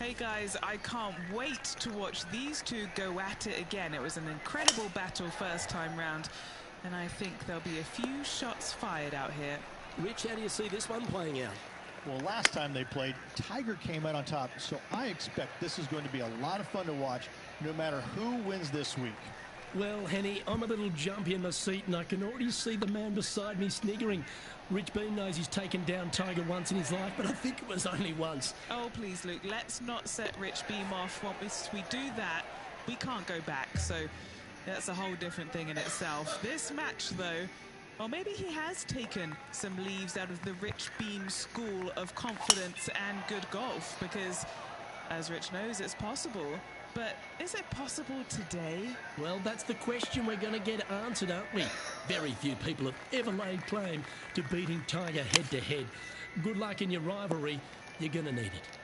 Hey guys, I can't wait to watch these two go at it again. It was an incredible battle first time round, and I think there'll be a few shots fired out here. Rich, how do you see this one playing out? Well, last time they played, Tiger came out on top, so I expect this is going to be a lot of fun to watch, no matter who wins this week. Well, Henny, I'm a little jumpy in my seat, and I can already see the man beside me sniggering. Rich Bean knows he's taken down Tiger once in his life, but I think it was only once. Oh, please, Luke, let's not set Rich Beam off. Once we do that, we can't go back, so that's a whole different thing in itself. This match, though, or maybe he has taken some leaves out of the Rich Beam school of confidence and good golf, because, as Rich knows, it's possible. But is it possible today? Well, that's the question we're going to get answered, aren't we? Very few people have ever laid claim to beating Tiger head-to-head. Good luck in your rivalry. You're going to need it.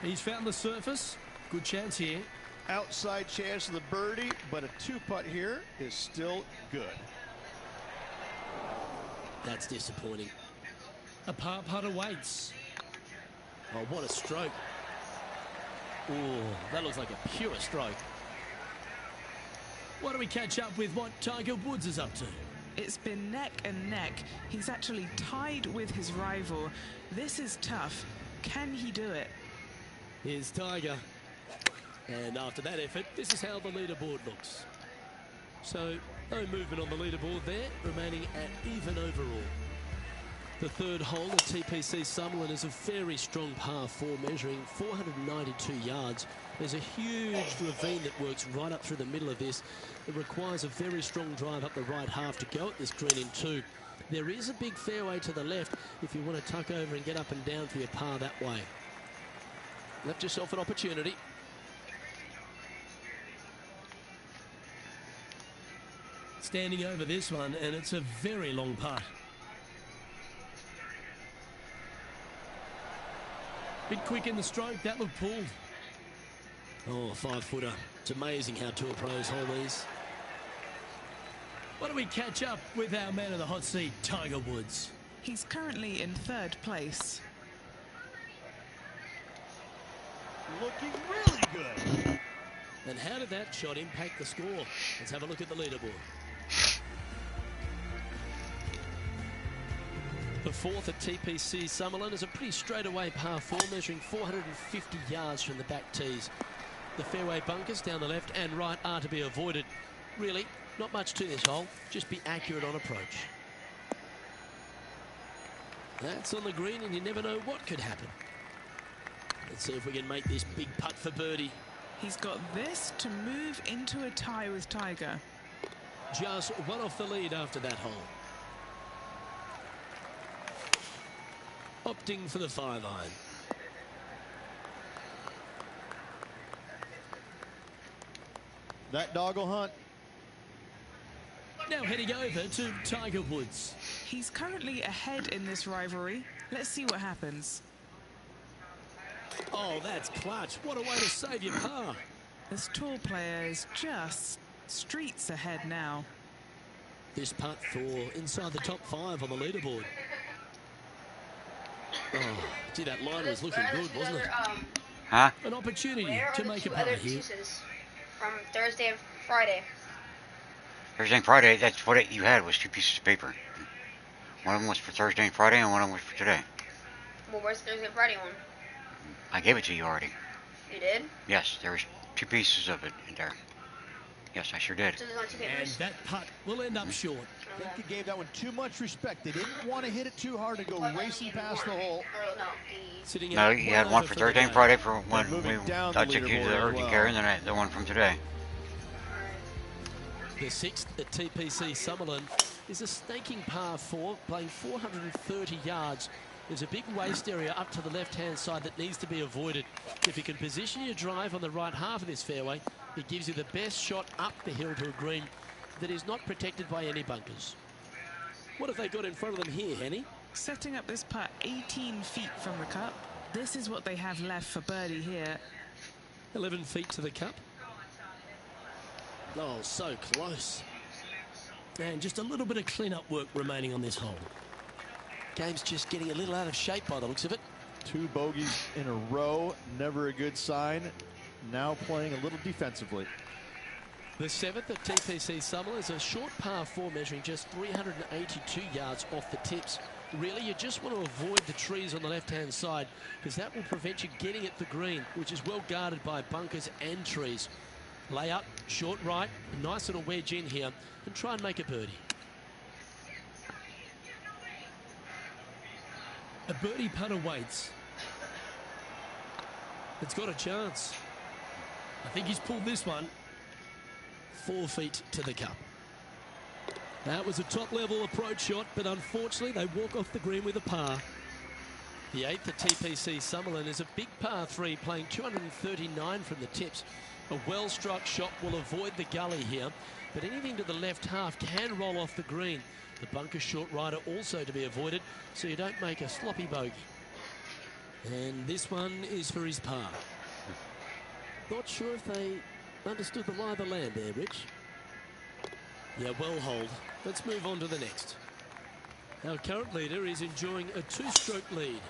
He's found the surface. Good chance here. Outside chance of the birdie, but a two-putt here is still good. That's disappointing. A par putt awaits. Oh, what a stroke. Oh, that looks like a pure stroke. Why don't we catch up with what Tiger Woods is up to? It's been neck and neck. He's actually tied with his rival. This is tough. Can he do it? Here's Tiger. And after that effort, this is how the leaderboard looks. So, no movement on the leaderboard there, remaining at even overall. The third hole at TPC Summerlin is a very strong par 4, measuring 492 yards. There's a huge ravine that works right up through the middle of this. It requires a very strong drive up the right half to go at this green in 2. There is a big fairway to the left if you want to tuck over and get up and down for your par that way. Left yourself an opportunity. Standing over this one, and it's a very long putt. Bit quick in the stroke, that looked pulled. Oh, 5-footer. It's amazing how tour pros hold these. Why don't we catch up with our man in the hot seat, Tiger Woods? He's currently in 3rd place. Looking really good. And how did that shot impact the score? Let's have a look at the leaderboard. The 4th at TPC Summerlin is a pretty straightaway par 4, measuring 450 yards from the back tees. The fairway bunkers down the left and right are to be avoided. Really, not much to this hole. Just be accurate on approach. That's on the green, and you never know what could happen. Let's see if we can make this big putt for birdie. He's got this to move into a tie with Tiger. Just one off the lead after that hole. Opting for the 5-iron. That dog will hunt. Now heading over to Tiger Woods. He's currently ahead in this rivalry. Let's see what happens. Oh, that's clutch. What a way to save your par. This tour player is just streets ahead now. This putt for inside the top 5 on the leaderboard. Oh, gee, that line was looking good, wasn't it? Huh? An opportunity to make a Where par are the 2 here. other pieces from Thursday and Friday? Thursday and Friday, that's what you had, was 2 pieces of paper. One of them was for Thursday and Friday, and one of them was for today. Well, where's the Thursday and Friday one? I gave it to you already. You did? Yes, there was 2 pieces of it in there. Yes, I sure did. So there's only 2 And papers? that putt will end up short. I think he gave that one too much respect. They didn't want to hit it too hard and go racing past the hole. Or, no, Sitting No, at you had one one over for the Thursday and day. Friday for when moving down the I took you to the leaderboard as urgent well. care, and then the one from today. The 6th at TPC Summerlin is a snaking par 4, playing 430 yards. There's a big waste area up to the left-hand side that needs to be avoided. If you can position your drive on the right half of this fairway, it gives you the best shot up the hill to a green that is not protected by any bunkers. What have they got in front of them here, Henny? Setting up this putt 18 feet from the cup. This is what they have left for birdie here. 11 feet to the cup. Oh, so close. And just a little bit of clean-up work remaining on this hole. Game's just getting a little out of shape by the looks of it. 2 bogeys in a row, never a good sign. Now playing a little defensively. The 7th at TPC Summerlin is a short par 4 measuring just 382 yards off the tips. Really, you just want to avoid the trees on the left-hand side because that will prevent you getting at the green, which is well guarded by bunkers and trees. Lay up, short right, a nice little wedge in here, and try and make a birdie. A birdie putt awaits. It's got a chance. I think he's pulled this one. 4 feet to the cup. That was a top-level approach shot, but unfortunately they walk off the green with a par. The 8th at TPC Summerlin is a big par 3, playing 239 from the tips. A well-struck shot will avoid the gully here, but anything to the left half can roll off the green. The bunker short rider also to be avoided, so you don't make a sloppy bogey. And this one is for his par. Not sure if they understood the lie of the land there, Rich. Yeah, well hold. Let's move on to the next. Our current leader is enjoying a 2-stroke lead.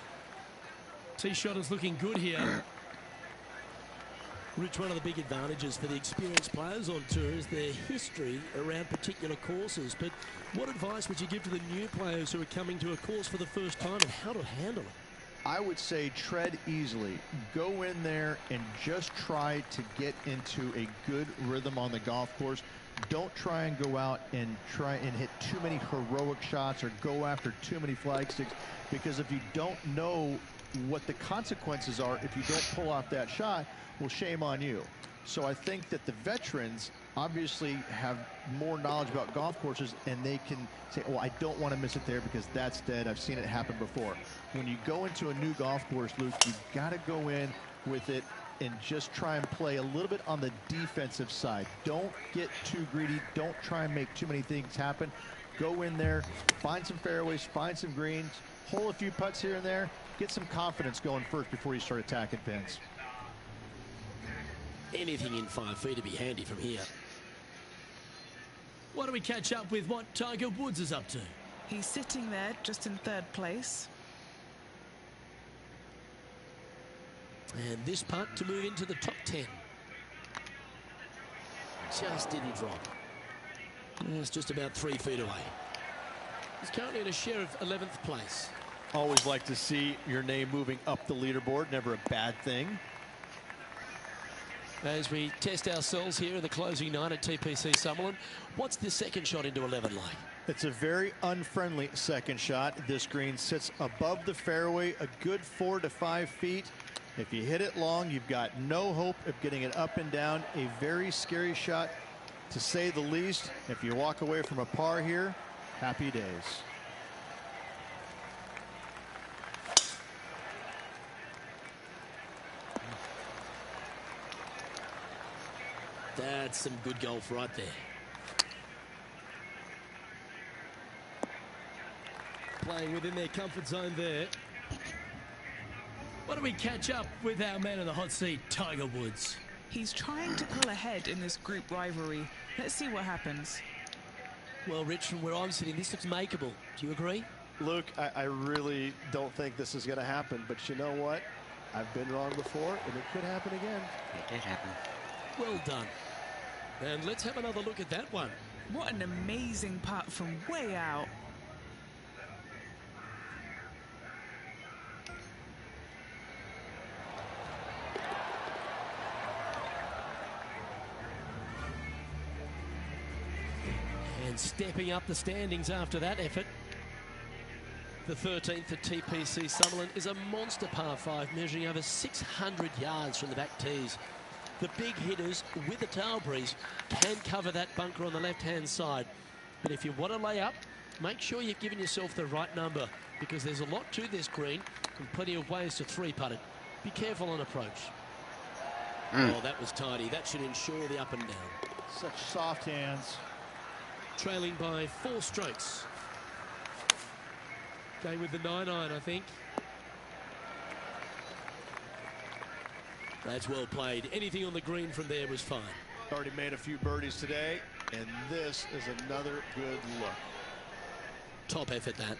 Tee shot is looking good here. Rich, one of the big advantages for the experienced players on tour is their history around particular courses. But what advice would you give to the new players who are coming to a course for the first time and how to handle it? I would say tread easily. Go in there and just try to get into a good rhythm on the golf course. Don't try and go out and try and hit too many heroic shots or go after too many flag sticks, because if you don't know what the consequences are if you don't pull off that shot, well, shame on you. So I think that the veterans obviously have more knowledge about golf courses, and they can say, oh, I don't want to miss it there because that's dead. I've seen it happen before. When you go into a new golf course, Luke, you've got to go in with it and just try and play a little bit on the defensive side. Don't get too greedy. Don't try and make too many things happen. Go in there, find some fairways, find some greens, hole a few putts here and there, get some confidence going first before you start attacking pins. Anything in 5 feet to be handy from here. Why don't we catch up with what Tiger Woods is up to? He's sitting there just in 3rd place. And this putt to move into the top 10. Just didn't drop. It's just about 3 feet away. He's currently in a share of 11th place. Always like to see your name moving up the leaderboard. Never a bad thing. As we test ourselves here in the closing 9 at TPC Summerlin, what's the second shot into 11 like? It's a very unfriendly second shot. This green sits above the fairway a good 4 to 5 feet. If you hit it long, you've got no hope of getting it up and down. A very scary shot, to say the least. If you walk away from a par here, happy days. That's some good golf right there. Playing within their comfort zone there. Why don't we catch up with our man in the hot seat, Tiger Woods? He's trying to pull ahead in this group rivalry. Let's see what happens. Well, Rich, from where I'm sitting, this looks makeable. Do you agree? Luke, I really don't think this is going to happen, but you know what? I've been wrong before, and it could happen again. It did happen. Well done. And let's have another look at that one. What an amazing putt from way out. And stepping up the standings after that effort. The 13th at TPC Summerlin is a monster par 5 measuring over 600 yards from the back tees. The big hitters with a tail breeze can cover that bunker on the left-hand side. But if you want to lay up, make sure you've given yourself the right number, because there's a lot to this green and plenty of ways to 3-putt it. Be careful on approach. Oh, that was tidy. That should ensure the up and down. Such soft hands. Trailing by 4 strokes. Going with the 9-iron, I think. That's well played. Anything on the green from there was fine. Already made a few birdies today, and this is another good look. Top effort, that.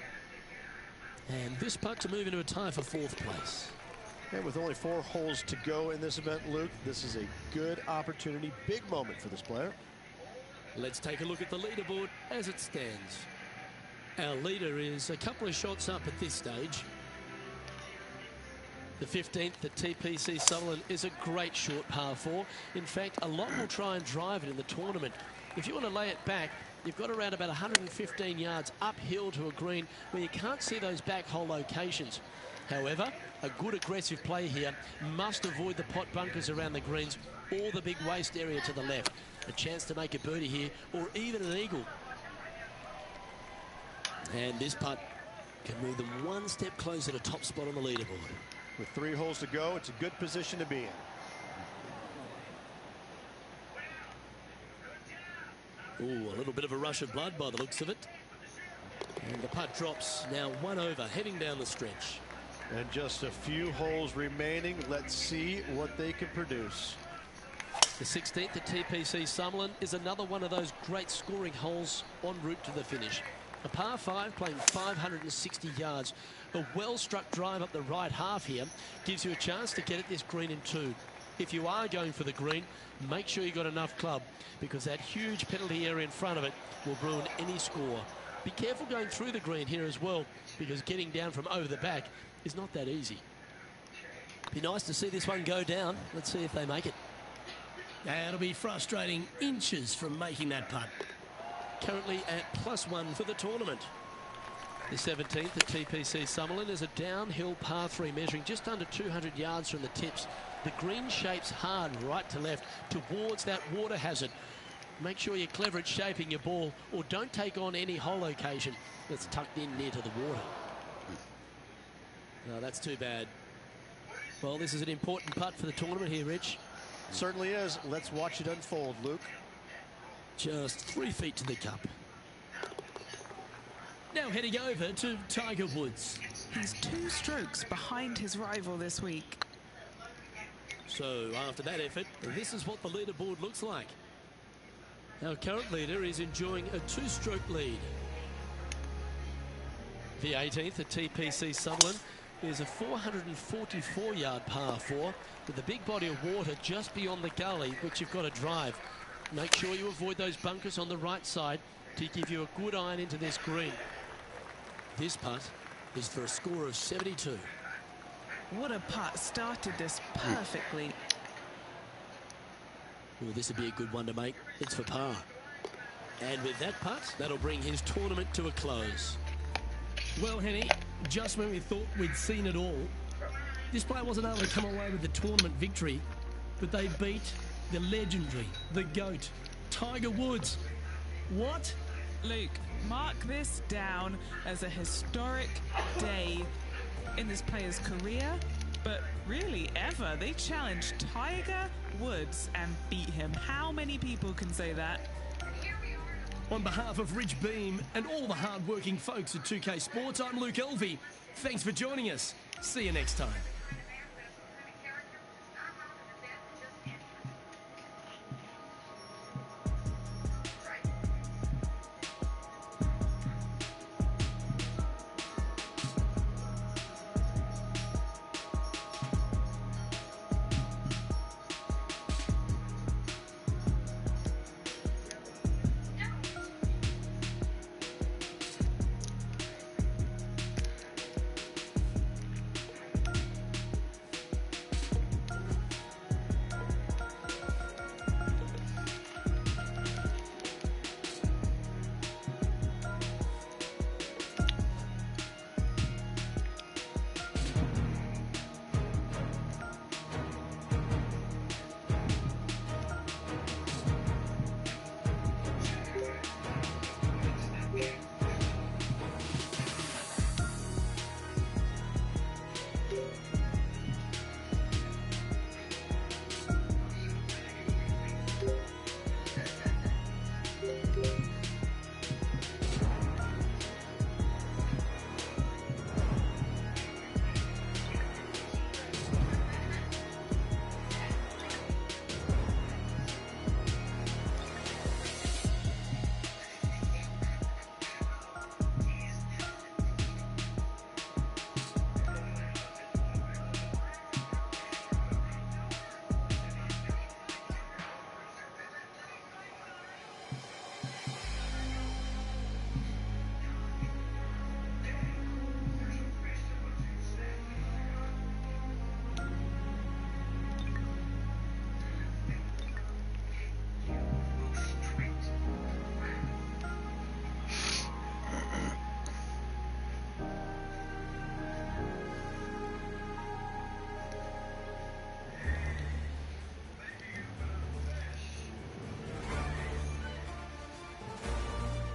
And this putt to move into a tie for 4th place. And with only 4 holes to go in this event, Luke, this is a good opportunity, big moment for this player. Let's take a look at the leaderboard as it stands. Our leader is a couple of shots up at this stage. The 15th at TPC Sutherland is a great short par 4. In fact, a lot will try and drive it in the tournament. If you want to lay it back, you've got around about 115 yards uphill to a green where you can't see those back hole locations. However, a good aggressive play here must avoid the pot bunkers around the greens or the big waste area to the left. A chance to make a birdie here or even an eagle. And this putt can move them one step closer to top spot on the leaderboard. With 3 holes to go, it's a good position to be in. Ooh, a little bit of a rush of blood by the looks of it. And the putt drops now 1 over, heading down the stretch. And just a few holes remaining. Let's see what they can produce. The 16th at TPC Sutherland is another one of those great scoring holes en route to the finish. A par 5 playing 560 yards. A well-struck drive up the right half here gives you a chance to get at this green in 2. If you are going for the green, make sure you got enough club, because that huge penalty area in front of it will ruin any score. Be careful going through the green here as well, because getting down from over the back is not that easy. Be nice to see this one go down. Let's see if they make it. It'll be frustrating inches from making that putt. Currently at +1 for the tournament. The 17th at TPC Sutherland is a downhill par 3 measuring just under 200 yards from the tips. The green shapes hard right to left towards that water hazard. Make sure you're clever at shaping your ball, or don't take on any hole location that's tucked in near to the water. No, that's too bad. Well, this is an important putt for the tournament here, Rich. Certainly is. Let's watch it unfold, Luke. Just 3 feet to the cup. Now heading over to Tiger Woods. He's 2 strokes behind his rival this week. So after that effort, this is what the leaderboard looks like. Our current leader is enjoying a 2-stroke lead. The 18th at TPC Sutherland is a 444-yard par 4 with a big body of water just beyond the gully, which you've got to drive. Make sure you avoid those bunkers on the right side to give you a good iron into this green. This putt is for a score of 72. What a putt. Started this perfectly. Well, this would be a good one to make. It's for par. And with that putt, that'll bring his tournament to a close. Well, Henny, just when we thought we'd seen it all, this player wasn't able to come away with the tournament victory, but they beat the legendary, the GOAT, Tiger Woods. What? Luke, mark this down as a historic day in this player's career, but really ever. They challenged Tiger Woods and beat him. How many people can say that? On behalf of Rich Beam and all the hard-working folks at 2K Sports, I'm Luke Elvey. Thanks for joining us. See you next time.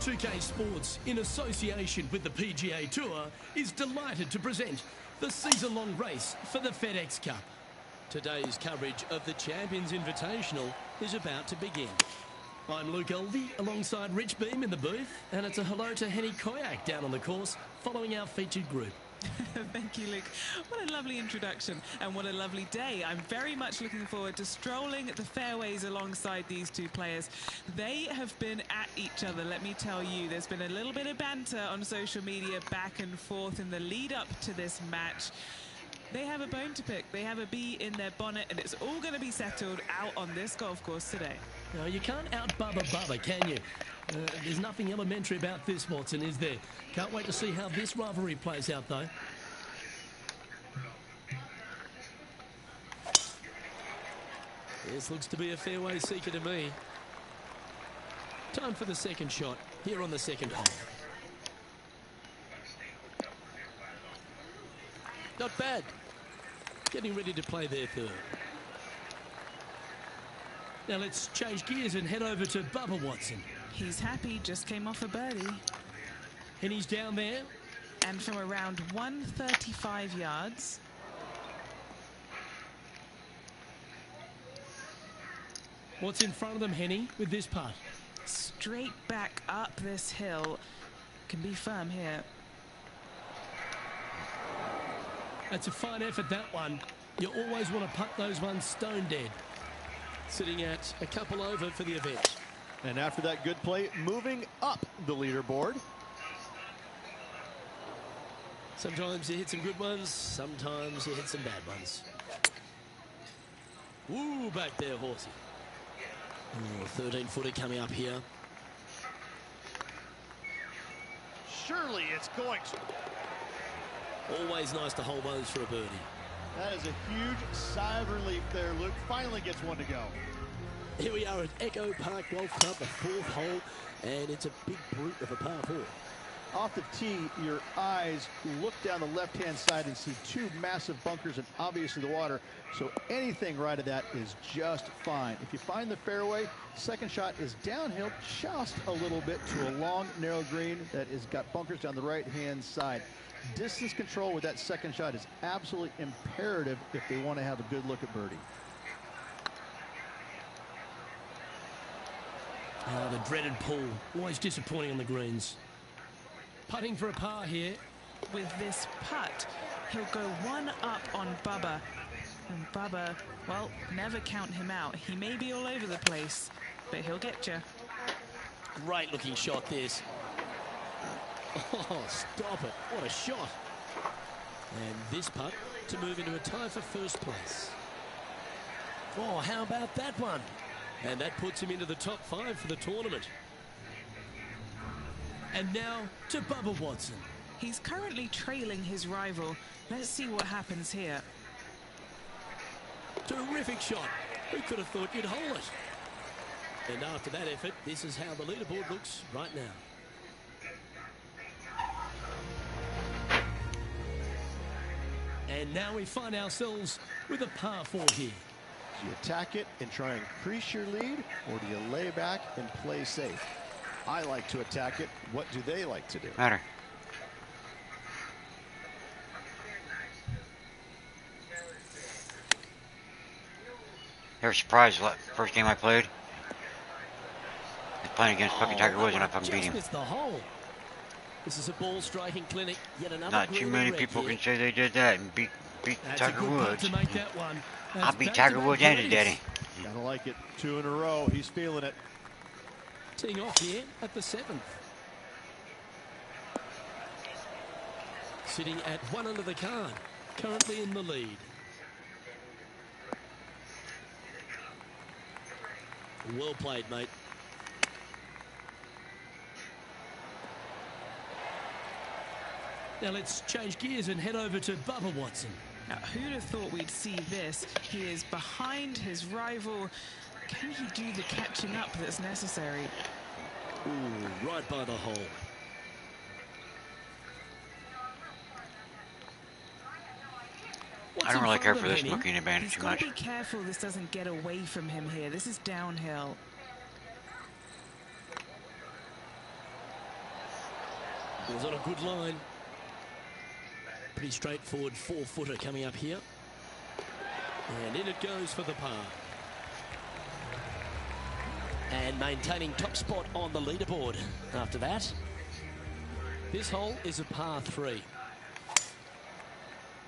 2K Sports, in association with the PGA Tour, is delighted to present the season-long race for the FedEx Cup. Today's coverage of the Champions Invitational is about to begin. I'm Luke Elvey, alongside Rich Beam in the booth, and it's a hello to Henny Koyak down on the course, following our featured group. Thank you, Luke. What a lovely introduction and what a lovely day. I'm very much looking forward to strolling the fairways alongside these two players. They have been at each other, let me tell you. There's been a little bit of banter on social media back and forth in the lead up to this match. They have a bone to pick. They have a bee in their bonnet, and it's all going to be settled out on this golf course today. No, you can't out-Bubba, can you? There's nothing elementary about this, Watson, is there? Can't wait to see how this rivalry plays out, though. This looks to be a fairway seeker to me. Time for the second shot here on the second hole. Not bad. Getting ready to play their third. Now let's change gears and head over to Bubba Watson. He's happy, just came off a birdie. And he's down there. And from around 135 yards. What's in front of them, Henny, with this putt? Straight back up this hill. Can be firm here. That's a fine effort, that one. You always want to putt those ones stone dead. Sitting at a couple over for the event. And after that good play, moving up the leaderboard. Sometimes you hit some good ones, sometimes you hit some bad ones. Ooh, back there, horsey. 13-footer coming up here. Surely it's going to. Always nice to hold those for a birdie. That is a huge sigh of relief there, Luke. Finally gets one to go. Here we are at Echo Park Golf Club, the fourth hole, and it's a big brute of a par 4. Off the tee, your eyes look down the left-hand side and see two massive bunkers and obviously the water. So anything right of that is just fine. If you find the fairway, second shot is downhill just a little bit to a long, narrow green that has got bunkers down the right-hand side. Distance control with that second shot is absolutely imperative if they want to have a good look at birdie. The dreaded pull, always disappointing on the greens. Putting for a par here. With this putt, he'll go one up on Bubba. And Bubba, well, never count him out. He may be all over the place, but he'll get you. Great looking shot, this. Oh, stop it. What a shot. And this putt to move into a tie for first place. Oh, how about that one? And that puts him into the top 5 for the tournament. And now to Bubba Watson. He's currently trailing his rival. Let's see what happens here. Terrific shot. Who could have thought you'd hole it? And after that effort, this is how the leaderboard looks right now. And now we find ourselves with a par 4 here. Do you attack it and try and increase your lead, or do you lay back and play safe? I like to attack it. What do they like to do? Matter. They were surprised first game I played. I was playing against fucking Tiger Woods and I fucking beat him. Just missed the hole. This is a ball striking clinic. Yet another Not too many people can say they did that and beat That's Tiger a good putt Woods. to make that one. I beat Tiger Woods and his daddy. Gotta like it. 2 in a row. He's feeling it. Teeing off here at the 7th. Sitting at 1 under the card. Currently in the lead. Well played, mate. Now let's change gears and head over to Bubba Watson. Now, who'd have thought we'd see this? He is behind his rival. Can he do the catching up that's necessary? Ooh, right by the hole. I don't really care for this booking advantage He's too got much. to be careful this doesn't get away from him here. This is downhill. It was on a good line. Pretty straightforward 4-footer coming up here. And in it goes for the par. And maintaining top spot on the leaderboard after that. This hole is a par 3.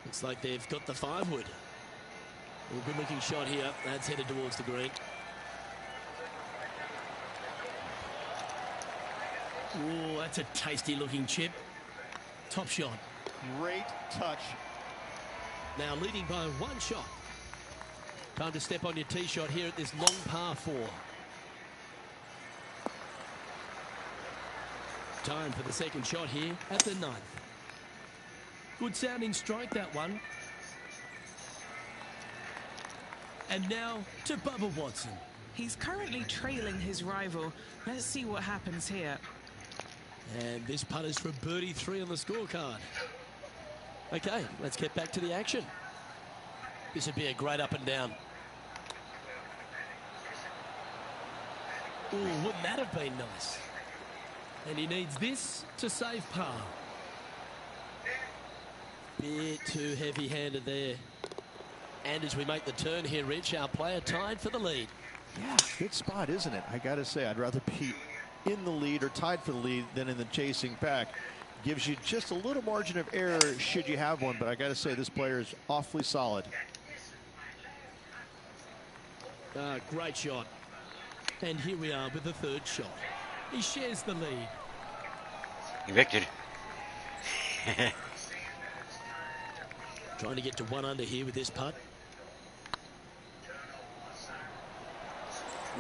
Looks like they've got the 5-wood. Good looking shot here. That's headed towards the green. Oh, that's a tasty looking chip. Top shot. Great touch. Now leading by 1 shot. Time to step on your tee shot here at this long par 4. Time for the second shot here at the 9th. Good sounding strike, that one. And now to Bubba Watson. He's currently trailing his rival. Let's see what happens here. And this putt is for birdie 3 on the scorecard. Okay, let's get back to the action. This would be a great up and down. Ooh, wouldn't that have been nice? And he needs this to save par. Bit too heavy-handed there. And as we make the turn here, Rich, our player tied for the lead. Yeah, good spot, isn't it? I got to say, I'd rather be in the lead or tied for the lead than in the chasing pack. Gives you just a little margin of error should you have one, but I got to say this player is awfully solid. Great shot. And here we are with the 3rd shot. He shares the lead. Evicted. Trying to get to 1 under here with this putt.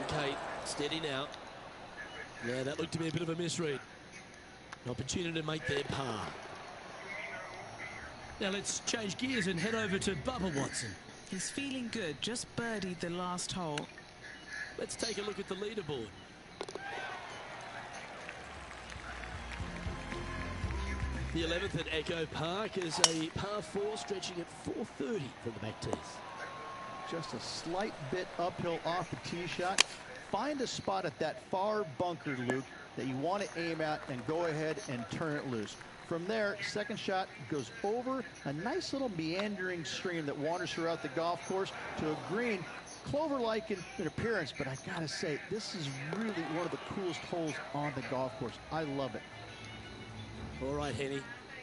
Okay, steady now. Yeah, that looked to be a bit of a misread. An opportunity to make their par. Now let's change gears and head over to Bubba Watson. He's feeling good, just birdied the last hole. Let's take a look at the leaderboard. The 11th at Echo Park is a par 4 stretching at 430 from the back tees. Just a slight bit uphill off the tee shot. Find a spot at that far bunker, Luke, that you want to aim at and go ahead and turn it loose. From there, second shot goes over a nice little meandering stream that wanders throughout the golf course to a green, clover-like in appearance, but I gotta say, this is really one of the coolest holes on the golf course. I love it. All right, Henny.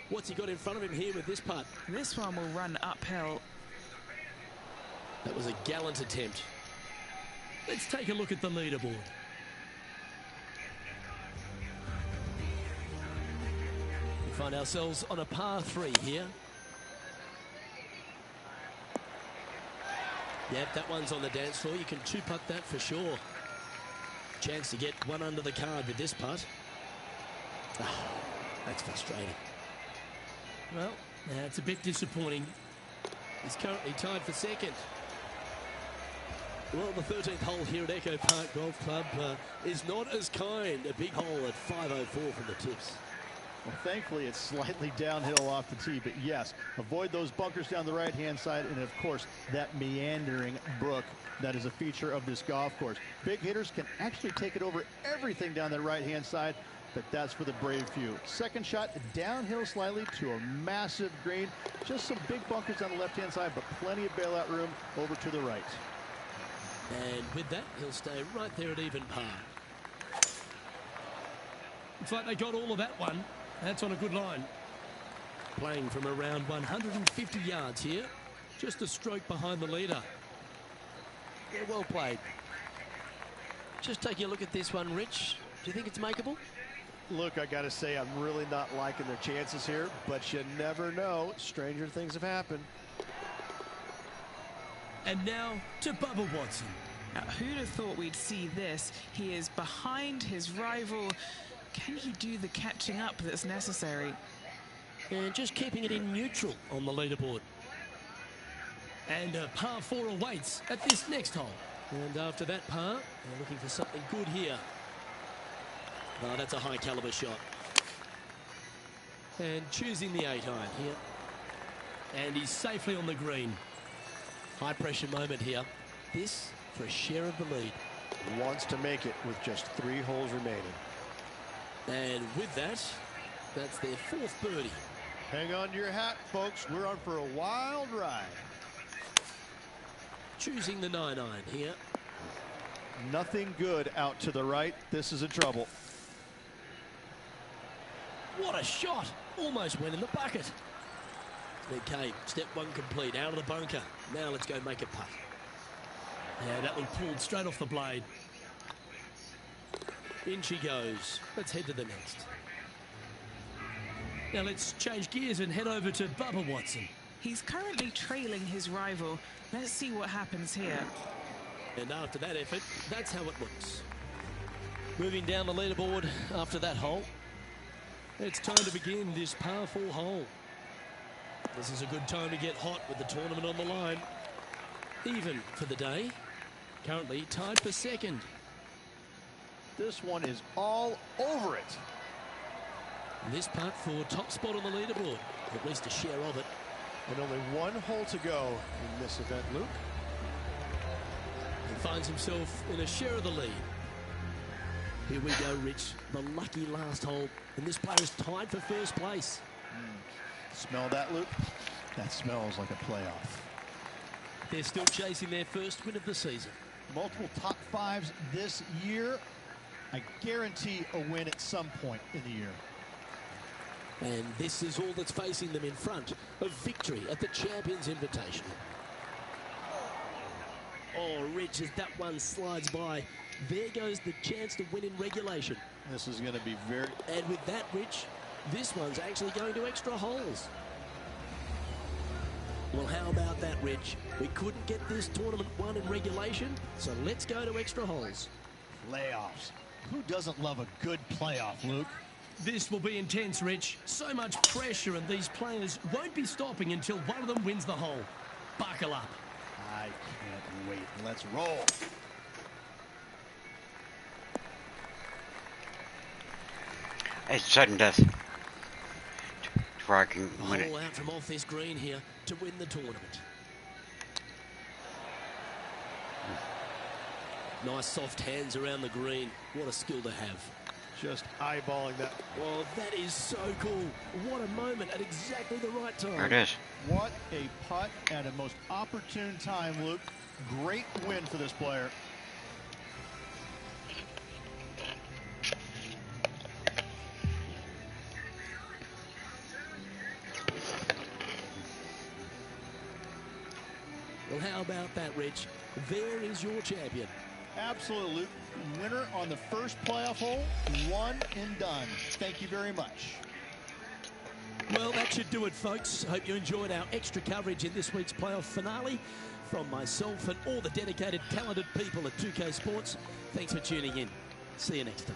What's he got in front of him here with this putt? This one will run uphill. That was a gallant attempt. Let's take a look at the leaderboard. We find ourselves on a par 3 here. Yep, that one's on the dance floor. You can 2-putt that for sure. Chance to get 1 under the card with this putt. Oh, that's frustrating. Well, that's a bit disappointing. He's currently tied for 2nd. Well, the 13th hole here at Echo Park Golf Club is not as kind. A big hole at 504 from the tips. Well, thankfully, it's slightly downhill off the tee, but yes, avoid those bunkers down the right-hand side, and of course, that meandering brook that is a feature of this golf course. Big hitters can actually take it over everything down the right-hand side, but that's for the brave few. Second shot, downhill slightly to a massive green. Just some big bunkers on the left-hand side, but plenty of bailout room over to the right. And with that, he'll stay right there at even par. Looks like they got all of that one. That's on a good line. Playing from around 150 yards here. Just a stroke behind the leader. Yeah, well played. Just taking a look at this one, Rich. Do you think it's makeable? Look, I got to say, I'm really not liking their chances here, but you never know. Stranger things have happened. And now to Bubba Watson. Now, who'd have thought we'd see this? He is behind his rival. Can he do the catching up that's necessary? And just keeping it in neutral on the leaderboard. And a par 4 awaits at this next hole. And after that par, they're looking for something good here. Oh, that's a high caliber shot. And choosing the 8-iron here. And he's safely on the green. High pressure moment here. This for a share of the lead. Wants to make it with just 3 holes remaining. And with that, That's their 4th birdie. Hang on to your hat, folks. We're on for a wild ride. Choosing the 9-iron here. Nothing good out to the right. This is a trouble. What a shot. Almost went in the bucket. Okay, step 1 complete. Out of the bunker. Now let's go make a putt. Yeah, that one pulled straight off the blade. In she goes. Let's head to the next. Now let's change gears and head over to Bubba Watson. He's currently trailing his rival. Let's see what happens here. And after that effort, that's how it looks. Moving down the leaderboard after that hole. It's time to begin this par 4 hole. This is a good time to get hot with the tournament on the line. Even for the day. Currently tied for 2nd. This one is all over it. This putt for top spot on the leaderboard. At least a share of it. And only 1 hole to go in this event, Luke. He finds himself in a share of the lead. Here we go, Rich. The lucky last hole. And this player is tied for 1st place. Smell that, Luke? That smells like a playoff. They're still chasing their 1st win of the season. Multiple top 5s this year. I guarantee a win at some point in the year. And this is all that's facing them in front of victory at the Champions Invitational. Oh, Rich, as that one slides by, there goes the chance to win in regulation. This is going to be very... And with that, Rich, this one's actually going to extra holes. Well, how about that, Rich? We couldn't get this tournament won in regulation, so let's go to extra holes. Playoffs. Who doesn't love a good playoff, Luke? This will be intense, Rich. So much pressure, and these players won't be stopping until one of them wins the hole. Buckle up. I can't wait. Let's roll. It's sudden death. Before I can win it. Hole out from off this green here to win the tournament. Nice soft hands around the green. What a skill to have. Just eyeballing that. Well, that is so cool. What a moment at exactly the right time. There it is. What a putt at a most opportune time, Luke. Great win for this player. Well, how about that, Rich? There is your champion. Absolutely, Luke. Winner on the first playoff hole, one and done. Thank you very much. Well, that should do it, folks. Hope you enjoyed our extra coverage in this week's playoff finale. From myself and all the dedicated, talented people at 2K Sports, thanks for tuning in. See you next time.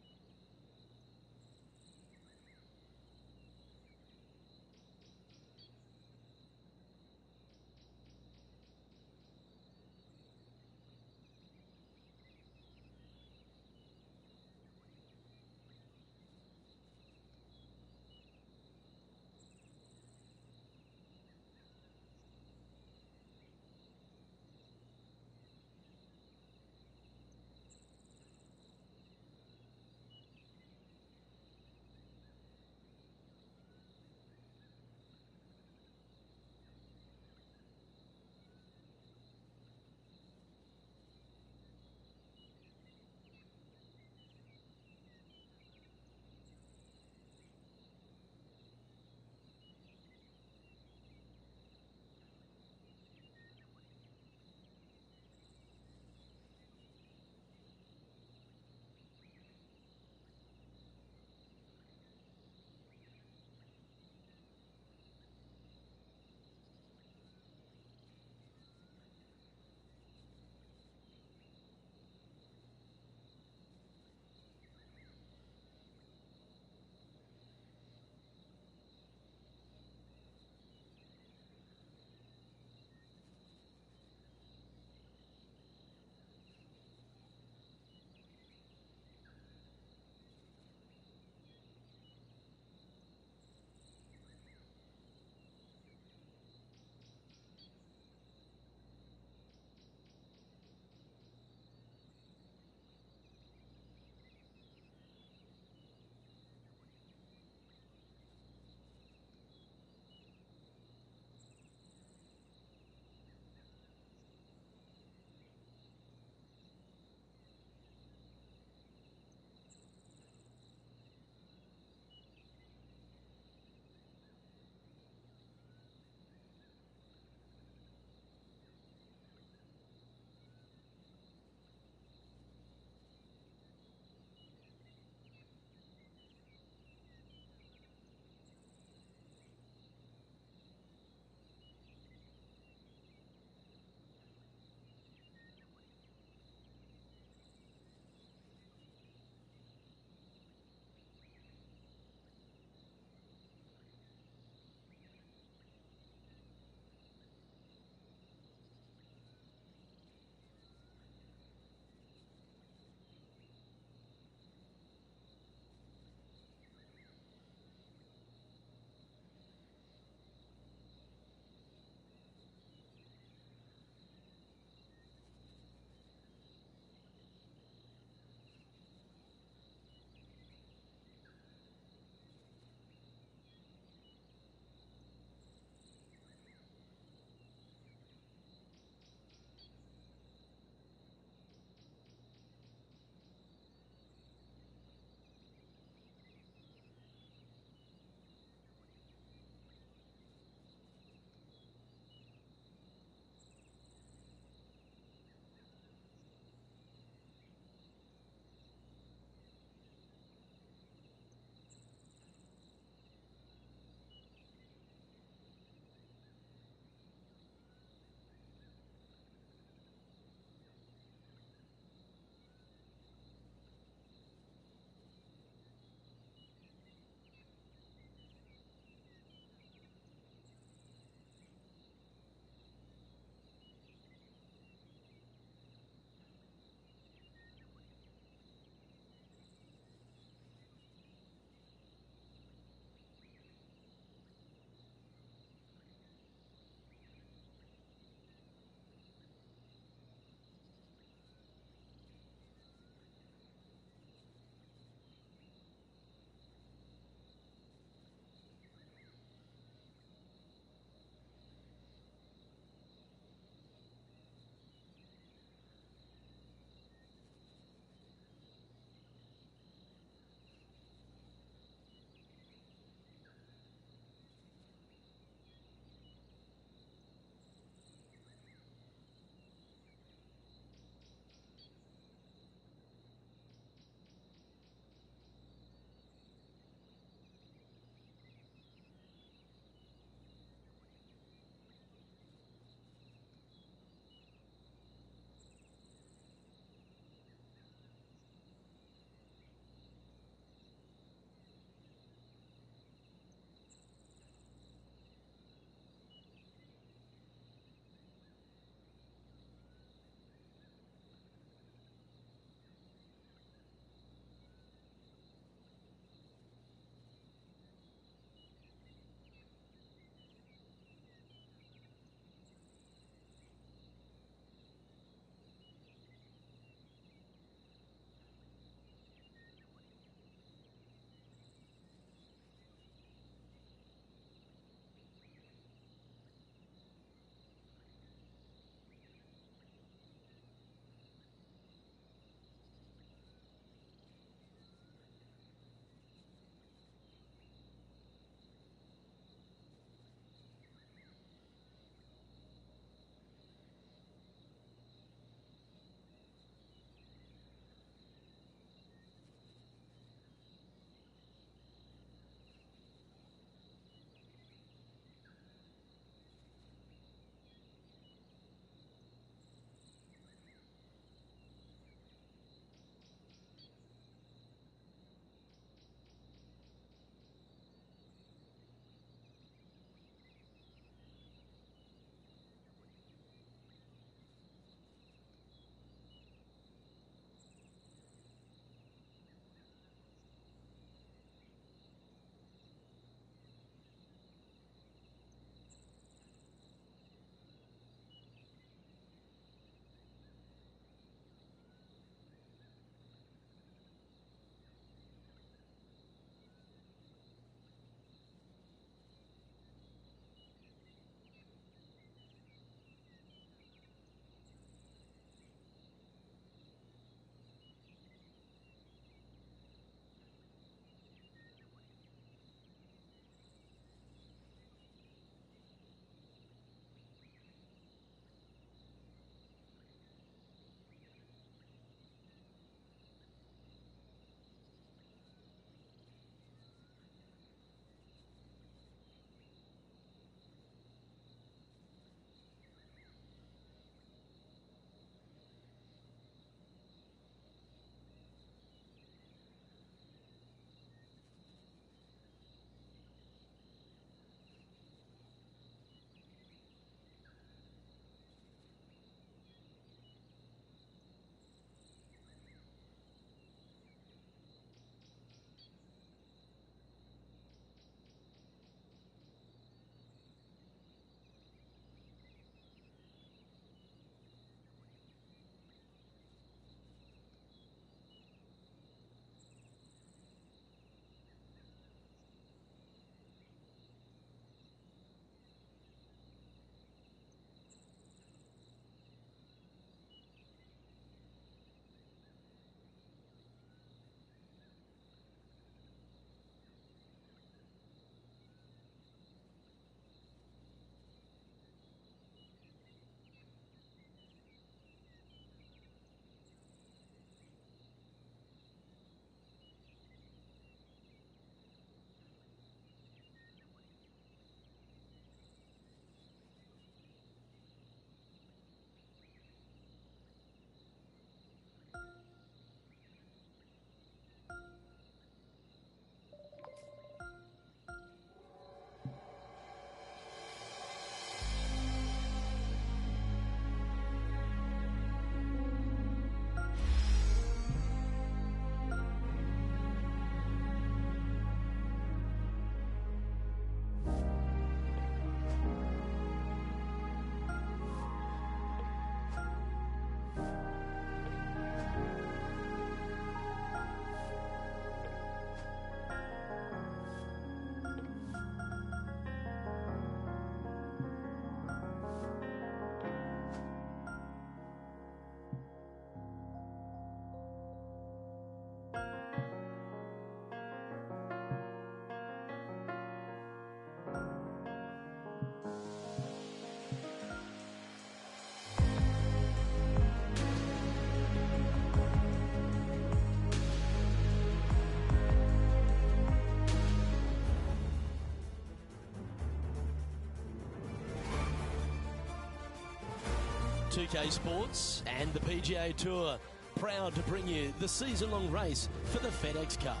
2K Sports and the PGA Tour, proud to bring you the season-long race for the FedEx Cup.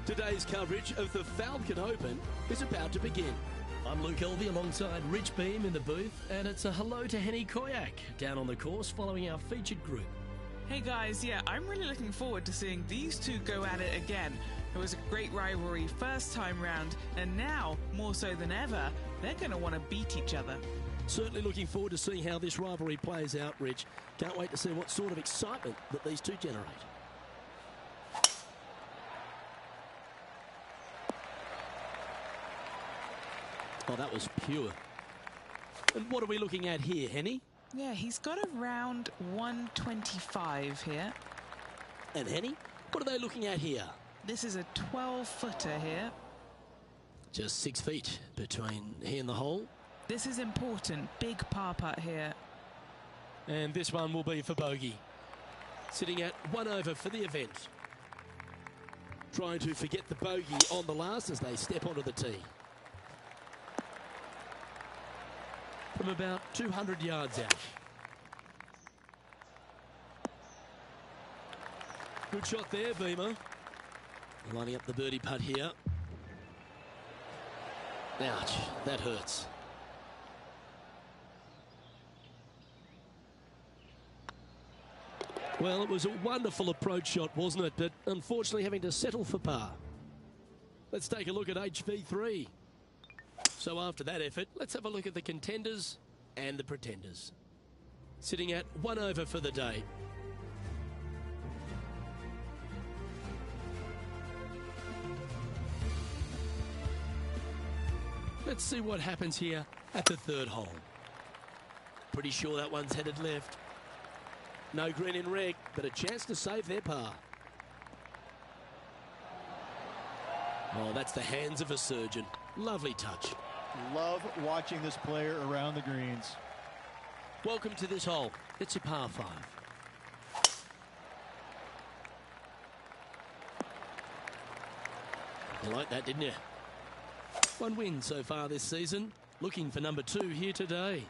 Today's coverage of the Falcon Open is about to begin. I'm Luke Elvey alongside Rich Beam in the booth, and it's a hello to Henny Koyak down on the course following our featured group. Hey guys, yeah, I'm really looking forward to seeing these two go at it again. It was a great rivalry first time round, and now, more so than ever, they're going to want to beat each other. Certainly looking forward to seeing how this rivalry plays out, Rich. Can't wait to see what sort of excitement that these two generate. Oh, that was pure. And what are we looking at here, Henny? Yeah, he's got around 125 here. And Henny, what are they looking at here? This is a 12-footer here. Just 6 feet between he and the hole. This is important. Big par putt here. And this one will be for bogey. Sitting at 1 over for the event. Trying to forget the bogey on the last as they step onto the tee. From about 200 yards out. Good shot there, Beamer. Lining up the birdie putt here. Ouch, that hurts. Well, it was a wonderful approach shot, wasn't it? But unfortunately having to settle for par. Let's take a look at HV3. So after that effort, let's have a look at the contenders and the pretenders. Sitting at 1 over for the day. Let's see what happens here at the third hole. Pretty sure that one's headed left. No green in red, but a chance to save their par. Oh, that's the hands of a surgeon. Lovely touch. Love watching this player around the greens. Welcome to this hole. It's a par 5. You like that, didn't you? One win so far this season. Looking for number 2 here today.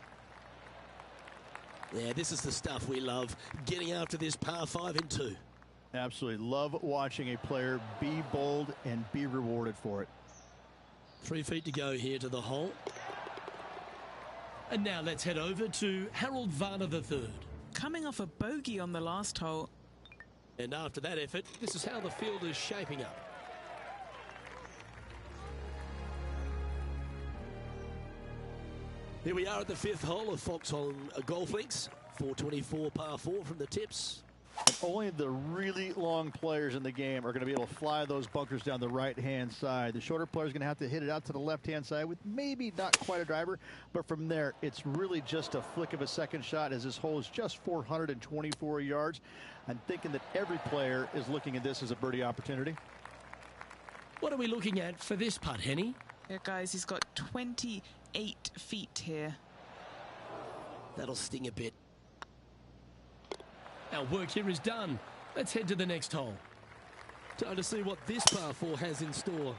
Yeah, this is the stuff we love. Getting after this par 5 in 2. Absolutely love watching a player be bold and be rewarded for it. 3 feet to go here to the hole. And now let's head over to Harold Varner III. Coming off a bogey on the last hole. And after that effort, this is how the field is shaping up. Here we are at the 5th hole of Foxholm Golf Links. 424 par 4 from the tips. And only the really long players in the game are going to be able to fly those bunkers down the right-hand side. The shorter players are going to have to hit it out to the left-hand side with maybe not quite a driver, but from there, it's really just a flick of a second shot as this hole is just 424 yards. I'm thinking that every player is looking at this as a birdie opportunity. What are we looking at for this putt, Henny? Yeah, guys, he's got 28 feet here. That'll sting a bit. Our work here is done. Let's head to the next hole. Time to see what this par 4 has in store.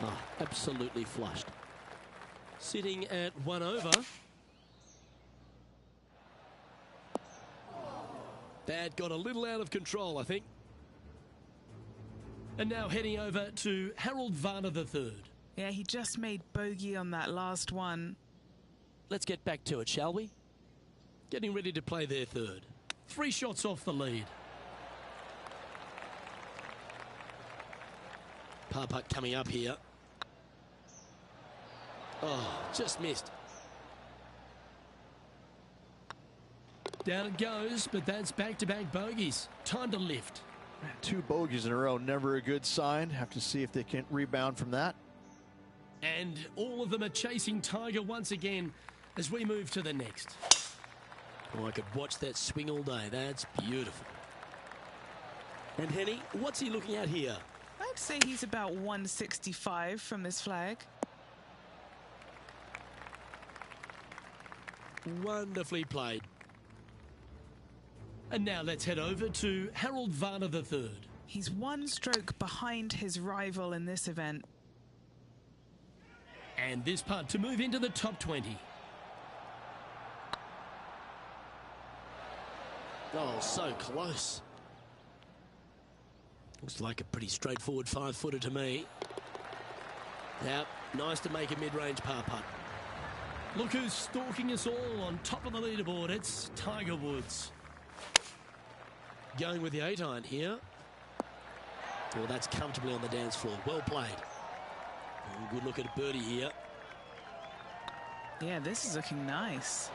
Oh, absolutely flushed. Sitting at 1 over. That got a little out of control, I think. And now heading over to Harold Varner III. Yeah, he just made bogey on that last one. Let's get back to it, shall we? Getting ready to play their third. 3 shots off the lead. Par putt coming up here. Oh, just missed. Down it goes, but that's back-to-back bogeys. Time to lift. 2 bogeys in a row, never a good sign. Have to see if they can rebound from that. And all of them are chasing Tiger once again as we move to the next. Oh, I could watch that swing all day. That's beautiful. And Henny, what's he looking at here? I'd say he's about 165 from this flag. Wonderfully played. And now let's head over to Harold Varner III. He's 1 stroke behind his rival in this event. And this putt to move into the top 20. Oh, so close. Looks like a pretty straightforward 5-footer to me. Now, nice to make a mid-range par putt. Look who's stalking us all on top of the leaderboard. It's Tiger Woods. Going with the 8-iron here. Well, that's comfortably on the dance floor. Well played. Oh, good look at a birdie here. Yeah, this is looking nice.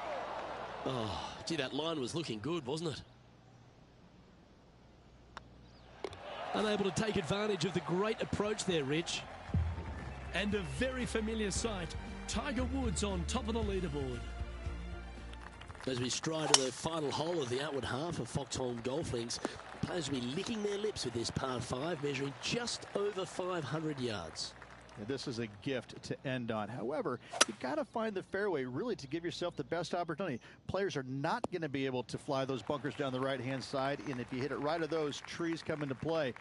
Oh, gee, that line was looking good, wasn't it? Unable to take advantage of the great approach there, Rich. And a very familiar sight. Tiger Woods on top of the leaderboard. As we stride to the final hole of the outward half of Foxholm Golf Links, players will be licking their lips with this par 5, measuring just over 500 yards. And this is a gift to end on. However, you got to find the fairway really to give yourself the best opportunity. Players are not going to be able to fly those bunkers down the right-hand side, and if you hit it right of those, trees come into play.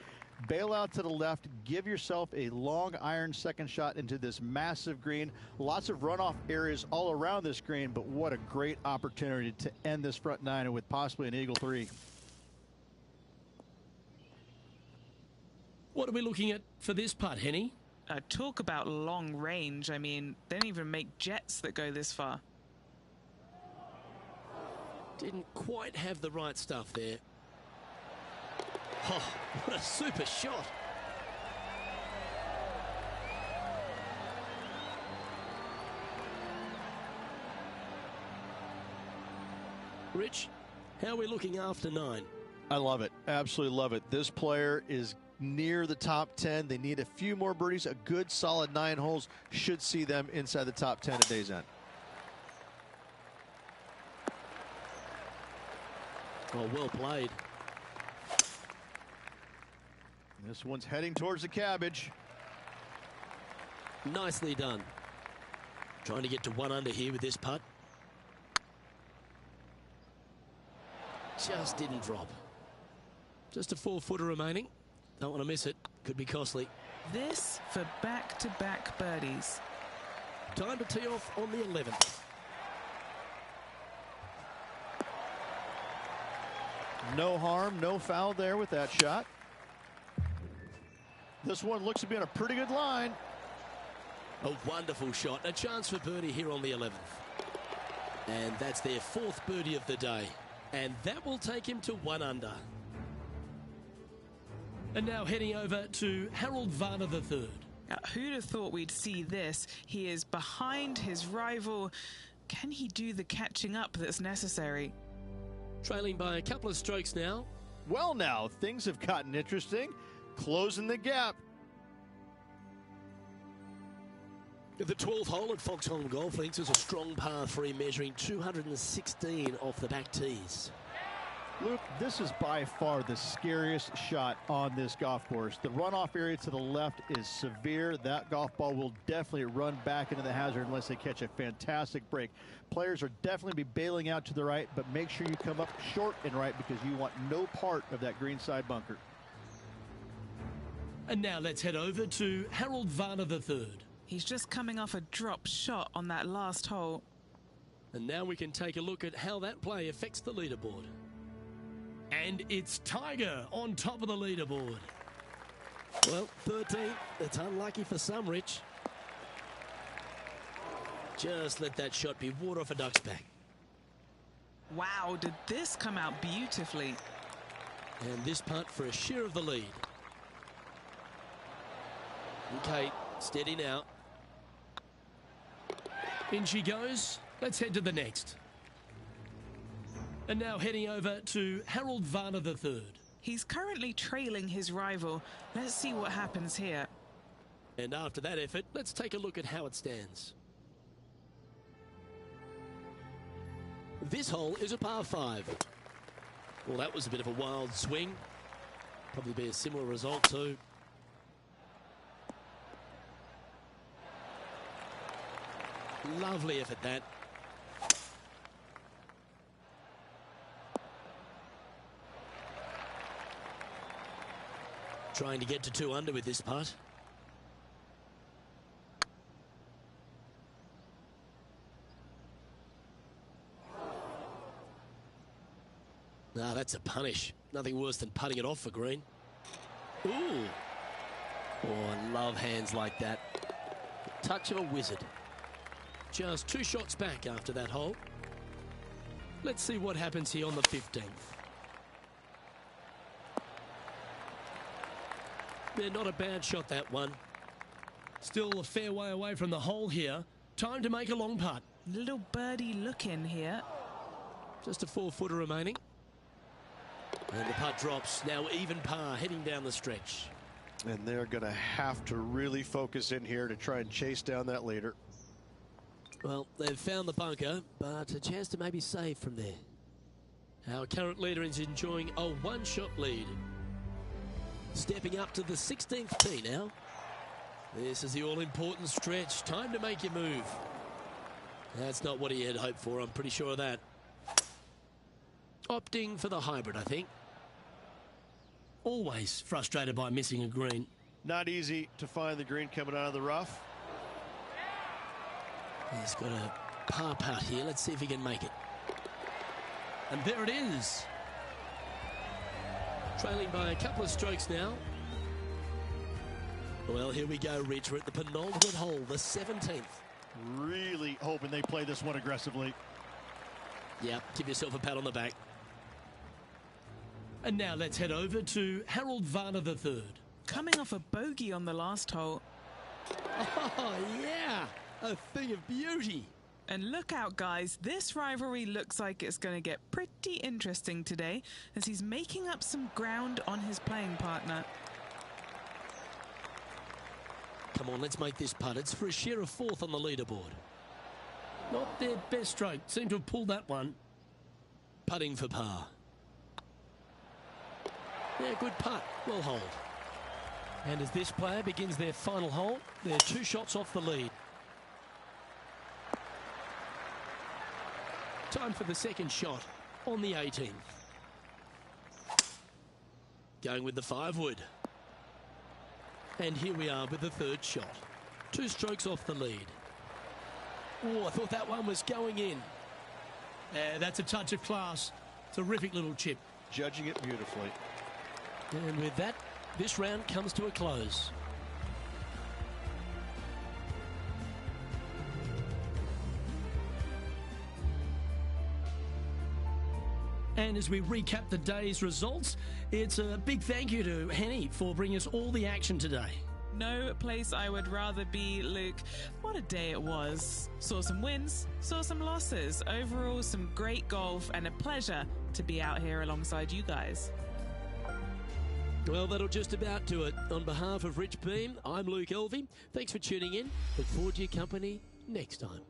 Bail out to the left, give yourself a long iron second shot into this massive green. Lots of runoff areas all around this green, but what a great opportunity to end this front nine with possibly an eagle 3. What are we looking at for this putt, Henny? Talk about long range. I mean, they don't even make jets that go this far. Didn't quite have the right stuff there. Oh, what a super shot. Rich, how are we looking after 9? I love it. Absolutely love it. This player is near the top 10. They need a few more birdies. A good solid 9 holes should see them inside the top 10 at day's end. Oh, well played. This one's heading towards the cabbage. Nicely done. Trying to get to 1 under here with this putt. Just didn't drop. Just a 4-footer remaining. Don't want to miss it. Could be costly. This for back-to-back birdies. Time to tee off on the 11th. No harm, no foul there with that shot. This one looks to be on a pretty good line. A wonderful shot. A chance for birdie here on the 11th. And that's their 4th birdie of the day. And that will take him to 1 under. And now heading over to Harold Varner III. Who'd have thought we'd see this? He is behind his rival. Can he do the catching up that's necessary? Trailing by a couple of strokes now. Well, now things have gotten interesting. Closing the gap. The 12th hole at Foxholm Golf Links is a strong par 3 measuring 216 off the back tees. Luke, this is by far the scariest shot on this golf course. The runoff area to the left is severe. That golf ball will definitely run back into the hazard unless they catch a fantastic break. Players are definitely be bailing out to the right, but make sure you come up short and right because you want no part of that greenside bunker. And now let's head over to Harold Varner III. He's just coming off a drop shot on that last hole. And now we can take a look at how that play affects the leaderboard. And it's Tiger on top of the leaderboard. Well, 13th. That's unlucky for some, Rich. Just let that shot be water off a duck's back. Wow, did this come out beautifully. And this putt for a share of the lead. Okay, steady now. In she goes. Let's head to the next. And now heading over to Harold Varner III. He's currently trailing his rival. Let's see what happens here. And after that effort, let's take a look at how it stands. This hole is a par 5. Well, that was a bit of a wild swing. Probably be a similar result too. Lovely effort that. Trying to get to 2 under with this putt. Ah, that's a punish. Nothing worse than putting it off for green. Ooh. Oh, I love hands like that. Touch of a wizard. Just 2 shots back after that hole. Let's see what happens here on the 15th. Yeah, not a bad shot, that one. Still a fair way away from the hole here. Time to make a long putt. Little birdie look in here. Just a 4-footer remaining. And the putt drops. Now even par heading down the stretch. And they're going to have to really focus in here to try and chase down that leader. Well, they've found the bunker, but a chance to maybe save from there. Our current leader is enjoying a 1-shot lead. Stepping up to the 16th tee now. This is the all-important stretch. Time to make your move. That's not what he had hoped for, I'm pretty sure of that. Opting for the hybrid, I think. Always frustrated by missing a green. Not easy to find the green coming out of the rough. He's got a par putt here. Let's see if he can make it. And there it is. Trailing by a couple of strokes now. Well, here we go, Rich. We're at the penultimate hole, the 17th. Really hoping they play this one aggressively. Yeah, give yourself a pat on the back. And now let's head over to Harold Varner III. Coming off a bogey on the last hole. Oh, yeah. A thing of beauty. And look out, guys. This rivalry looks like it's going to get pretty interesting today as he's making up some ground on his playing partner. Come on, let's make this putt. It's for a share of 4th on the leaderboard. Not their best stroke. Seem to have pulled that one. Putting for par. Yeah, good putt. Well hold. And as this player begins their final hole, they're 2 shots off the lead. Time for the second shot on the 18th. Going with the 5-wood. And here we are with the 3rd shot. 2 strokes off the lead. Oh, I thought that one was going in. Yeah, that's a touch of class. Terrific little chip. Judging it beautifully. And with that, this round comes to a close. And as we recap the day's results, it's a big thank you to Henny for bringing us all the action today. No place I would rather be, Luke. What a day it was. Saw some wins, saw some losses. Overall, some great golf and a pleasure to be out here alongside you guys. Well, that'll just about do it. On behalf of Rich Beam, I'm Luke Elvey. Thanks for tuning in. Look forward to your company next time.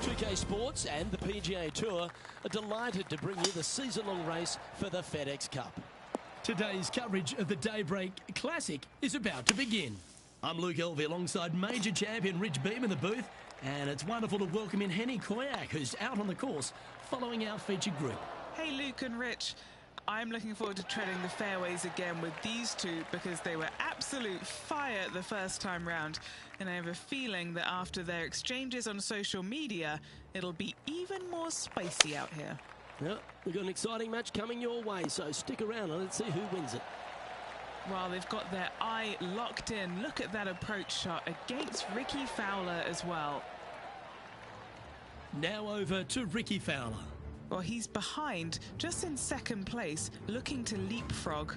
2K Sports and the PGA Tour are delighted to bring you the season-long race for the FedEx Cup. Today's coverage of the Daybreak Classic is about to begin. I'm Luke Elvey alongside major champion Rich Beem in the booth, and it's wonderful to welcome in Henny Koyak, who's out on the course following our featured group. Hey Luke and Rich, I'm looking forward to treading the fairways again with these two because they were absolute fire the first time round, and I have a feeling that after their exchanges on social media, it'll be even more spicy out here. Well, we've got an exciting match coming your way, so stick around and let's see who wins it. Well, they've got their eye locked in. Look at that approach shot against Ricky Fowler as well. Now over to Ricky Fowler. Well, he's behind, just in second place, looking to leapfrog.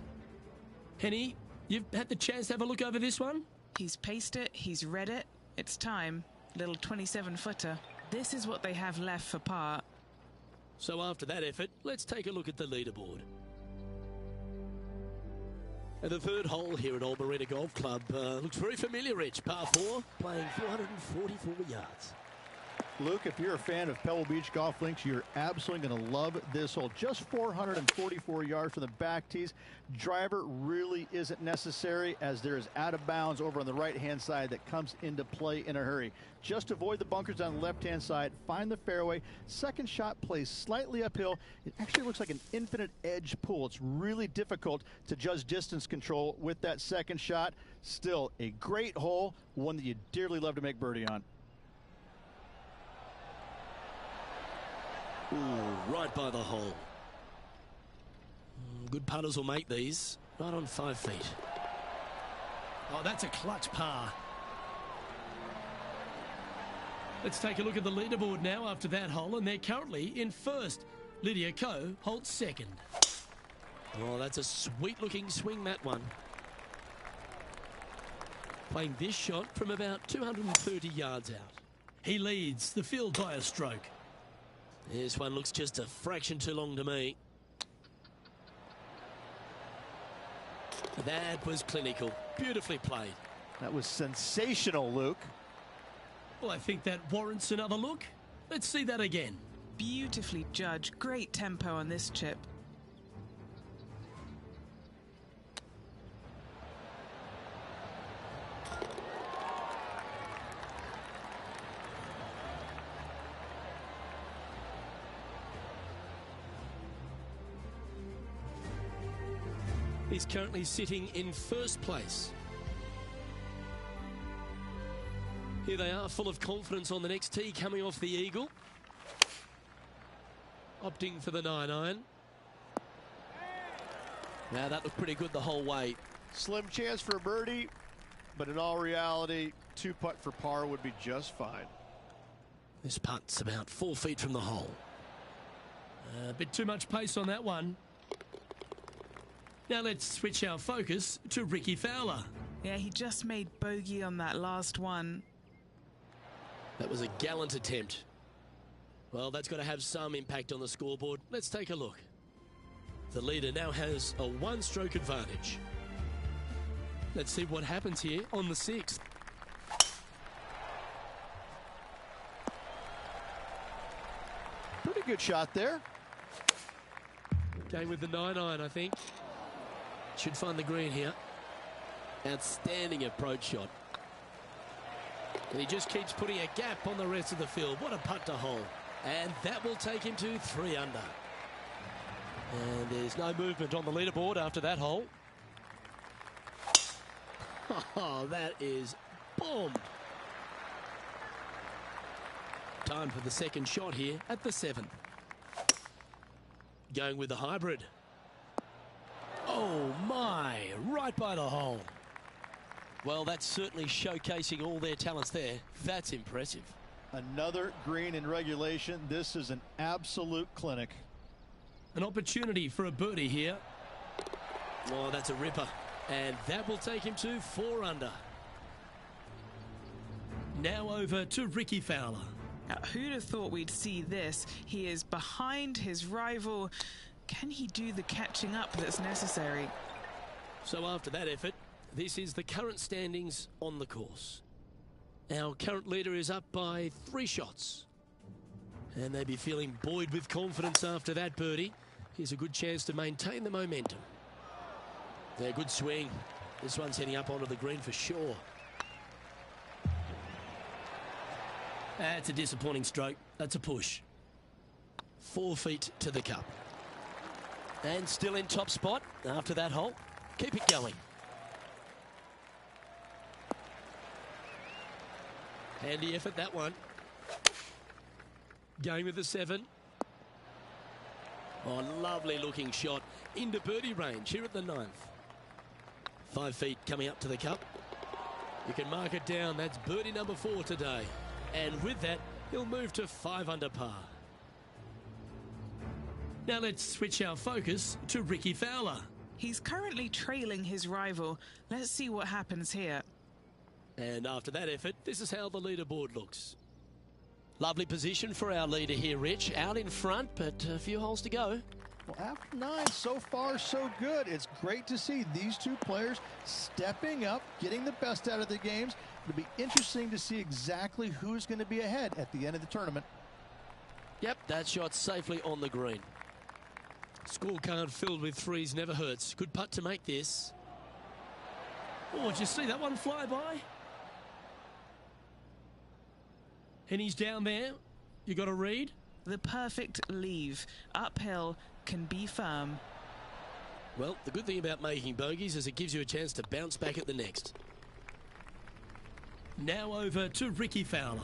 Henny, you've had the chance to have a look over this one? He's paced it, he's read it. It's time. Little 27-footer. This is what they have left for par. So after that effort, let's take a look at the leaderboard. And the third hole here at Old Marina Golf Club looks very familiar, Rich. Par 4, playing 444 yards. Luke, if you're a fan of Pebble Beach Golf Links, you're absolutely going to love this hole. Just 444 yards from the back tees. Driver really isn't necessary as there is out of bounds over on the right-hand side that comes into play in a hurry. Just avoid the bunkers on the left-hand side. Find the fairway. Second shot plays slightly uphill. It actually looks like an infinite edge pool. It's really difficult to judge distance control with that second shot. Still a great hole, one that you dearly love to make birdie on. Ooh, right by the hole. Good putters will make these. Right on 5 feet. Oh, that's a clutch par. Let's take a look at the leaderboard now after that hole, and they're currently in first. Lydia Ko holds second. Oh, that's a sweet-looking swing, that one. Playing this shot from about 230 yards out. He leads the field by a stroke. This one looks just a fraction too long to me. That was clinical. Beautifully played. That was sensational, Luke. Well, I think that warrants another look. Let's see that again. Beautifully judged. Great tempo on this chip. He's currently sitting in first place. Here they are, full of confidence on the next tee, coming off the eagle. Opting for the 9-iron. Now that looked pretty good the whole way. Slim chance for a birdie, but in all reality, 2-putt for par would be just fine. This putt's about 4 feet from the hole. A bit too much pace on that one. Now let's switch our focus to Ricky Fowler. Yeah, he just made bogey on that last one. That was a gallant attempt. Well, that's got to have some impact on the scoreboard. Let's take a look. The leader now has a 1-stroke advantage. Let's see what happens here on the 6th. Pretty good shot there. Going with the 9-iron, I think. Should find the green here. Outstanding approach shot. And he just keeps putting a gap on the rest of the field. What a putt to hole. And that will take him to 3 under. And there's no movement on the leaderboard after that hole. Oh, that is bombed. Time for the second shot here at the 7th. Going with the hybrid. Oh my, right by the hole. Well, that's certainly showcasing all their talents there. That's impressive. Another green in regulation. This is an absolute clinic. An opportunity for a birdie here. Oh, that's a ripper. And that will take him to 4 under. Now over to Ricky Fowler. Now, who'd have thought we'd see this? He is behind his rival. Can he do the catching up that's necessary? So after that effort, this is the current standings on the course. Our current leader is up by 3 shots. And they'd be feeling buoyed with confidence after that birdie. Here's a good chance to maintain the momentum. Yeah, good swing. This one's heading up onto the green for sure. That's a disappointing stroke. That's a push. 4 feet to the cup. And still in top spot after that hole. Keep it going. Handy effort, that one. Going with the 7. Oh, lovely looking shot into birdie range here at the 9th. 5 feet coming up to the cup. You can mark it down. That's birdie number 4 today. And with that, he'll move to 5 under par. Now let's switch our focus to Ricky Fowler. He's currently trailing his rival. Let's see what happens here. And after that effort, this is how the leaderboard looks. Lovely position for our leader here, Rich. Out in front, but a few holes to go. Well, after 9, so far so good. It's great to see these two players stepping up, getting the best out of the games. It'll be interesting to see exactly who's going to be ahead at the end of the tournament. Yep, that shot safely on the green. Scorecard filled with 3s never hurts. Good putt to make this. Oh, did you see that one fly by? And he's down there. You got to read. The perfect leave. Uphill, can be firm. Well, the good thing about making bogeys is it gives you a chance to bounce back at the next. Now over to Ricky Fowler.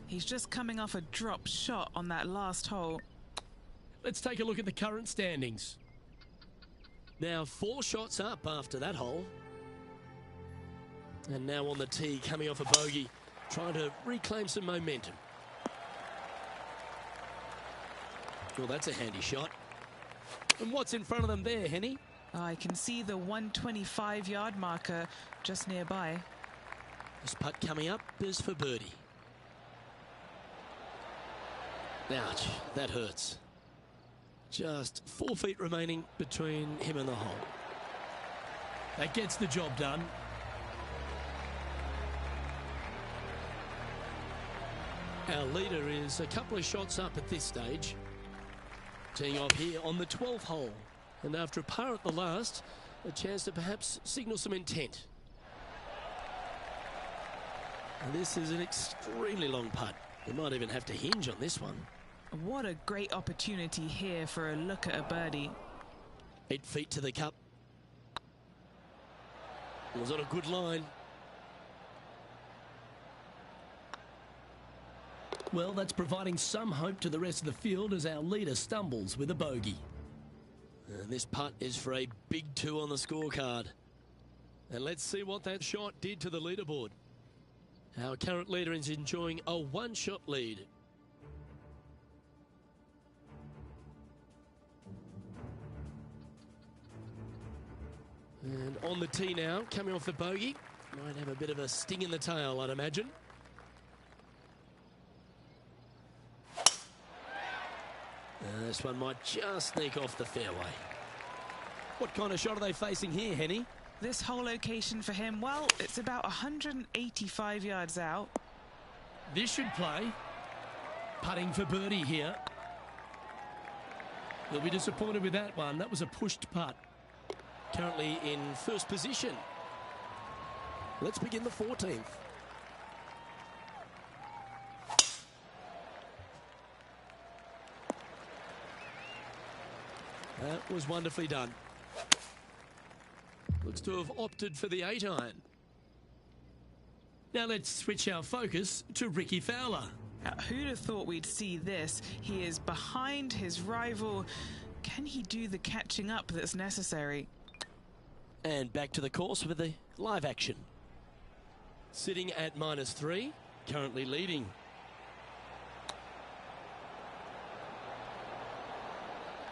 He's just coming off a drop shot on that last hole. Let's take a look at the current standings. Now 4 shots up after that hole. And now on the tee, coming off a bogey, trying to reclaim some momentum. Well, that's a handy shot. And what's in front of them there, Henny? I can see the 125-yard marker just nearby. This putt coming up is for birdie. Ouch, that hurts. Just 4 feet remaining between him and the hole. That gets the job done. Our leader is a couple of shots up at this stage. Teeing off here on the 12th hole. And after a par at the last, a chance to perhaps signal some intent. And this is an extremely long putt. We might even have to hinge on this one. What a great opportunity here for a look at a birdie. 8 feet to the cup. Was on a good line. Well, that's providing some hope to the rest of the field as our leader stumbles with a bogey. And this putt is for a big 2 on the scorecard. And let's see what that shot did to the leaderboard. Our current leader is enjoying a 1-shot lead. And on the tee now, coming off the bogey. Might have a bit of a sting in the tail, I'd imagine. And this one might just sneak off the fairway. What kind of shot are they facing here, Henny? This whole location for him, well, it's about 185 yards out. This should play. Putting for birdie here. They'll be disappointed with that one. That was a pushed putt. Currently in first position. Let's begin the 14th. That was wonderfully done. Looks to have opted for the 8-iron. Now let's switch our focus to Ricky Fowler. Who'd have thought we'd see this? He is behind his rival. Can he do the catching up that's necessary? And back to the course with the live action. Sitting at -3, currently leading.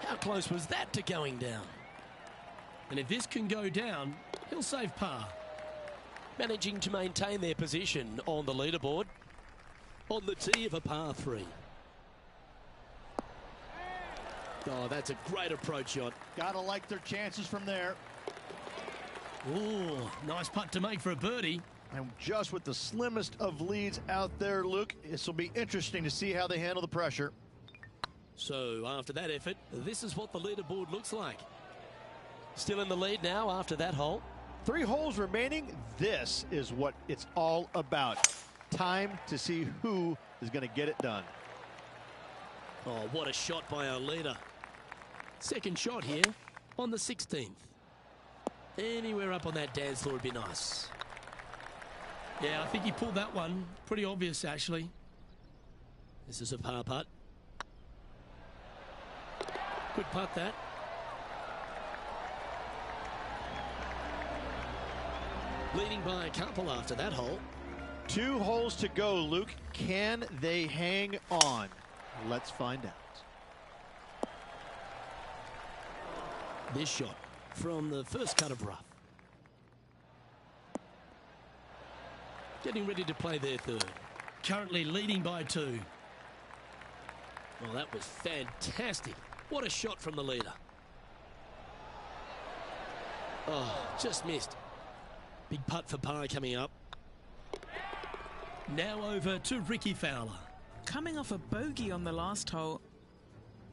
How close was that to going down? And if this can go down, he'll save par. Managing to maintain their position on the leaderboard. On the tee of a par 3. Oh, that's a great approach shot. Gotta like their chances from there. Ooh, nice putt to make for a birdie. And just with the slimmest of leads out there, Luke, this will be interesting to see how they handle the pressure. So after that effort, this is what the leaderboard looks like. Still in the lead now after that hole. 3 holes remaining. This is what it's all about. Time to see who is going to get it done. Oh, what a shot by our leader. Second shot here on the 16th. Anywhere up on that dance floor would be nice. Yeah, I think he pulled that one. Pretty obvious, actually. This is a par putt. Good putt, that. Leading by a couple after that hole. 2 holes to go, Luke. Can they hang on? Let's find out. This shot from the first cut of rough. Getting ready to play their third. Currently leading by 2. Well, that was fantastic. What a shot from the leader. Oh, just missed. Big putt for par coming up. Now over to Ricky Fowler. Coming off a bogey on the last hole.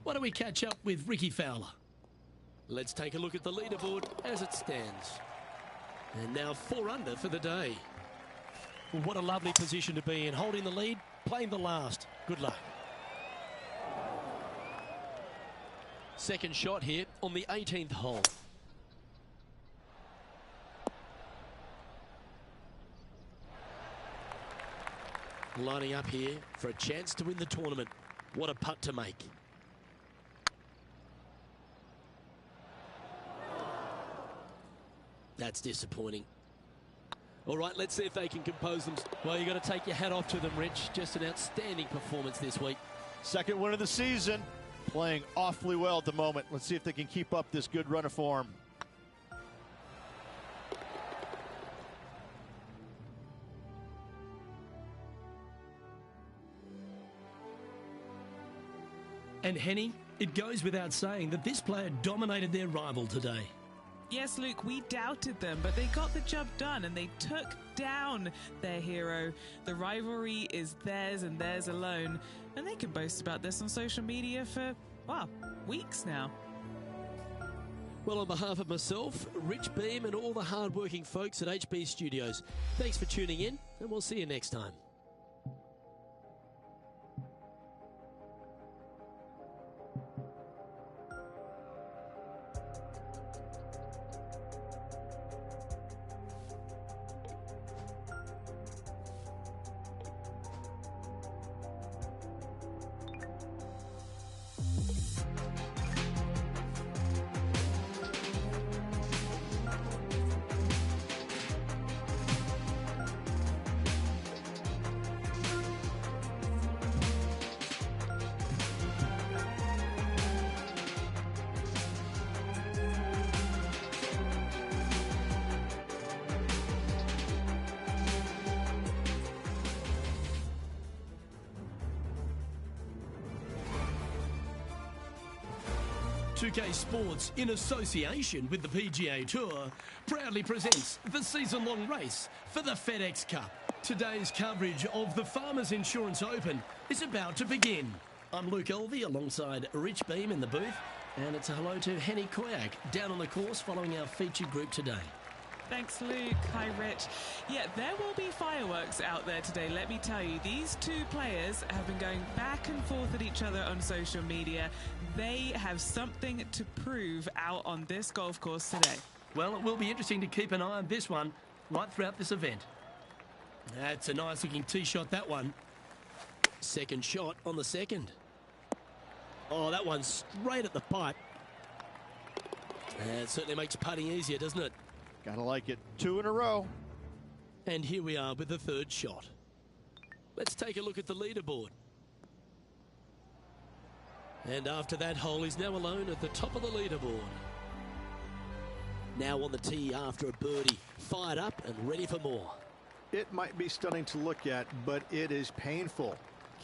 Why don't we catch up with Ricky Fowler? Let's take a look at the leaderboard as it stands. And now 4 under for the day. Well, what a lovely position to be in. Holding the lead, playing the last. Good luck. Second shot here on the 18th hole. Lining up here for a chance to win the tournament. What a putt to make. That's disappointing. All right, let's see if they can compose them. Well, you've got to take your hat off to them, Rich. Just an outstanding performance this week. Second win of the season. Playing awfully well at the moment. Let's see if they can keep up this good run of form. And Henny, it goes without saying that this player dominated their rival today. Yes, Luke, we doubted them, but they got the job done and they took down their hero. The rivalry is theirs and theirs alone, and they can boast about this on social media for, well, weeks now. Well, on behalf of myself, Rich Beam, and all the hard-working folks at HB Studios, thanks for tuning in, and we'll see you next time. UK Sports, in association with the PGA Tour, proudly presents the season-long race for the FedEx Cup. Today's coverage of the Farmers Insurance Open is about to begin. I'm Luke Elvey alongside Rich Beam in the booth, and it's a hello to Henny Koyak down on the course following our featured group today. Thanks, Luke. Hi, Rich. Yeah, there will be fireworks out there today, let me tell you. These 2 players have been going back and forth at each other on social media. They have something to prove out on this golf course today. Well, it will be interesting to keep an eye on this one right throughout this event. That's a nice-looking tee shot, that one. Second shot on the second. Oh, that one's straight at the pipe. It certainly makes putting easier, doesn't it? Gotta like it. 2 in a row. And here we are with the third shot. Let's take a look at the leaderboard. And after that hole, he's now alone at the top of the leaderboard. Now on the tee after a birdie. Fired up and ready for more. It might be stunning to look at, but it is painful.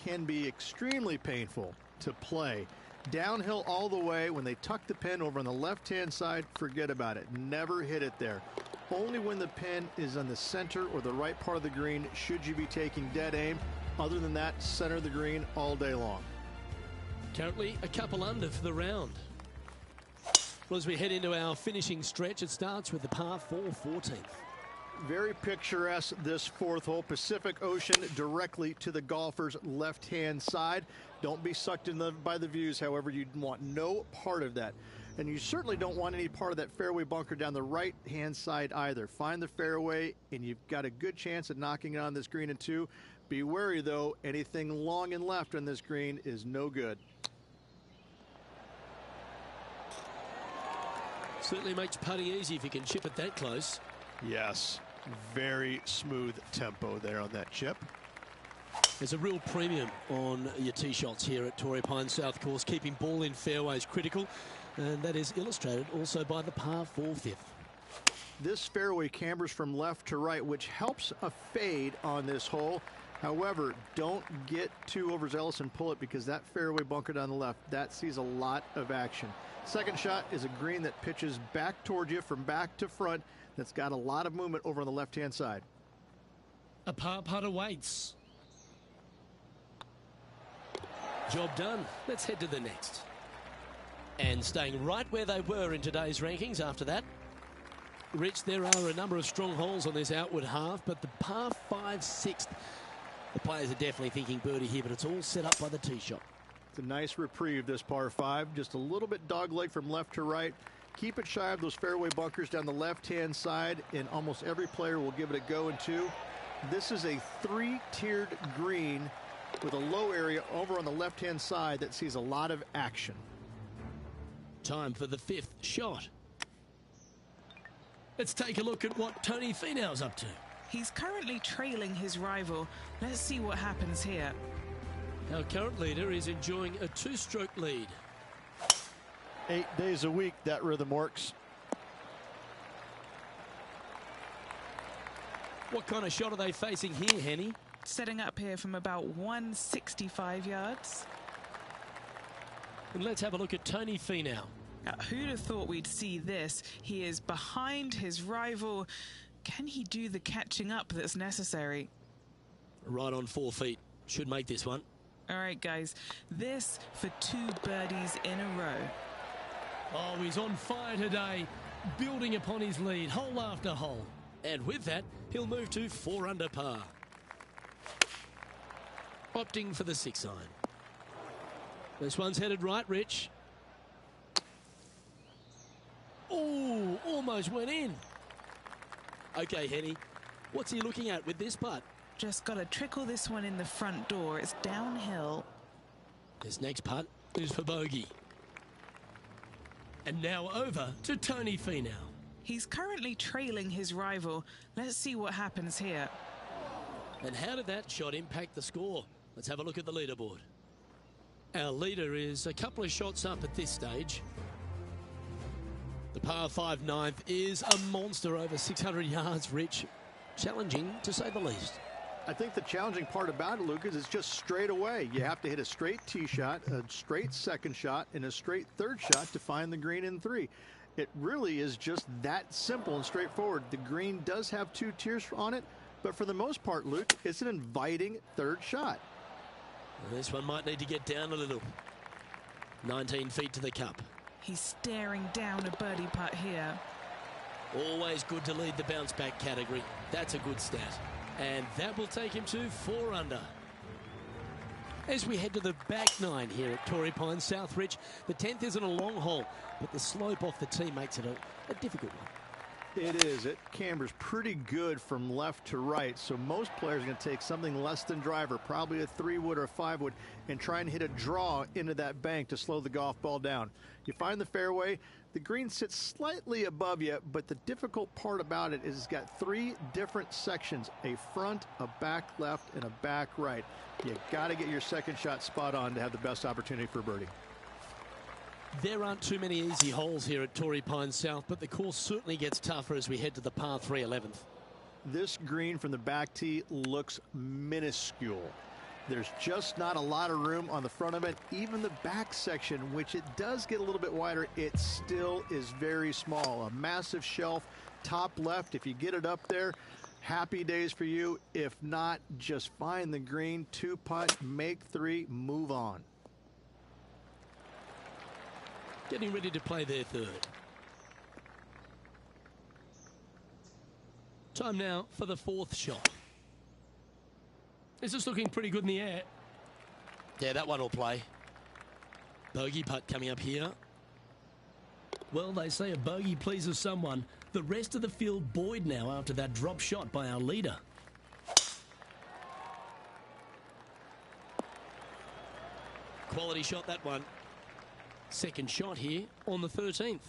Can be extremely painful to play. Downhill all the way. When they tuck the pin over on the left-hand side, forget about it. Never hit it there. Only when the pin is on the center or the right part of the green should you be taking dead aim. Other than that, center of the green all day long. Currently a couple under for the round. Well, as we head into our finishing stretch, it starts with the par 4 14th. Very picturesque, this fourth hole. Pacific Ocean directly to the golfer's left-hand side. Don't be sucked in by the views, however. You want no part of that. And you certainly don't want any part of that fairway bunker down the right-hand side either. Find the fairway, and you've got a good chance at knocking it on this green in 2. Be wary, though. Anything long and left on this green is no good. Certainly makes putting easy if you can chip it that close. Yes, very smooth tempo there on that chip. There's a real premium on your tee shots here at Torrey Pines South Course. Keeping ball in fairways critical, and that is illustrated also by the par 4 5th. This fairway cambers from left to right, which helps a fade on this hole. However, don't get too overzealous and pull it, because that fairway bunker down the left, that sees a lot of action. Second shot is a green that pitches back towards you from back to front. That's got a lot of movement over on the left-hand side. A par putt awaits. Job done. Let's head to the next. And staying right where they were in today's rankings after that. Rich, there are a number of strong holes on this outward half, but the par 5 6th, the players are definitely thinking birdie here, but it's all set up by the tee shot. It's a nice reprieve, this par 5. Just a little bit dogleg from left to right. Keep it shy of those fairway bunkers down the left-hand side, and almost every player will give it a go in 2. This is a 3-tiered green with a low area over on the left-hand side that sees a lot of action. Time for the 5th shot. Let's take a look at what Tony Finau's up to. He's currently trailing his rival. Let's see what happens here. Our current leader is enjoying a 2-stroke lead. 8 days a week, that rhythm works. What kind of shot are they facing here, Henny? Setting up here from about 165 yards. And let's have a look at Tony Finau. Who'd have thought we'd see this? He is behind his rival. Can he do the catching up that's necessary? Right on 4 feet. Should make this one. All right, guys. This for 2 birdies in a row. Oh, he's on fire today, building upon his lead, hole after hole. And with that, he'll move to 4 under par. Opting for the 6 iron. This one's headed right, Rich. Oh, almost went in. Okay, Henny, what's he looking at with this putt? Just got to trickle this one in the front door. It's downhill. This next putt is for bogey. And now over to Tony Finau. He's currently trailing his rival. Let's see what happens here. And how did that shot impact the score? Let's have a look at the leaderboard. Our leader is a couple of shots up at this stage. The par 5 9th is a monster, over 600 yards, Rich. Challenging, to say the least. I think the challenging part about it, Lucas, is just straight away. You have to hit a straight tee shot, a straight second shot, and a straight third shot to find the green in 3. It really is just that simple and straightforward. The green does have 2 tiers on it, but for the most part, Luke, it's an inviting third shot. Well, this one might need to get down a little. 19 feet to the cup. He's staring down a birdie putt here. Always good to lead the bounce back category. That's a good stat. And that will take him to 4 under. As we head to the back 9 here at Torrey Pines South, Rich, the 10th isn't a long hole, but the slope off the tee makes it a difficult one. It is. It cambers pretty good from left to right, so most players are going to take something less than driver, probably a 3-wood or a 5-wood, and try and hit a draw into that bank to slow the golf ball down. You find the fairway, the green sits slightly above you, but the difficult part about it is it's got 3 different sections, a front, a back left, and a back right. You got to get your second shot spot on to have the best opportunity for birdie. There aren't too many easy holes here at Torrey Pines South, but the course certainly gets tougher as we head to the par 3 11th. This green from the back tee looks minuscule. There's just not a lot of room on the front of it. Even the back section, which it does get a little bit wider, it still is very small. A massive shelf, top left. If you get it up there, happy days for you. If not, just find the green, 2 putt, make 3, move on. Getting ready to play their third. Time now for the fourth shot. This is looking pretty good in the air. Yeah, that one will play. Bogey putt coming up here. Well, they say a bogey pleases someone. The rest of the field buoyed now after that drop shot by our leader. Quality shot, that one. Second shot here on the 13th.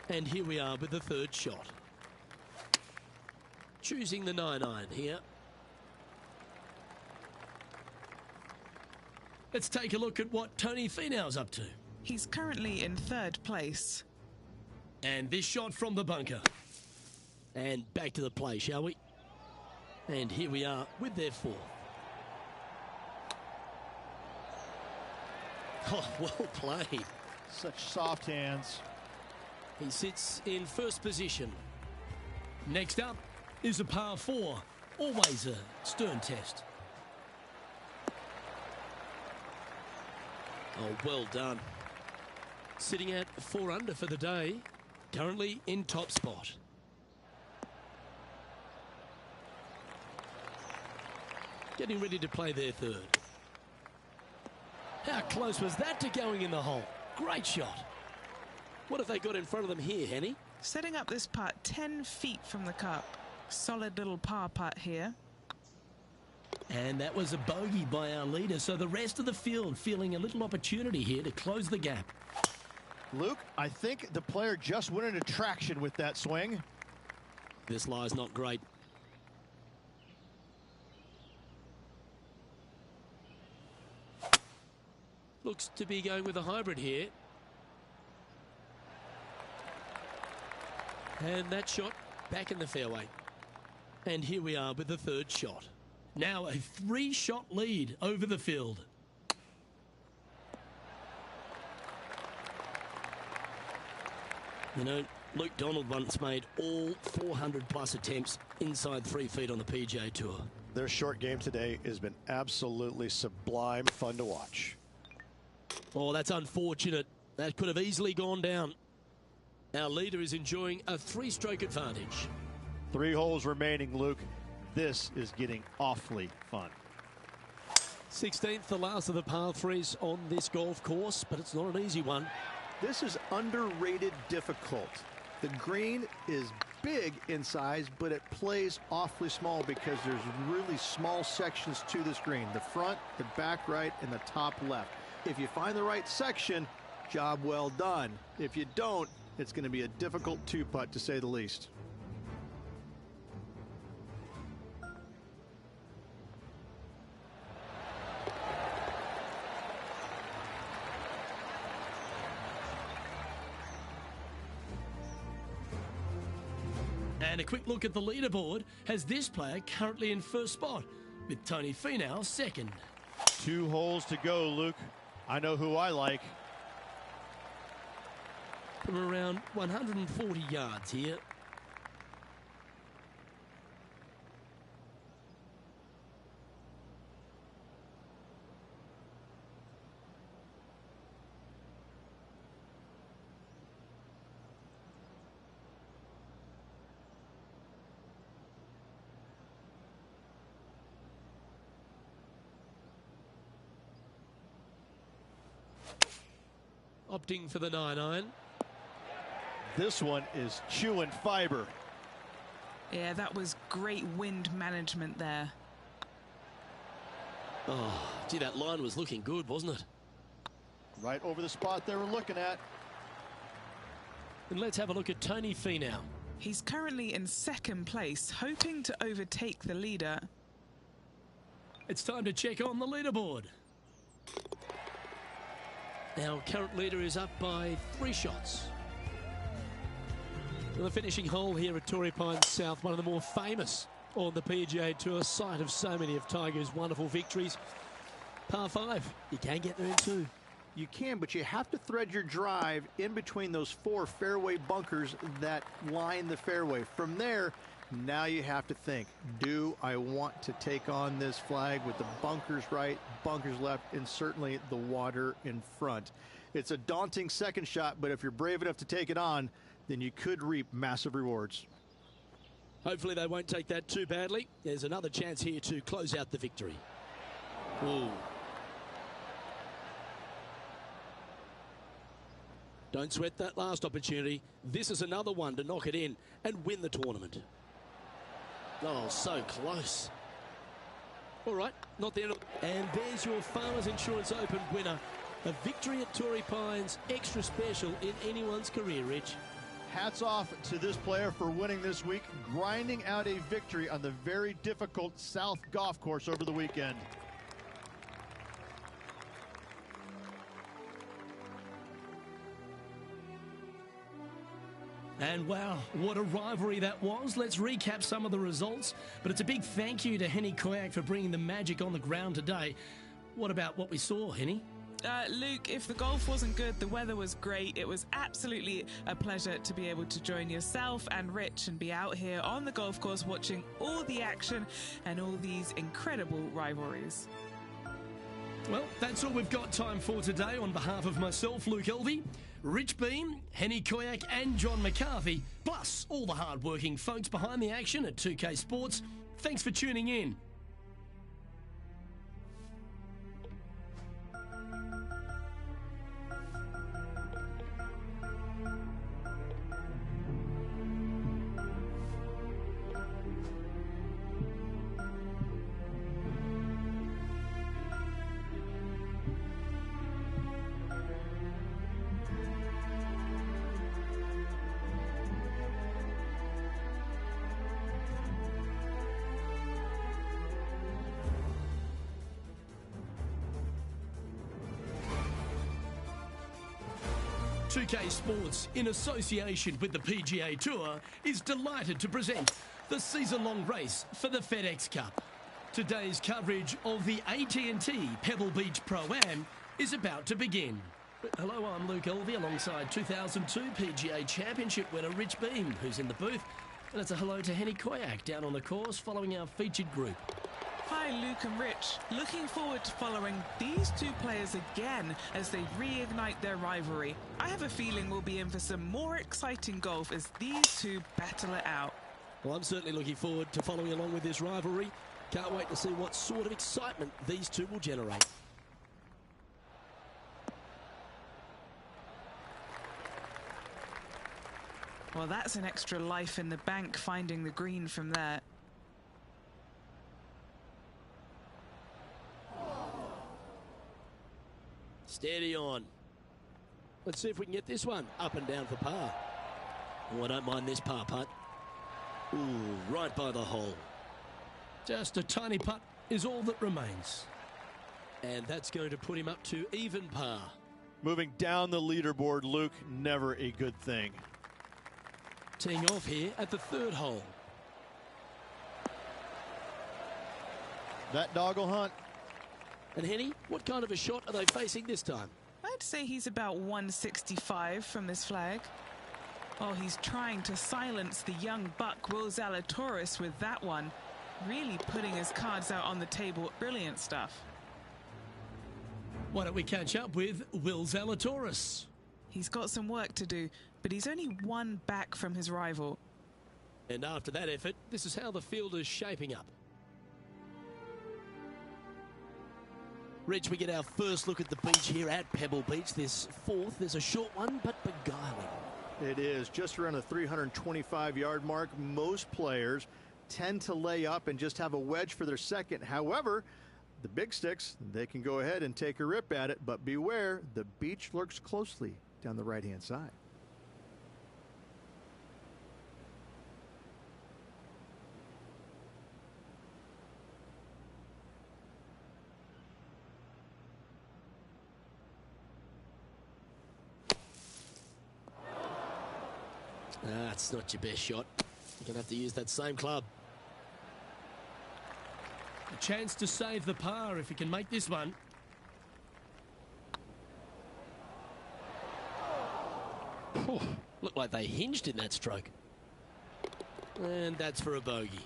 And here we are with the third shot. Choosing the 9-iron here. Let's take a look at what Tony Finau's up to. He's currently in third place. And this shot from the bunker. And back to the play, shall we? And here we are with their fourth. Oh, well played. Such soft hands. He sits in first position. Next up is a par 4. Always a stern test. Oh, well done. Sitting at 4 under for the day. Currently in top spot. Getting ready to play their third. How close was that to going in the hole? Great shot. What have they got in front of them here, Henny? Setting up this putt 10 feet from the cup. Solid little par putt here. And that was a bogey by our leader, so the rest of the field feeling a little opportunity here to close the gap. Luke, I think the player just went into traction with that swing. This lie's not great. Looks to be going with a hybrid here. And that shot back in the fairway. And here we are with the third shot. Now a 3-shot lead over the field. You know, Luke Donald once made all 400-plus attempts inside 3 feet on the PGA Tour. Their short game today has been absolutely sublime fun to watch. Oh, that's unfortunate. That could have easily gone down. Our leader is enjoying a 3-stroke advantage. 3 holes remaining, Luke. This is getting awfully fun. 16th, the last of the par 3s on this golf course, but it's not an easy one. This is underrated difficult. The green is big in size, but it plays awfully small because there's really small sections to this green. The front, the back right, and the top left. If you find the right section, job well done. If you don't, it's going to be a difficult 2-putt to say the least. And a quick look at the leaderboard has this player currently in first spot, with Tony Finau second. 2 holes to go, Luke. I know who I like. From around 140 yards here. Opting for the 9-iron. This one is chewing fiber. Yeah, that was great wind management there. Oh, gee, that line was looking good, wasn't it? Right over the spot they were looking at. And let's have a look at Tony Finau. He's currently in second place, hoping to overtake the leader. It's time to check on the leaderboard. Our current leader is up by 3 shots. Well, the finishing hole here at Torrey Pines South, one of the more famous on the PGA Tour, site of so many of Tiger's wonderful victories. Par 5, you can get there in 2. You can, but you have to thread your drive in between those 4 fairway bunkers that line the fairway. From there, Now you have to think, do I want to take on this flag with the bunkers right, bunkers left, and certainly the water in front? It's a daunting second shot, but if you're brave enough to take it on, then you could reap massive rewards. Hopefully they won't take that too badly. There's another chance here to close out the victory. Ooh. Don't sweat that last opportunity. This is another one to knock it in and win the tournament. Oh, so close. All right, not the end of... And there's your Farmers Insurance Open winner. A victory at Torrey Pines, extra special in anyone's career, Rich. Hats off to this player for winning this week, grinding out a victory on the very difficult South Golf Course over the weekend. And wow, what a rivalry that was. Let's recap some of the results. But it's a big thank you to Henny Koyak for bringing the magic on the ground today. What about what we saw, Henny? Luke, if the golf wasn't good, the weather was great. It was absolutely a pleasure to be able to join yourself and Rich and be out here on the golf course watching all the action and all these incredible rivalries. Well, that's all we've got time for today. On behalf of myself, Luke Elvey, Rich Beam, Henny Koyak and John McCarthy, plus all the hard-working folks behind the action at 2K Sports, thanks for tuning in. .2K Sports, in association with the PGA Tour, is delighted to present the season-long race for the FedEx Cup. Today's coverage of the AT&T Pebble Beach Pro-Am is about to begin. Hello, I'm Luke Elvey alongside 2002 PGA Championship winner Rich Beam, who's in the booth. And it's a hello to Henny Koyak down on the course following our featured group. Hi, Luke and Rich. Looking forward to following these two players again as they reignite their rivalry. I have a feeling we'll be in for some more exciting golf as these two battle it out. Well, I'm certainly looking forward to following along with this rivalry. Can't wait to see what sort of excitement these two will generate. Well, that's an extra life in the bank finding the green from there. Steady on. Let's see if we can get this one up and down for par. Oh, I don't mind this par putt. Ooh, right by the hole. Just a tiny putt is all that remains. And that's going to put him up to even par. Moving down the leaderboard, Luke, never a good thing. Teeing off here at the third hole. That dog will hunt. And Henny, what kind of a shot are they facing this time? I'd say he's about 165 from this flag. Oh, he's trying to silence the young buck Will Zalatoris with that one. Really putting his cards out on the table. Brilliant stuff. Why don't we catch up with Will Zalatoris? He's got some work to do, but he's only one back from his rival. And after that effort, this is how the field is shaping up. Rich, we get our first look at the beach here at Pebble Beach. This fourth, there's a short one, but beguiling. It is just around the 325-yard mark. Most players tend to lay up and just have a wedge for their second. However, the big sticks, they can go ahead and take a rip at it, but beware, the beach lurks closely down the right-hand side. That's not your best shot. You're going to have to use that same club. A chance to save the par if he can make this one. Looked like they hinged in that stroke. And that's for a bogey.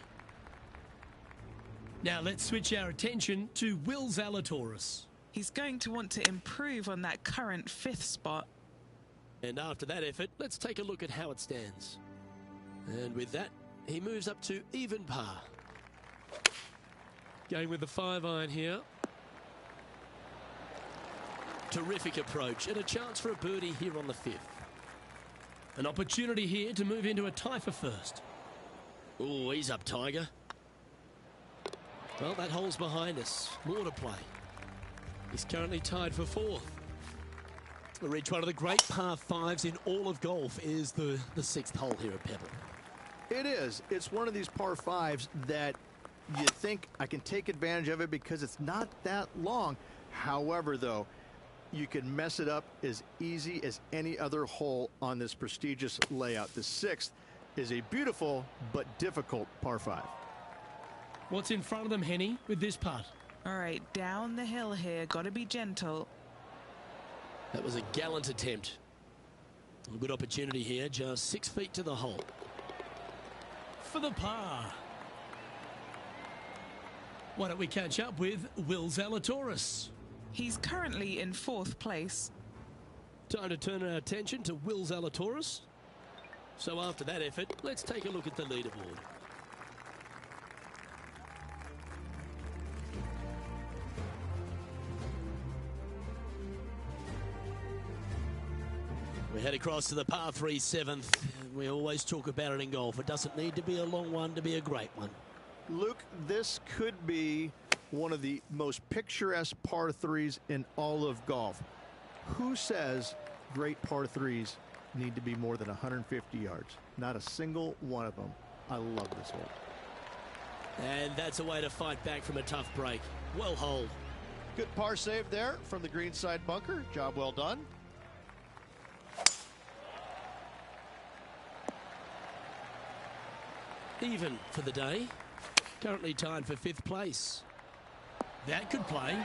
Now let's switch our attention to Will Zalatoris. He's going to want to improve on that current 5th spot. And after that effort, let's take a look at how it stands. And with that, he moves up to even par. Going with the 5-iron here. Terrific approach and a chance for a birdie here on the 5th. An opportunity here to move into a tie for first. Oh, he's up, Tiger. Well, that hole's behind us. More to play. He's currently tied for 4th. Rich, one of the great par 5s in all of golf is the 6th hole here at Pebble. It is. It's one of these par 5s that you think I can take advantage of it because it's not that long. However, though, you can mess it up as easy as any other hole on this prestigious layout. The 6th is a beautiful but difficult par 5. What's in front of them, Henny, with this putt? All right, down the hill here. Got to be gentle. That was a gallant attempt. A good opportunity here, just 6 feet to the hole. For the par. Why don't we catch up with Will Zalatoris? He's currently in 4th place. Time to turn our attention to Will Zalatoris. So after that effort, let's take a look at the leaderboard. We head across to the par 3 7th. We always talk about it in golf. It doesn't need to be a long one to be a great one. Luke, this could be one of the most picturesque par 3s in all of golf. Who says great par 3s need to be more than 150 yards? Not a single one of them. I love this hole. And that's a way to fight back from a tough break. Well holed. Good par save there from the greenside bunker. Job well done. Even for the day. Currently tied for 5th place. That could play.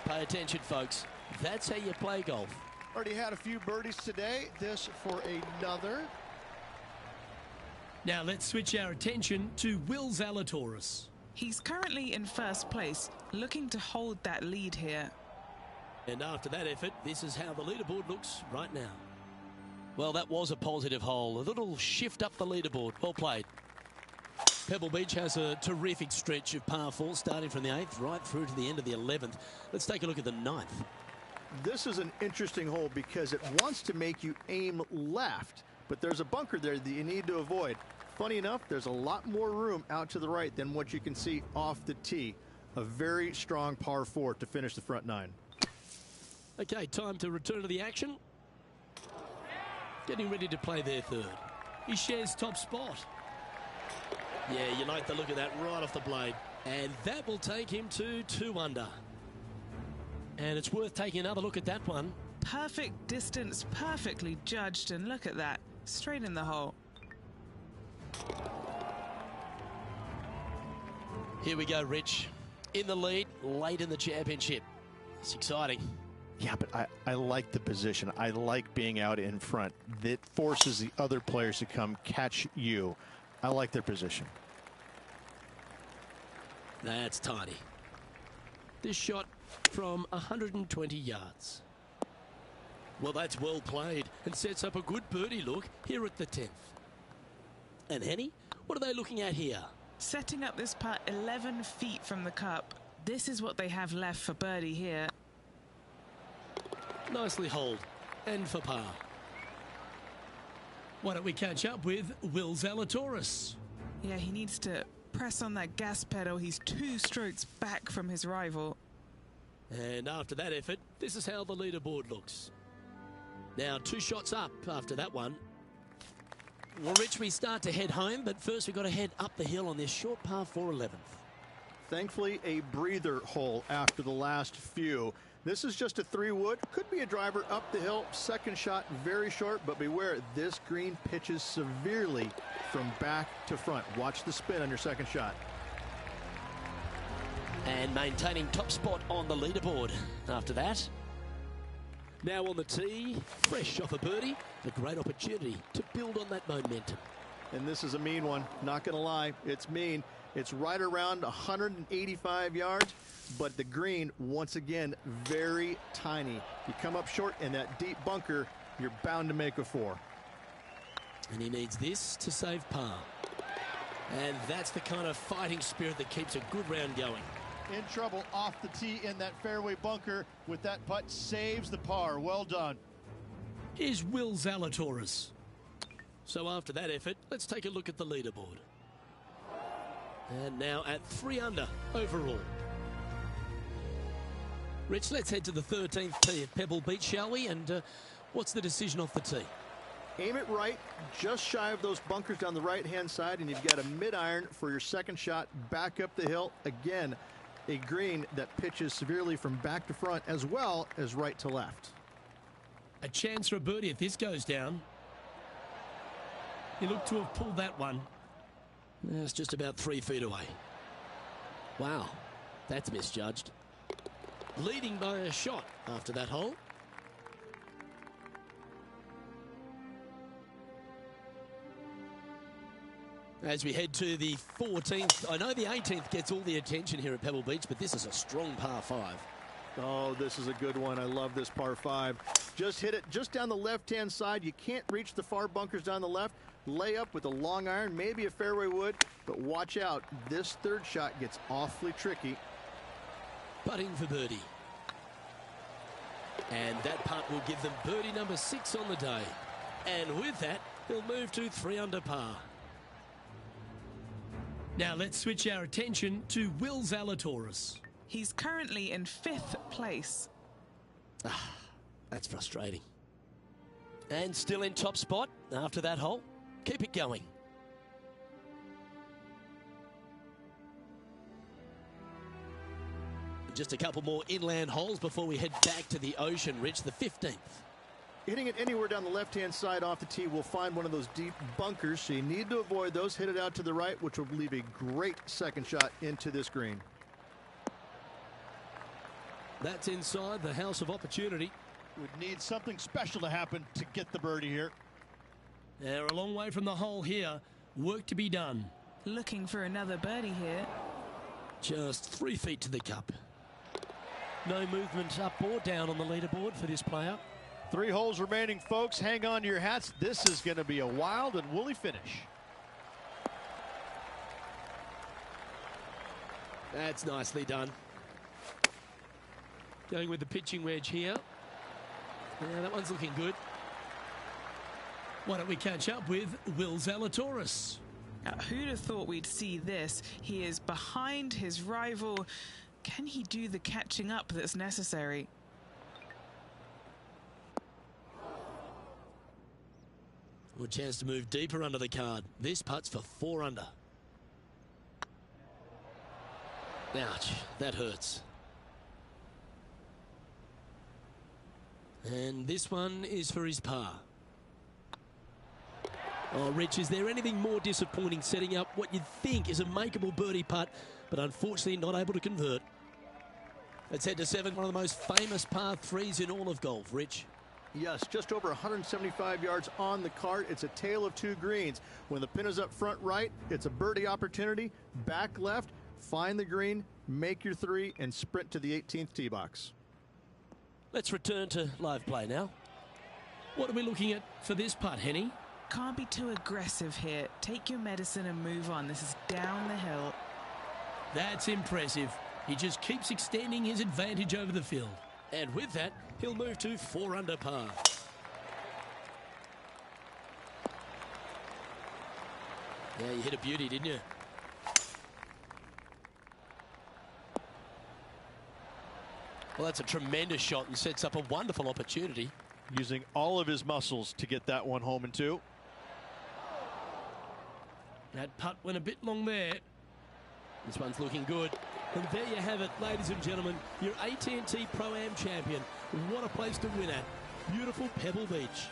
Pay attention, folks. That's how you play golf. Already had a few birdies today. This for another. Now let's switch our attention to Will Zalatoris. He's currently in 1st place, looking to hold that lead here. And after that effort, this is how the leaderboard looks right now. Well, that was a positive hole. A little shift up the leaderboard. Well played. Pebble Beach has a terrific stretch of par 4 starting from the 8th right through to the end of the 11th. Let's take a look at the 9th. This is an interesting hole because it wants to make you aim left, but there's a bunker there that you need to avoid. Funny enough, there's a lot more room out to the right than what you can see off the tee. A very strong par 4 to finish the front 9. Okay, time to return to the action. Getting ready to play their 3rd. He shares top spot. Yeah, you like the look of that right off the blade. And that will take him to 2 under. And it's worth taking another look at that one. Perfect distance, perfectly judged, and look at that. Straight in the hole. Here we go, Rich. In the lead, late in the championship. It's exciting. Yeah, but I like the position. I like being out in front. That forces the other players to come catch you. I like their position. That's tiny. This shot from 120 yards. Well, that's well played and sets up a good birdie look here at the 10th. And Henny, what are they looking at here? Setting up this putt 11 feet from the cup. This is what they have left for birdie here. Nicely holed. And for par. Why don't we catch up with Will Zalatoris? Yeah, he needs to press on that gas pedal. He's 2 strokes back from his rival. And after that effort, this is how the leaderboard looks. Now 2 shots up after that one. Well, Rich, we start to head home, but first we've got to head up the hill on this short par 4 11th. Thankfully, a breather hole after the last few. This is just a 3-wood. Could be a driver up the hill. Second shot, very short, but beware, this green pitches severely from back to front. Watch the spin on your second shot. And maintaining top spot on the leaderboard after that. Now on the tee, fresh off a birdie, a great opportunity to build on that momentum. And this is a mean one. Not going to lie. It's mean. It's right around 185 yards, but the green, once again, very tiny. You come up short in that deep bunker, you're bound to make a 4. And he needs this to save par. And that's the kind of fighting spirit that keeps a good round going. In trouble off the tee in that fairway bunker with that putt, saves the par. Well done. Here's Will Zalatoris. So after that effort, let's take a look at the leaderboard. And now at 3 under overall. Rich, let's head to the 13th tee at Pebble Beach, shall we? And what's the decision off the tee? Aim it right, just shy of those bunkers down the right-hand side, and you've got a mid-iron for your second shot back up the hill. Again, a green that pitches severely from back to front as well as right to left. A chance for a birdie if this goes down. He looked to have pulled that one. It's just about 3 feet away. Wow, that's misjudged. Leading by a shot after that hole. As we head to the 14th, I know the 18th gets all the attention here at Pebble Beach, but this is a strong par 5. Oh, this is a good one. I love this par 5. Just hit it just down the left-hand side. You can't reach the far bunkers down the left. Lay up with a long iron, maybe a fairway wood, but watch out. This third shot gets awfully tricky. Putting for birdie. And that putt will give them birdie number 6 on the day. And with that, he'll move to 3 under par. Now let's switch our attention to Will Zalatoris. He's currently in 5th place. That's frustrating. And still in top spot after that hole. Keep it going. Just a couple more inland holes before we head back to the ocean, Rich, the 15th. Hitting it anywhere down the left-hand side off the tee will find one of those deep bunkers, so you need to avoid those. Hit it out to the right, which will leave a great second shot into this green. That's inside the house of opportunity. Would need something special to happen to get the birdie here. They're a long way from the hole here. Work to be done. Looking for another birdie here. Just 3 feet to the cup. No movement up or down on the leaderboard for this player. 3 holes remaining, folks. Hang on to your hats. This is going to be a wild and woolly finish. That's nicely done. Going with the pitching wedge here. Yeah, that one's looking good. Why don't we catch up with Will Zalatoris? Who'd have thought we'd see this? He is behind his rival. Can he do the catching up that's necessary? Well, a chance to move deeper under the card. This putt's for 4 under. Ouch, that hurts. And this one is for his par. Oh, Rich, is there anything more disappointing setting up what you'd think is a makeable birdie putt, but unfortunately not able to convert? Let's head to 7, one of the most famous par 3s in all of golf, Rich. Yes, just over 175 yards on the card. It's a tale of 2 greens. When the pin is up front right, it's a birdie opportunity. Back left, find the green, make your 3, and sprint to the 18th tee box. Let's return to live play now. What are we looking at for this putt, Henny? Can't be too aggressive here. Take your medicine and move on. This is down the hill. That's impressive. He just keeps extending his advantage over the field. And with that, he'll move to 4 under par. Yeah, you hit a beauty, didn't you? Well, that's a tremendous shot and sets up a wonderful opportunity. Using all of his muscles to get that one home in 2. That putt went a bit long there. This one's looking good. And there you have it, ladies and gentlemen, your AT&T Pro-Am champion. What a place to win at. Beautiful Pebble Beach.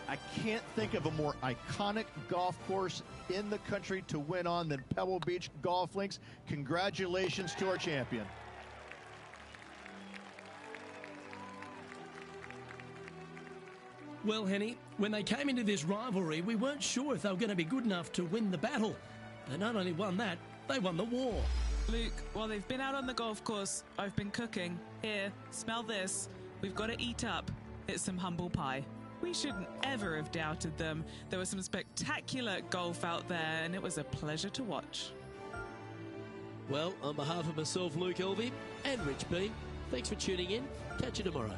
I can't think of a more iconic golf course in the country to win on than Pebble Beach Golf Links. Congratulations to our champion. Well, Henny, when they came into this rivalry, we weren't sure if they were going to be good enough to win the battle. They not only won that, they won the war. Luke, while they've been out on the golf course, I've been cooking. Here, smell this. We've got to eat up. It's some humble pie. We shouldn't ever have doubted them. There was some spectacular golf out there, and it was a pleasure to watch. Well, on behalf of myself, Luke Elvey, and Rich Beam, thanks for tuning in. Catch you tomorrow.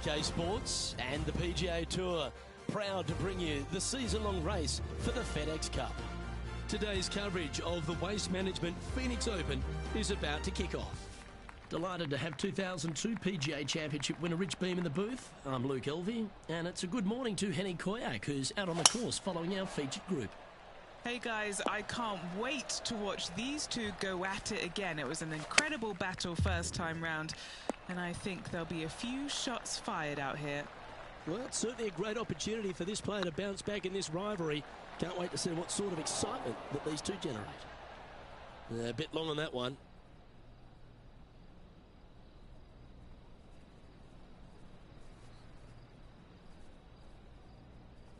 UK Sports and the PGA Tour proud to bring you the season-long race for the FedEx Cup. Today's coverage of the Waste Management Phoenix Open is about to kick off. Delighted to have 2002 PGA Championship winner Rich Beam in the booth. I'm Luke Elvey, and it's a good morning to Henny Koyak, who's out on the course following our featured group. Hey guys, I can't wait to watch these two go at it again. It was an incredible battle first time round, and I think there'll be a few shots fired out here. Well, it's certainly a great opportunity for this player to bounce back in this rivalry. Can't wait to see what sort of excitement that these two generate. A bit long on that one.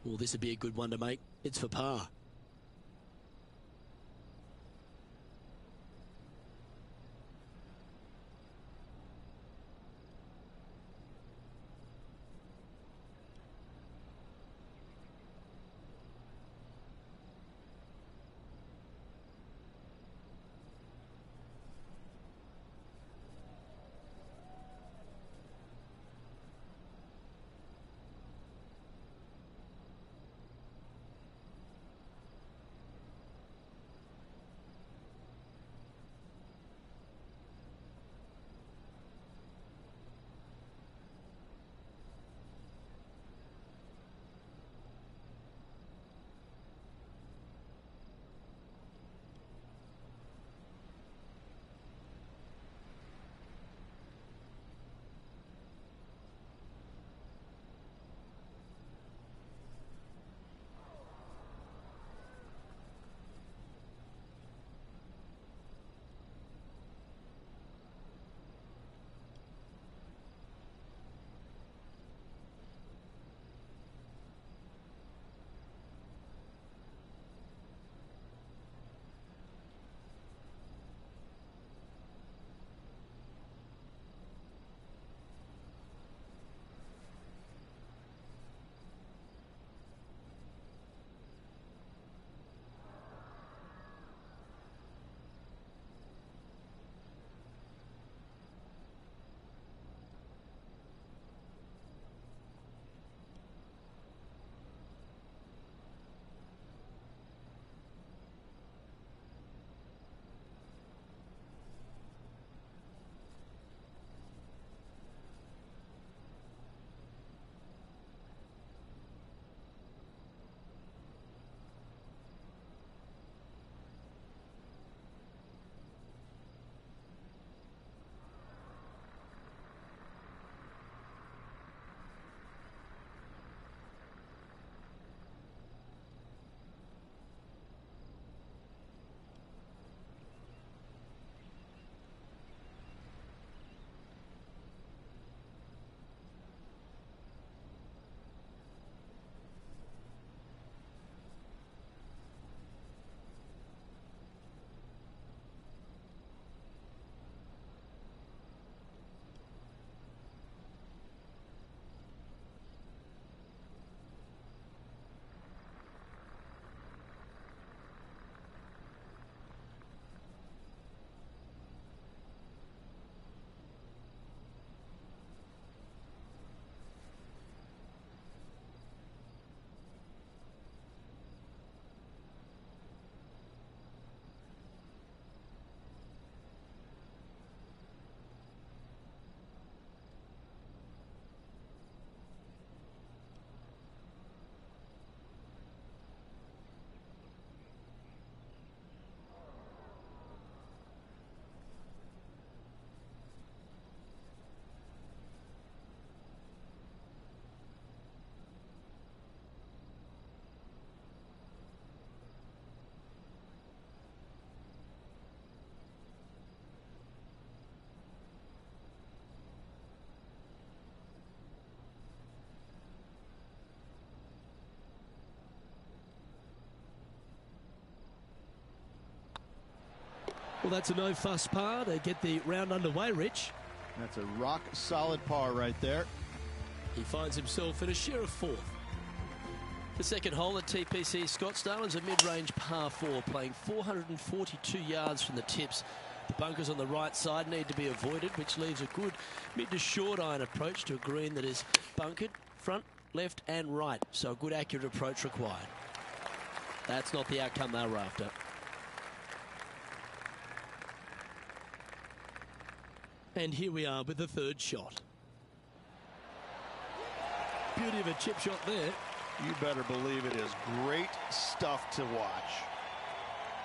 Well, this would be a good one to make. It's for par. Well, that's a no-fuss par to get the round underway, Rich. That's a rock-solid par right there. He finds himself in a share of fourth. The second hole at TPC Scottsdale is a mid-range par 4, playing 442 yards from the tips. The bunkers on the right side need to be avoided, which leaves a good mid to short iron approach to a green that is bunkered front, left and right. So a good accurate approach required. That's not the outcome they were after. And here we are with the third shot. Beauty of a chip shot there. You better believe it is great stuff to watch.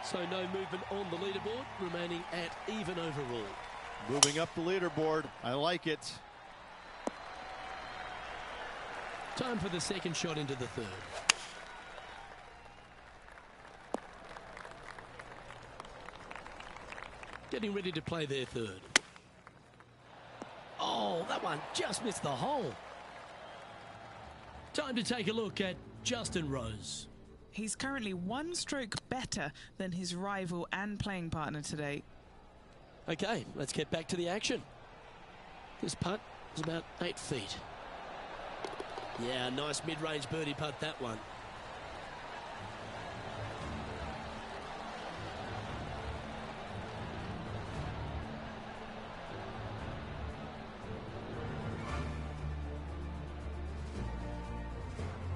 So no movement on the leaderboard, remaining at even overall. Moving up the leaderboard. I like it. Time for the second shot into the third. Getting ready to play their third. Oh, that one just missed the hole. Time to take a look at Justin Rose. He's currently 1 stroke better than his rival and playing partner today. Okay, let's get back to the action. This putt is about 8 feet. Yeah, nice mid-range birdie putt, that one.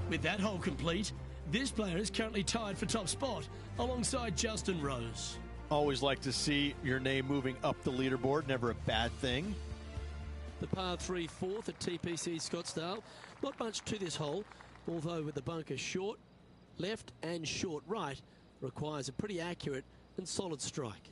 With that hole complete, this player is currently tied for top spot alongside Justin Rose. Always like to see your name moving up the leaderboard. Never a bad thing. The par 3 fourth at TPC Scottsdale. Not much to this hole, although with the bunker short left and short right, requires a pretty accurate and solid strike.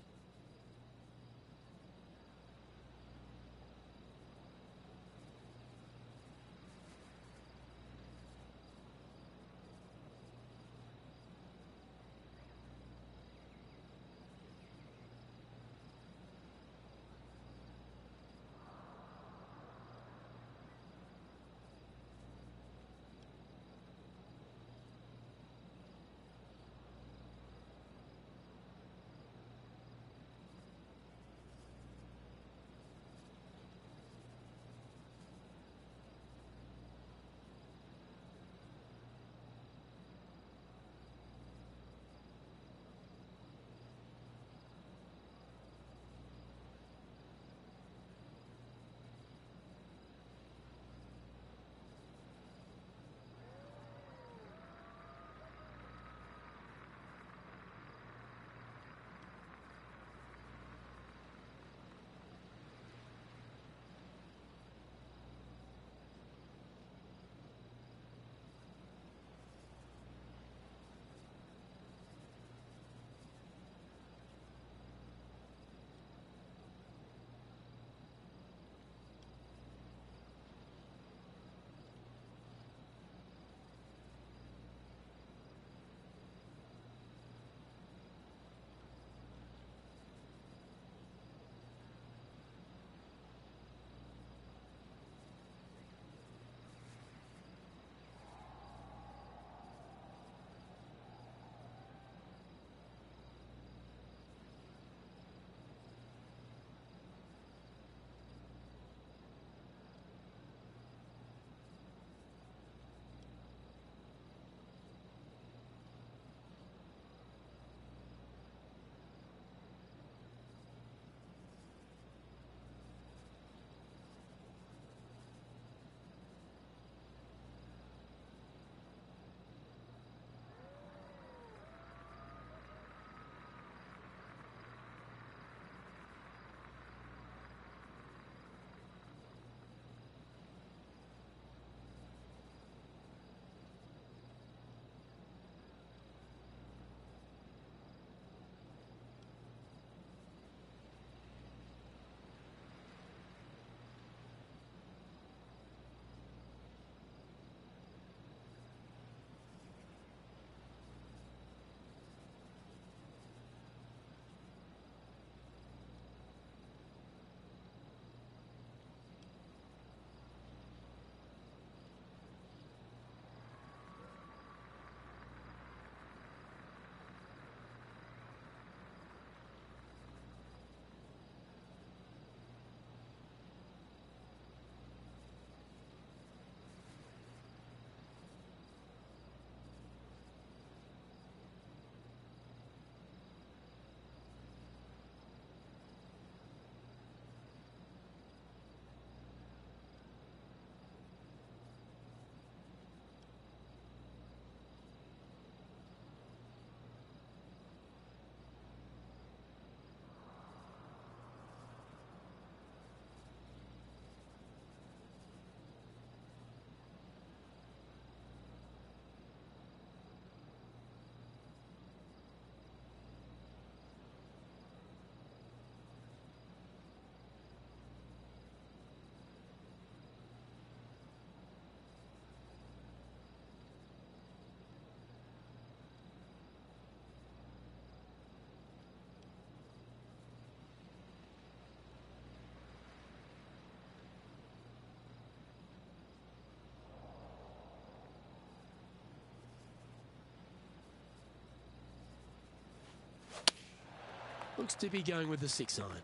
Looks to be going with the 6-iron.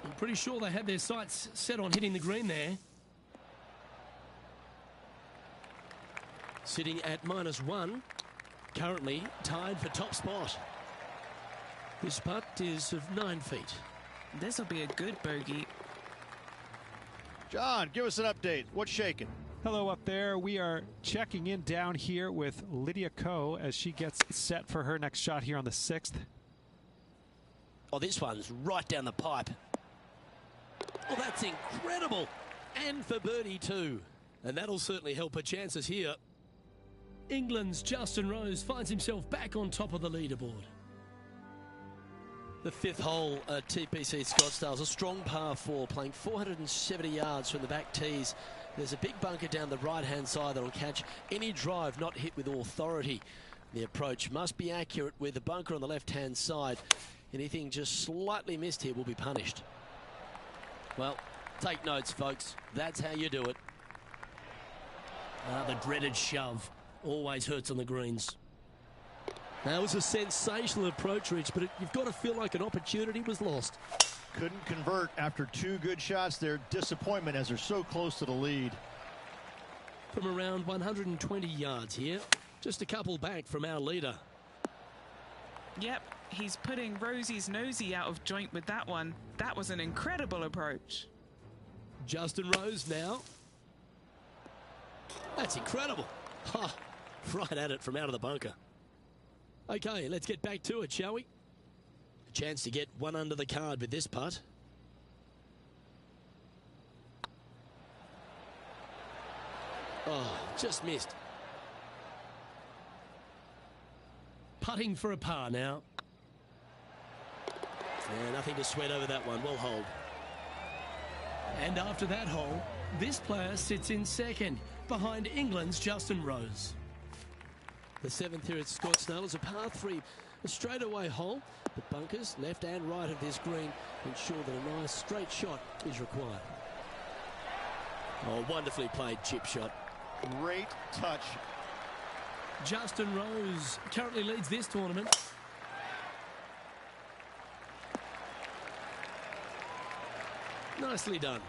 I'm pretty sure they had their sights set on hitting the green there. Sitting at -1, currently tied for top spot. This putt is of 9 feet. This will be a good bogey. John, give us an update. What's shaking? Hello up there. We are checking in down here with Lydia Ko as she gets set for her next shot here on the 6th. Oh, this one's right down the pipe. Oh, that's incredible. And for birdie too. And that'll certainly help her chances here. England's Justin Rose finds himself back on top of the leaderboard. The 5th hole at TPC Scottsdale's a strong par 4, playing 470 yards from the back tees. There's a big bunker down the right-hand side that'll catch any drive not hit with authority. The approach must be accurate with the bunker on the left-hand side. Anything just slightly missed here will be punished. Well, take notes, folks. That's how you do it. The dreaded shove always hurts on the greens. That was a sensational approach, Rich, but you've got to feel like an opportunity was lost. Couldn't convert after 2 good shots there. Disappointment as they're so close to the lead. From around 120 yards here, just a couple back from our leader. Yep, he's putting Rosie's nosy out of joint with that one. That was an incredible approach. Justin Rose now. That's incredible. Ha, right at it from out of the bunker. Okay, let's get back to it, shall we? A chance to get one under the card with this putt. Oh, just missed. Putting for a par now. Yeah, nothing to sweat over that one. Well hold. And after that hole, this player sits in 2nd, behind England's Justin Rose. The 7th here at Scottsdale is a par 3, a straightaway hole. The bunkers, left and right of this green, ensure that a nice straight shot is required. Oh, wonderfully played chip shot. Great touch. Justin Rose currently leads this tournament. Nicely done.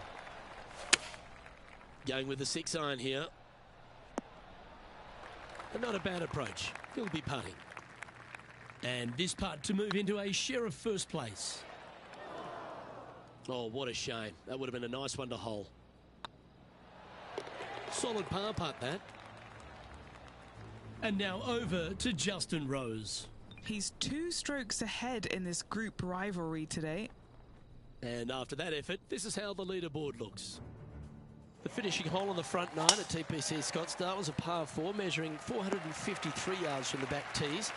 Going with the 6-iron here. And not a bad approach. He'll be putting. And this putt to move into a share of 1st place. Oh, what a shame. That would have been a nice one to hole. Solid par putt, that. And now over to Justin Rose. He's 2 strokes ahead in this group rivalry today. And after that effort, this is how the leaderboard looks. The finishing hole on the front 9 at TPC Scottsdale was a par 4, measuring 453 yards from the back tees.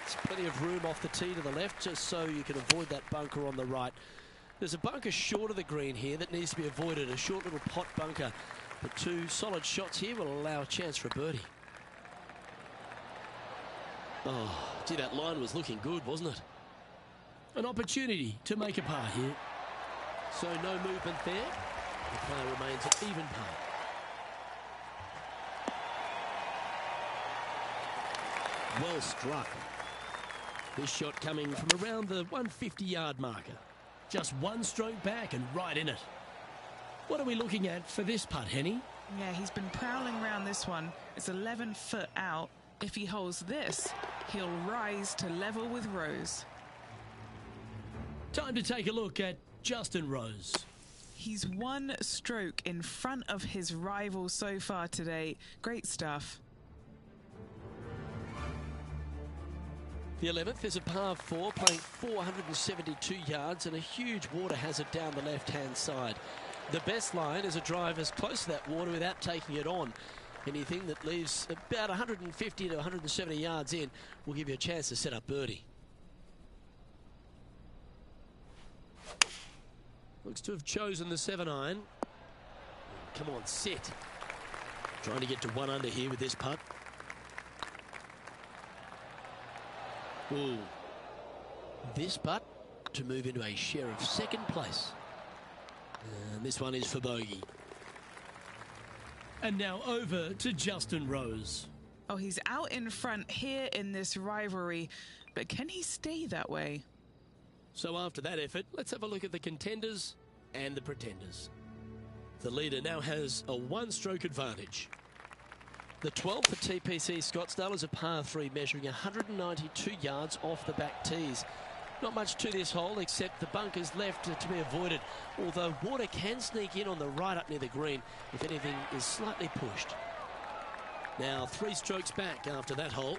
There's plenty of room off the tee to the left, just so you can avoid that bunker on the right. There's a bunker short of the green here that needs to be avoided, a short little pot bunker. The 2 solid shots here will allow a chance for a birdie. Oh, gee, that line was looking good, wasn't it? An opportunity to make a par here. So no movement there. The player remains at even par. Well struck. This shot coming from around the 150-yard marker. Just 1 stroke back and right in it. What are we looking at for this putt, Henny? Yeah, he's been prowling around this one. It's 11 foot out. If he holds this, he'll rise to level with Rose. Time to take a look at Justin Rose. He's 1 stroke in front of his rival so far today. Great stuff. The 11th is a par 4, playing 472 yards and a huge water hazard down the left-hand side. The best line is a drive as close to that water without taking it on. Anything that leaves about 150 to 170 yards in will give you a chance to set up birdie. Looks to have chosen the 7-iron. Come on, sit. Trying to get to 1 under here with this putt. Ooh. This putt to move into a share of 2nd place. And this one is for bogey. And now over to Justin Rose. Oh, he's out in front here in this rivalry, but can he stay that way? So after that effort, let's have a look at the contenders and the pretenders. The leader now has a one-stroke advantage. The 12th at TPC Scottsdale is a par 3 measuring 192 yards off the back tees. Not much to this hole except the bunkers left to be avoided, although water can sneak in on the right up near the green if anything is slightly pushed. Now 3 strokes back after that hole.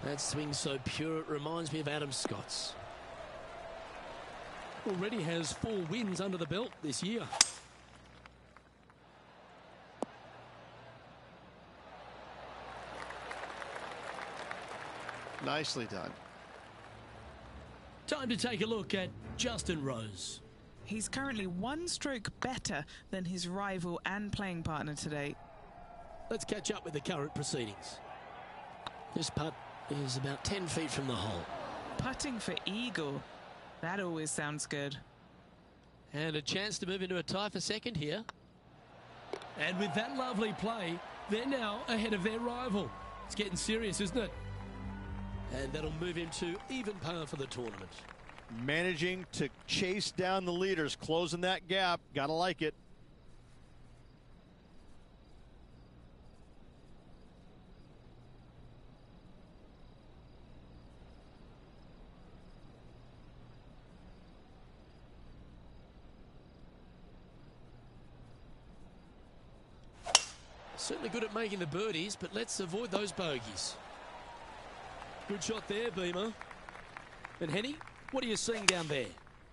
That swing so pure it reminds me of Adam Scott's. Already has 4 wins under the belt this year. Nicely done. Time to take a look at Justin Rose. He's currently 1 stroke better than his rival and playing partner today. Let's catch up with the current proceedings. This putt is about 10 feet from the hole. Putting for eagle. That always sounds good. And a chance to move into a tie for second here. And with that lovely play, they're now ahead of their rival. It's getting serious, isn't it? And that'll move him to even par for the tournament. Managing to chase down the leaders, closing that gap. Gotta like it. Certainly good at making the birdies, but let's avoid those bogeys. Good shot there, Beamer. And Henny, what are you seeing down there?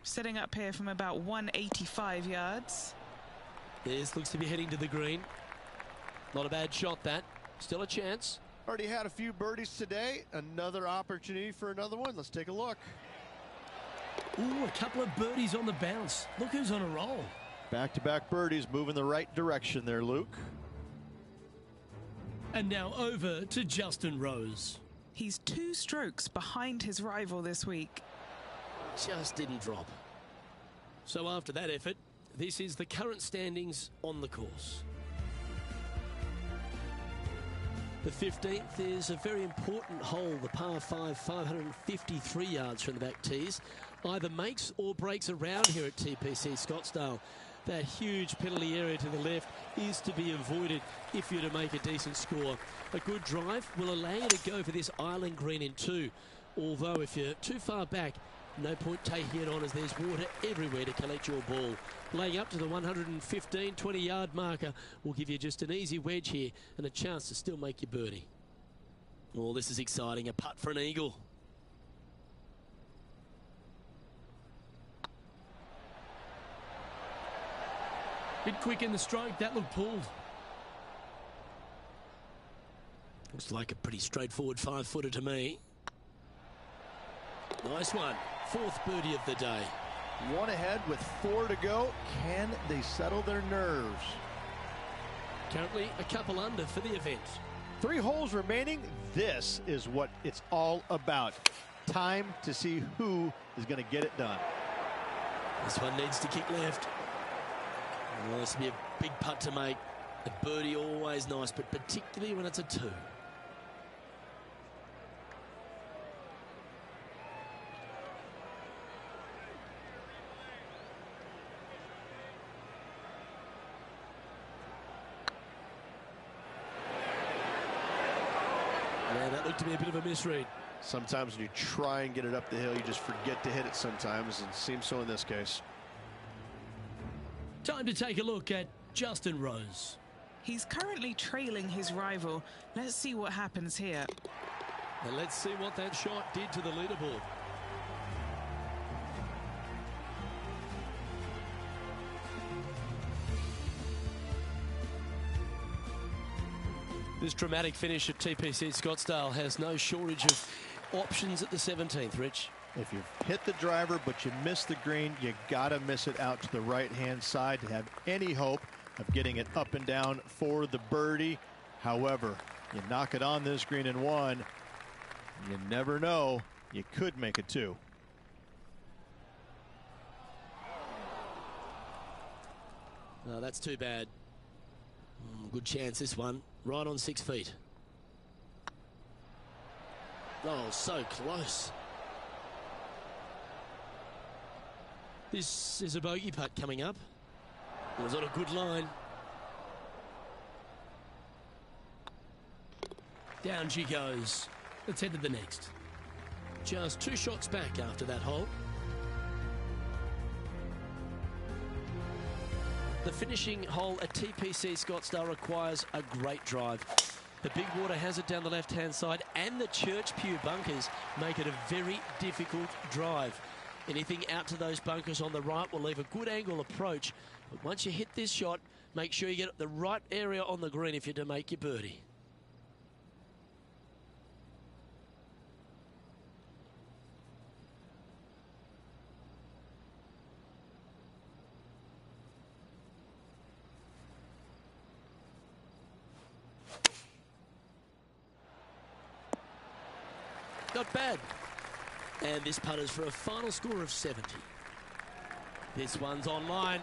Setting up here from about 185 yards. This looks to be heading to the green. Not a bad shot, that. Still a chance. Already had a few birdies today. Another opportunity for another one. Let's take a look. Ooh, a couple of birdies on the bounce. Look who's on a roll. Back-to-back birdies, moving the right direction there, Luke. And now over to Justin Rose. He's 2 strokes behind his rival this week. Just didn't drop. So after that effort, this is the current standings on the course. The 15th is a very important hole, the par 5, 553 yards from the back tees. Either makes or breaks around here at TPC Scottsdale. That huge penalty area to the left is to be avoided if you're to make a decent score. A good drive will allow you to go for this island green in 2. Although if you're too far back, no point taking it on as there's water everywhere to collect your ball. Laying up to the 115, 20-yard marker will give you just an easy wedge here and a chance to still make your birdie. Oh, this is exciting. A putt for an eagle. Bit quick in the stroke, that looked pulled. Looks like a pretty straightforward 5-footer to me. Nice one. 4th birdie of the day. 1 ahead with 4 to go. Can they settle their nerves? Currently a couple under for the event. 3 holes remaining. This is what it's all about. Time to see who is going to get it done. This one needs to kick left. Well, this will be a big putt to make. A birdie always nice, but particularly when it's a 2. Yeah, that looked to be a bit of a misread. Sometimes when you try and get it up the hill, you just forget to hit it sometimes, and it seems so in this case. Time to take a look at Justin Rose. He's currently trailing his rival. Let's see what happens here. And let's see what that shot did to the leaderboard. This dramatic finish at TPC Scottsdale has no shortage of options at the 17th, Rich. If you hit the driver but you miss the green, you gotta miss it out to the right-hand side to have any hope of getting it up and down for the birdie. However, you knock it on this green in 1, you never know, you could make it 2. No, that's too bad. Good chance this one, right on 6 feet. Oh, so close. This is a bogey putt coming up. It was on a good line. Down she goes. Let's head to the next. Just 2 shots back after that hole. The finishing hole at TPC Scottsdale requires a great drive. The big water hazard down the left-hand side and the Church Pew bunkers make it a very difficult drive. Anything out to those bunkers on the right will leave a good angle approach. But once you hit this shot, make sure you get the right area on the green if you're to make your birdie. Not bad. And this putt is for a final score of 70. This one's online.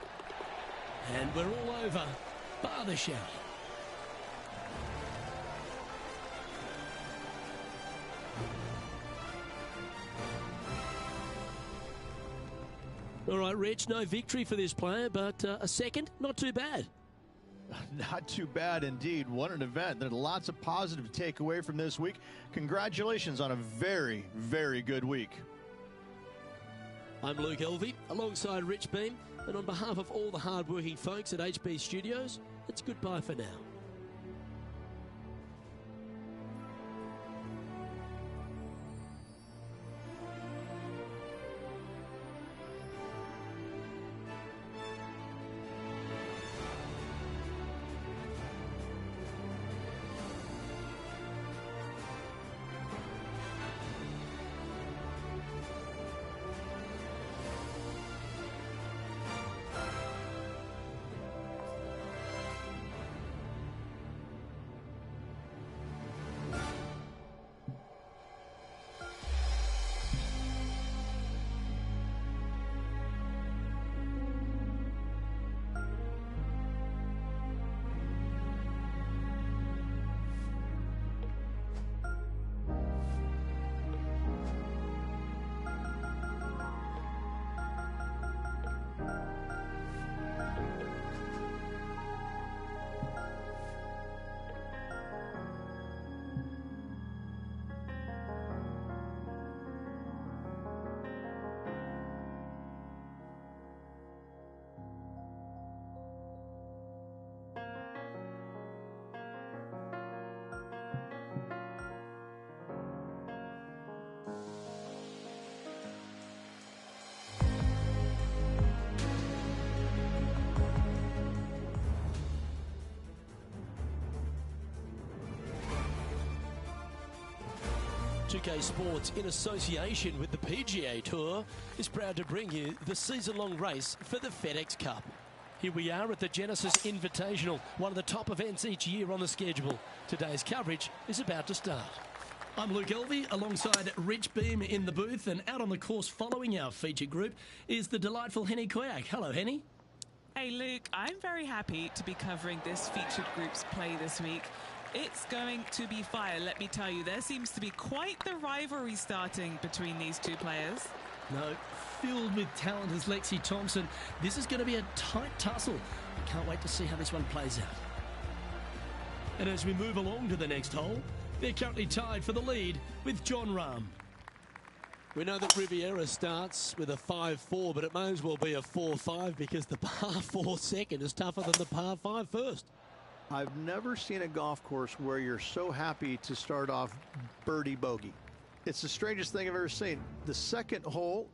And we're all over. Bar the shouting. All right, Rich, no victory for this player, but a second, not too bad. Not too bad indeed. What an event. There's lots of positive to take away from this week. Congratulations on a very, very good week. I'm Luke Elvey, alongside Rich Beam, and on behalf of all the hard-working folks at HB Studios, it's goodbye for now. UK Sports, in association with the PGA Tour, is proud to bring you the season-long race for the FedEx Cup. Here we are at the Genesis Invitational, one of the top events each year on the schedule. Today's coverage is about to start. I'm Luke Elvey, alongside Rich Beam in the booth, and out on the course following our feature group is the delightful Henny Koyak. Hello, Henny. Hey, Luke. I'm very happy to be covering this featured group's play this week. It's going to be fire, let me tell you. There seems to be quite the rivalry starting between these two players. No, filled with talent as Lexi Thompson. This is going to be a tight tussle. I can't wait to see how this one plays out. And as we move along to the next hole, they're currently tied for the lead with John Rahm. We know that Riviera starts with a 5-4, but it may as well be a 4-5 because the par 4 second is tougher than the par 5 first. I've never seen a golf course where you're so happy to start off birdie bogey. It's the strangest thing I've ever seen. The second hole,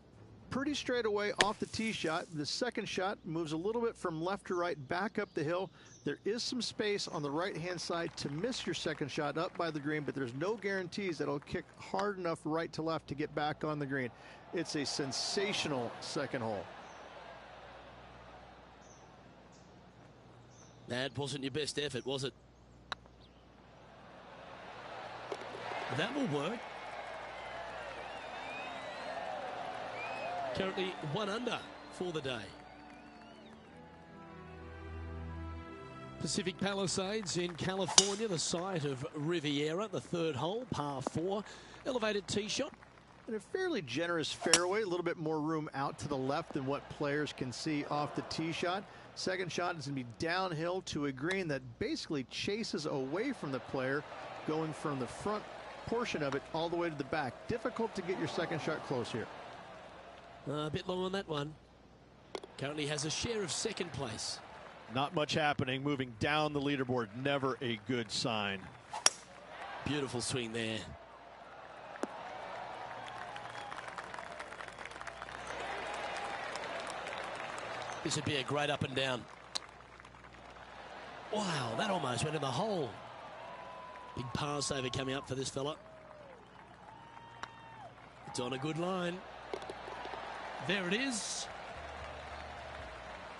pretty straight away off the tee shot. The second shot moves a little bit from left to right, back up the hill. There is some space on the right-hand side to miss your second shot up by the green, but there's no guarantees that it'll kick hard enough right to left to get back on the green. It's a sensational second hole. That wasn't your best effort, was it? That will work. Currently 1 under for the day. Pacific Palisades in California, the site of Riviera, the third hole, par 4. Elevated tee shot. And a fairly generous fairway, a little bit more room out to the left than what players can see off the tee shot. Second shot is going to be downhill to a green that basically chases away from the player, going from the front portion of it all the way to the back. Difficult to get your second shot close here. A bit long on that one. Currently has a share of second place. Not much happening. Moving down the leaderboard, never a good sign. Beautiful swing there. This would be a great up and down. Wow, that almost went in the hole. Big par saver coming up for this fella. It's on a good line. There it is.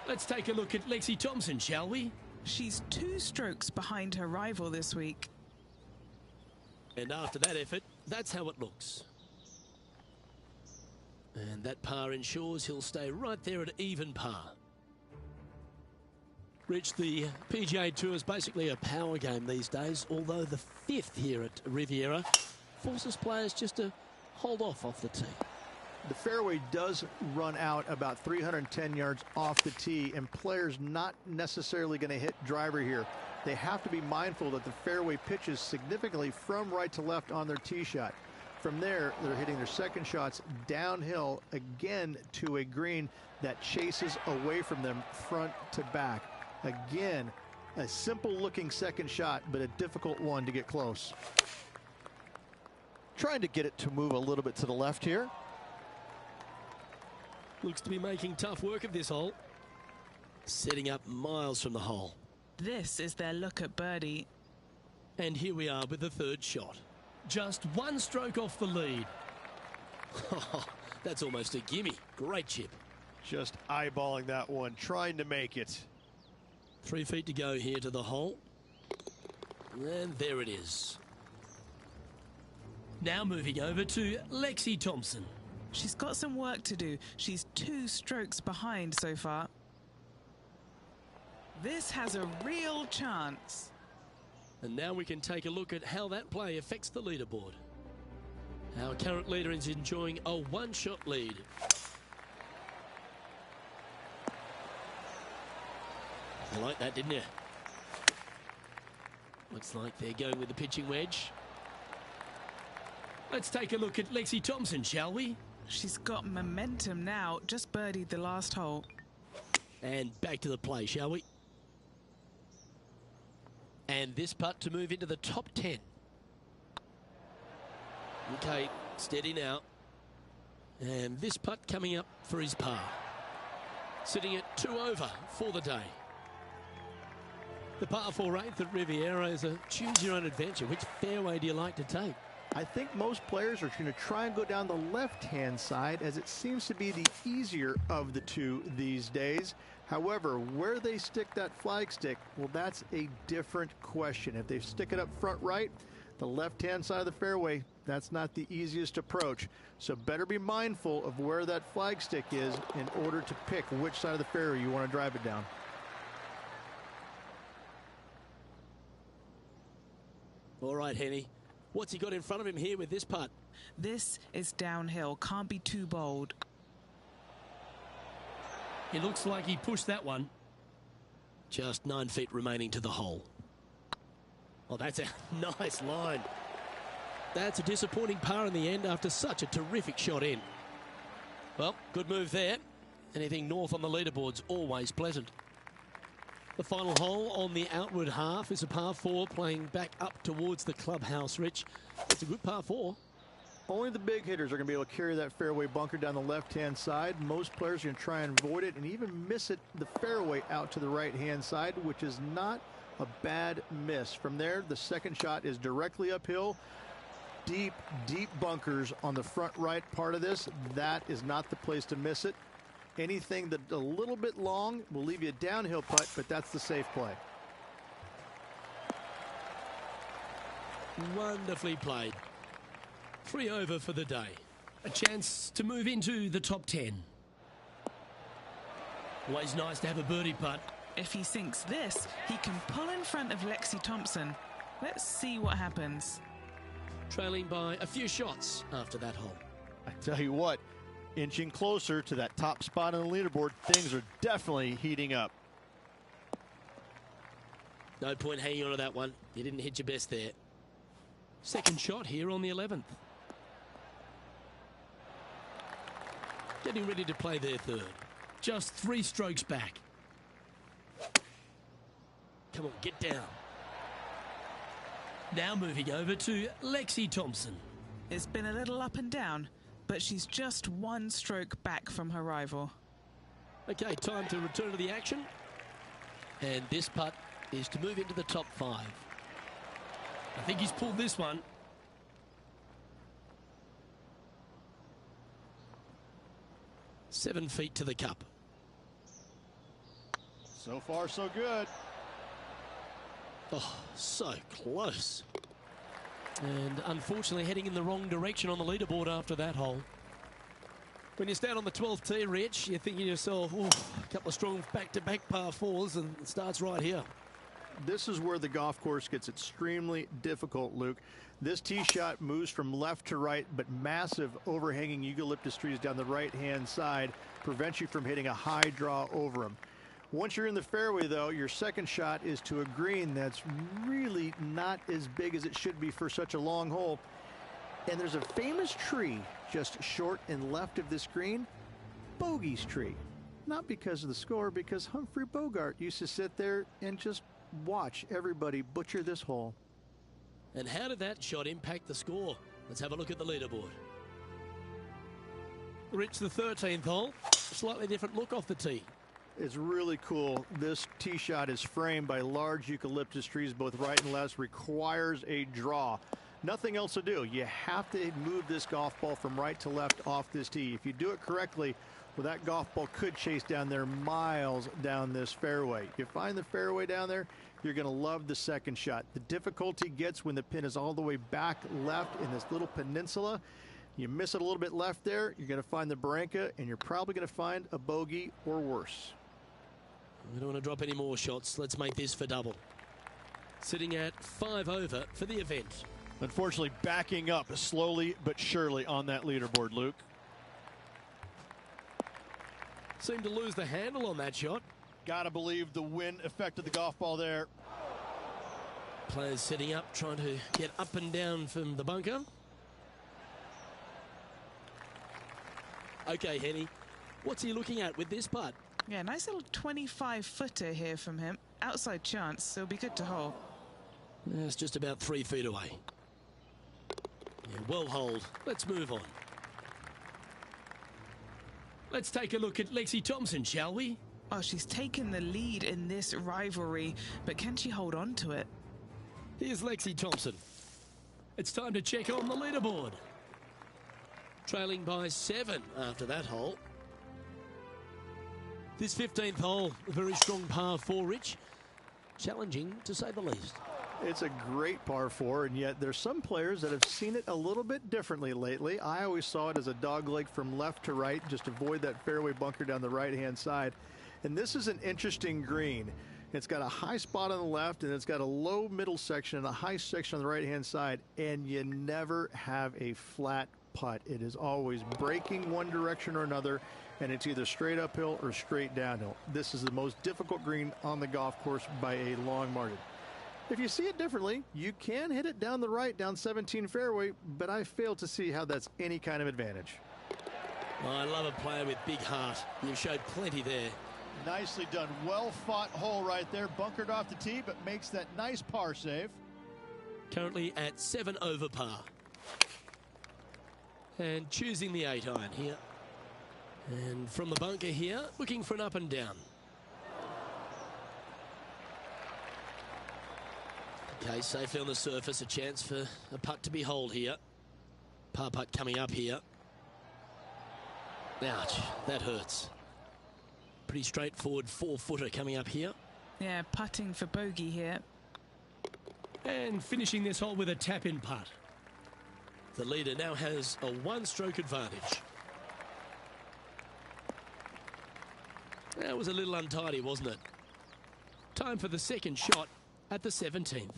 Let's take a look at Lexi Thompson, shall we? She's 2 strokes behind her rival this week. And after that effort, that's how it looks. And that par ensures he'll stay right there at even par. Rich, the PGA Tour is basically a power game these days, although the 5th here at Riviera forces players just to hold off the tee. The fairway does run out about 310 yards off the tee, and players not necessarily going to hit driver here. They have to be mindful that the fairway pitches significantly from right to left on their tee shot. From there, they're hitting their second shots downhill again to a green that chases away from them front to back. Again, a simple looking second shot, but a difficult one to get close. Trying to get it to move a little bit to the left here. Looks to be making tough work of this hole. Setting up miles from the hole. This is their look at birdie. And here we are with the third shot. Just 1 stroke off the lead. That's almost a gimme. Great chip. Just eyeballing that one, trying to make it. 3 feet to go here to the hole. And there it is. Now moving over to Lexi Thompson. She's got some work to do. She's 2 strokes behind so far. This has a real chance. And now we can take a look at how that play affects the leaderboard. Our current leader is enjoying a 1-shot lead. You like that, didn't you? Looks like they're going with the pitching wedge. Let's take a look at Lexi Thompson, shall we? She's got momentum now. Just birdied the last hole. And back to the play, shall we? And this putt to move into the top 10. Okay, steady now. And this putt coming up for his par. Sitting at 2 over for the day. The par 4 8th at Riviera is a choose your own adventure. Which fairway do you like to take? I think most players are going to try and go down the left-hand side, as it seems to be the easier of the two these days. However, where they stick that flag stick, well, that's a different question. If they stick it up front right, the left-hand side of the fairway, that's not the easiest approach. So better be mindful of where that flag stick is in order to pick which side of the fairway you want to drive it down. All right, Henny. What's he got in front of him here with this putt? This is downhill. Can't be too bold. It looks like he pushed that one. Just 9 feet remaining to the hole. Oh, that's a nice line. That's a disappointing par in the end after such a terrific shot in. Well, good move there. Anything north on the leaderboard's always pleasant. The final hole on the outward half is a par 4 playing back up towards the clubhouse, Rich. It's a good par 4. Only the big hitters are going to be able to carry that fairway bunker down the left-hand side. Most players are going to try and avoid it and even miss it the fairway out to the right-hand side, which is not a bad miss. From there, the second shot is directly uphill. Deep, deep bunkers on the front right part of this. That is not the place to miss it. Anything that a little bit long will leave you a downhill putt, but that's the safe play. Wonderfully played. 3 over for the day. A chance to move into the top 10. Always nice to have a birdie putt If he sinks this, he can pull in front of Lexi Thompson. Let's see what happens. Trailing by a few shots after that hole. I tell you what, inching closer to that top spot on the leaderboard, things are definitely heating up. No point hanging on to that one. You didn't hit your best there. Second shot here on the 11th. Getting ready to play their third. Just 3 strokes back. Come on, get down. Now moving over to Lexi Thompson. It's been a little up and down, but she's just 1 stroke back from her rival. Okay, time to return to the action. And this putt is to move into the top 5. I think he's pulled this one. Seven feet to the cup. So far, so good. Oh, so close. And unfortunately heading in the wrong direction on the leaderboard after that hole. When you stand on the 12th tee, Rich, you're thinking to yourself, oh, a couple of strong back-to-back par 4s, and it starts right here. This is where the golf course gets extremely difficult, Luke. This tee shot moves from left to right, but massive overhanging eucalyptus trees down the right-hand side prevents you from hitting a high draw over them. Once you're in the fairway, though, your second shot is to a green that's really not as big as it should be for such a long hole. And there's a famous tree just short and left of this green, Bogey's tree. Not because of the score, because Humphrey Bogart used to sit there and just watch everybody butcher this hole. And how did that shot impact the score? Let's have a look at the leaderboard. Rich, the 13th hole, slightly different look off the tee. It's really cool. This tee shot is framed by large eucalyptus trees, both right and left, requires a draw. Nothing else to do. You have to move this golf ball from right to left off this tee. If you do it correctly, well, that golf ball could chase down there miles down this fairway. You find the fairway down there, you're going to love the second shot. The difficulty gets when the pin is all the way back left in this little peninsula. You miss it a little bit left there, you're going to find the Barranca, and you're probably going to find a bogey or worse. We don't want to drop any more shots. Let's make this for double. Sitting at 5 over for the event. Unfortunately, backing up slowly but surely on that leaderboard, Luke. Seemed to lose the handle on that shot. Gotta believe the wind affected the golf ball there. Players setting up, trying to get up and down from the bunker. Okay, Henny, what's he looking at with this putt? Yeah, nice little 25-footer here from him. Outside chance, so it'll be good to hole. Yeah, it's just about 3 feet away. Yeah, well holed. Let's move on. Let's take a look at Lexi Thompson, shall we? Oh, she's taken the lead in this rivalry, but can she hold on to it? Here's Lexi Thompson. It's time to check on the leaderboard. Trailing by 7 after that hole. This 15th hole, a very strong par 4, Rich. Challenging, to say the least. It's a great par 4, and yet there's some players that have seen it a little bit differently lately. I always saw it as a dog leg from left to right, just avoid that fairway bunker down the right-hand side. And this is an interesting green. It's got a high spot on the left, and it's got a low middle section and a high section on the right-hand side, and you never have a flat putt. It is always breaking one direction or another, and it's either straight uphill or straight downhill. This is the most difficult green on the golf course by a long margin. If you see it differently, you can hit it down the right, down 17 fairway, but I fail to see how that's any kind of advantage. Oh, I love a player with big heart. You've showed plenty there. Nicely done. Well fought hole right there. Bunkered off the tee, but makes that nice par save. Currently at 7 over par. And choosing the 8-iron here. And from the bunker here, looking for an up and down. Okay, safely on the surface, a chance for a putt to be holed here. Par putt coming up here. Ouch, that hurts. Pretty straightforward 4-footer coming up here. Yeah, putting for bogey here. And finishing this hole with a tap-in putt. The leader now has a 1-stroke advantage. That was a little untidy, wasn't it? Time for the second shot at the 17th.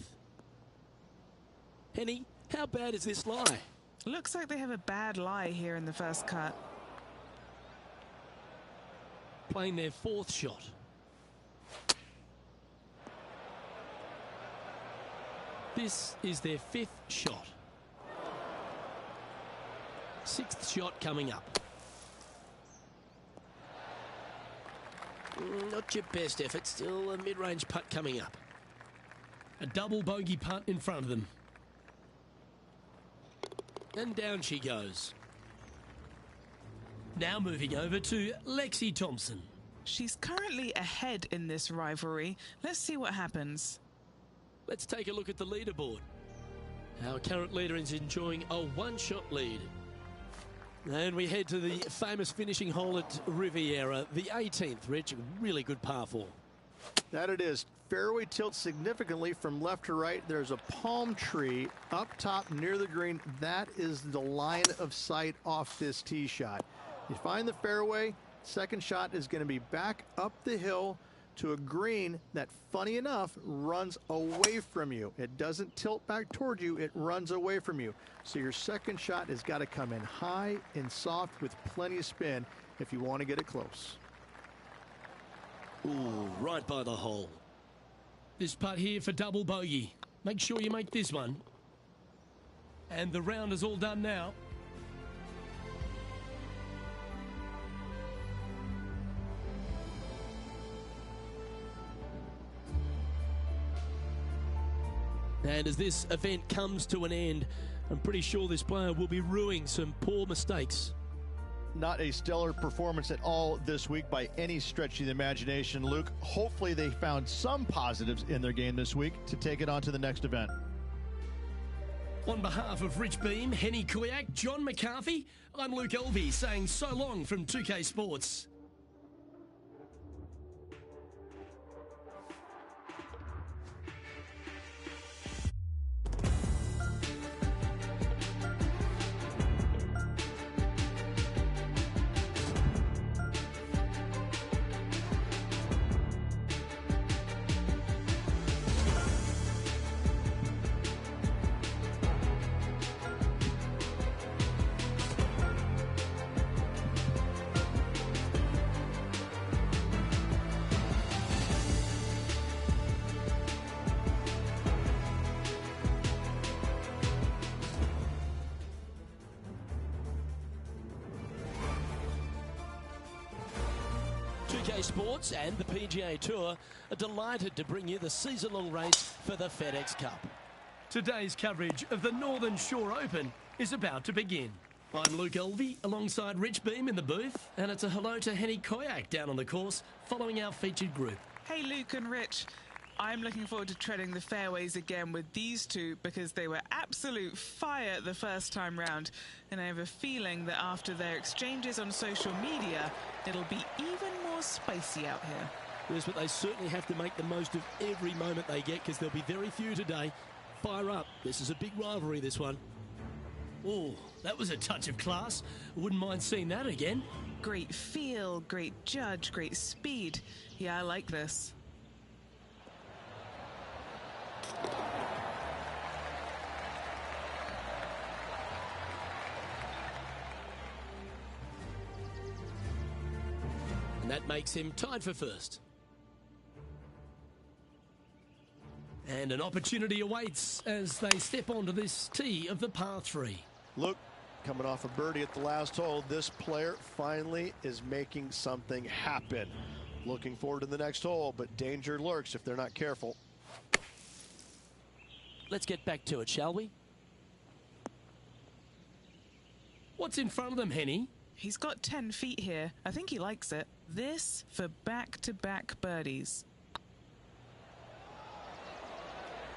Henny, how bad is this lie? Looks like they have a bad lie here in the first cut. Playing their fourth shot. This is their fifth shot. Sixth shot coming up. Not your best effort, still a mid-range putt coming up. A double bogey putt in front of them. And down she goes. Now moving over to Lexi Thompson. She's currently ahead in this rivalry. Let's see what happens. Let's take a look at the leaderboard. Our current leader is enjoying a one-shot lead. And we head to the famous finishing hole at Riviera, the 18th, Rich. Really good par 4. That it is. Fairway tilts significantly from left to right. There's a palm tree up top near the green. That is the line of sight off this tee shot. You find the fairway, second shot is going to be back up the hill to a green that, funny enough, runs away from you. It doesn't tilt back toward you, it runs away from you. So your second shot has got to come in high and soft with plenty of spin if you want to get it close. Ooh, right by the hole. This putt here for double bogey. Make sure you make this one. And the round is all done now. And as this event comes to an end, I'm pretty sure this player will be ruining some poor mistakes. Not a stellar performance at all this week by any stretch of the imagination, Luke. Hopefully they found some positives in their game this week to take it on to the next event. On behalf of Rich Beam, Henny Koyak, John McCarthy, I'm Luke Elvey saying so long from 2K Sports. Sports and the PGA Tour are delighted to bring you the season-long race for the FedEx Cup. Today's coverage of the Northern Shore Open is about to begin. I'm Luke Elvey alongside Rich Beam in the booth, and it's a hello to Henny Koyak down on the course following our featured group. Hey Luke and Rich, I'm looking forward to treading the fairways again with these two because they were absolute fire the first time round, and I have a feeling that after their exchanges on social media it'll be even more spicy out here. Yes, but they certainly have to make the most of every moment they get because there'll be very few today. Fire up. This is a big rivalry, this one. Oh, that was a touch of class. Wouldn't mind seeing that again. Great feel, great judge, great speed. Yeah, I like this. And that makes him tied for first. And an opportunity awaits as they step onto this tee of the par 3. Look, coming off a birdie at the last hole, this player finally is making something happen. Looking forward to the next hole, but danger lurks if they're not careful. Let's get back to it, shall we? What's in front of them, Henny? He's got 10 feet here. I think he likes it. This for back-to-back birdies.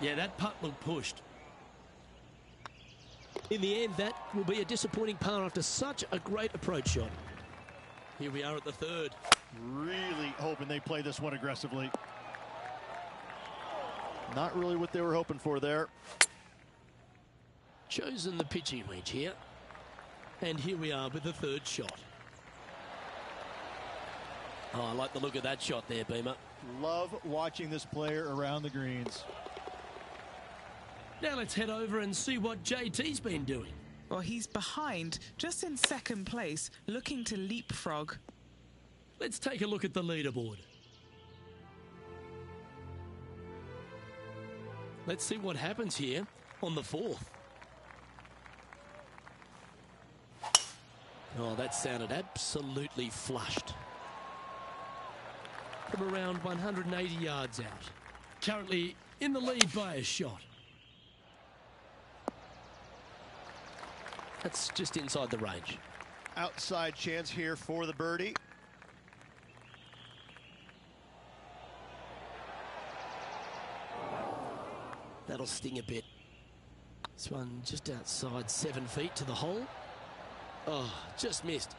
Yeah, that putt looked pushed. In the end, that will be a disappointing par after such a great approach shot. Here we are at the third. Really hoping they play this one aggressively. Not really what they were hoping for there. Chosen the pitching wedge here. And here we are with the third shot. Oh, I like the look of that shot there, Beamer. Love watching this player around the greens. Now let's head over and see what JT's been doing. Well, he's behind, just in second place, looking to leapfrog. Let's take a look at the leaderboard. Let's see what happens here on the 4th. Oh, that sounded absolutely flushed. From around 180 yards out. Currently in the lead by a shot. That's just inside the range. Outside chance here for the birdie. That'll sting a bit. This one just outside 7 feet to the hole. Oh, just missed.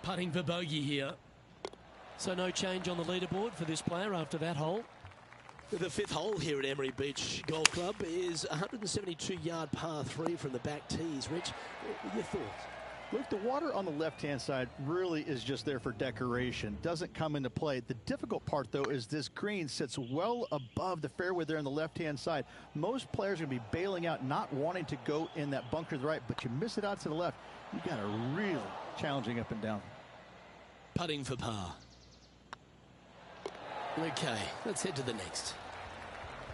Putting for bogey here. So no change on the leaderboard for this player after that hole. The 5th hole here at Emery Beach Golf Club is 172-yard par 3 from the back tees. Rich, what are your thoughts? Look, the water on the left-hand side really is just there for decoration. Doesn't come into play. The difficult part, though, is this green sits well above the fairway there on the left-hand side. Most players are going to be bailing out, not wanting to go in that bunker to the right, but you miss it out to the left. You got a really challenging up and down. Putting for par. Okay, let's head to the next.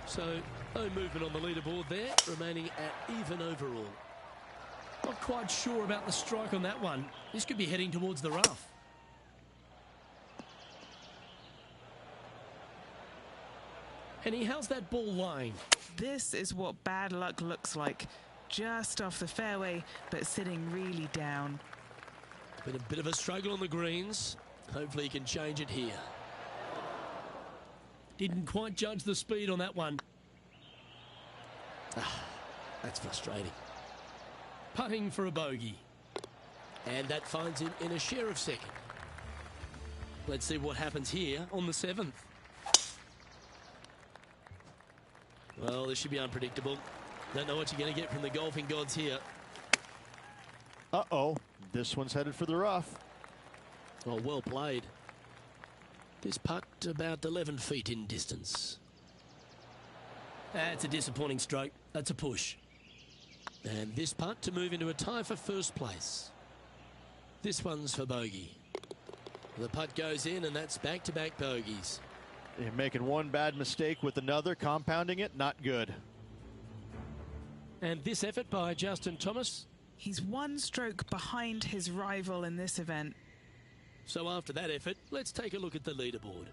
So, no movement on the leaderboard there, remaining at even overall. Not quite sure about the strike on that one. This could be heading towards the rough. Henny, how's that ball lying? This is what bad luck looks like. Just off the fairway, but sitting really down. Been a bit of a struggle on the greens. Hopefully he can change it here. Didn't quite judge the speed on that one. That's frustrating. Putting for a bogey. And that finds him in a share of second. Let's see what happens here on the 7th. Well, this should be unpredictable. Don't know what you're going to get from the golfing gods here. Uh-oh. This one's headed for the rough. Oh, well played. This putt about 11 feet in distance. That's a disappointing stroke. That's a push. And this putt to move into a tie for first place. This one's for bogey. The putt goes in, and that's back-to-back bogeys. You're making one bad mistake with another, compounding it, not good. And this effort by Justin Thomas. He's one stroke behind his rival in this event. So after that effort, let's take a look at the leaderboard.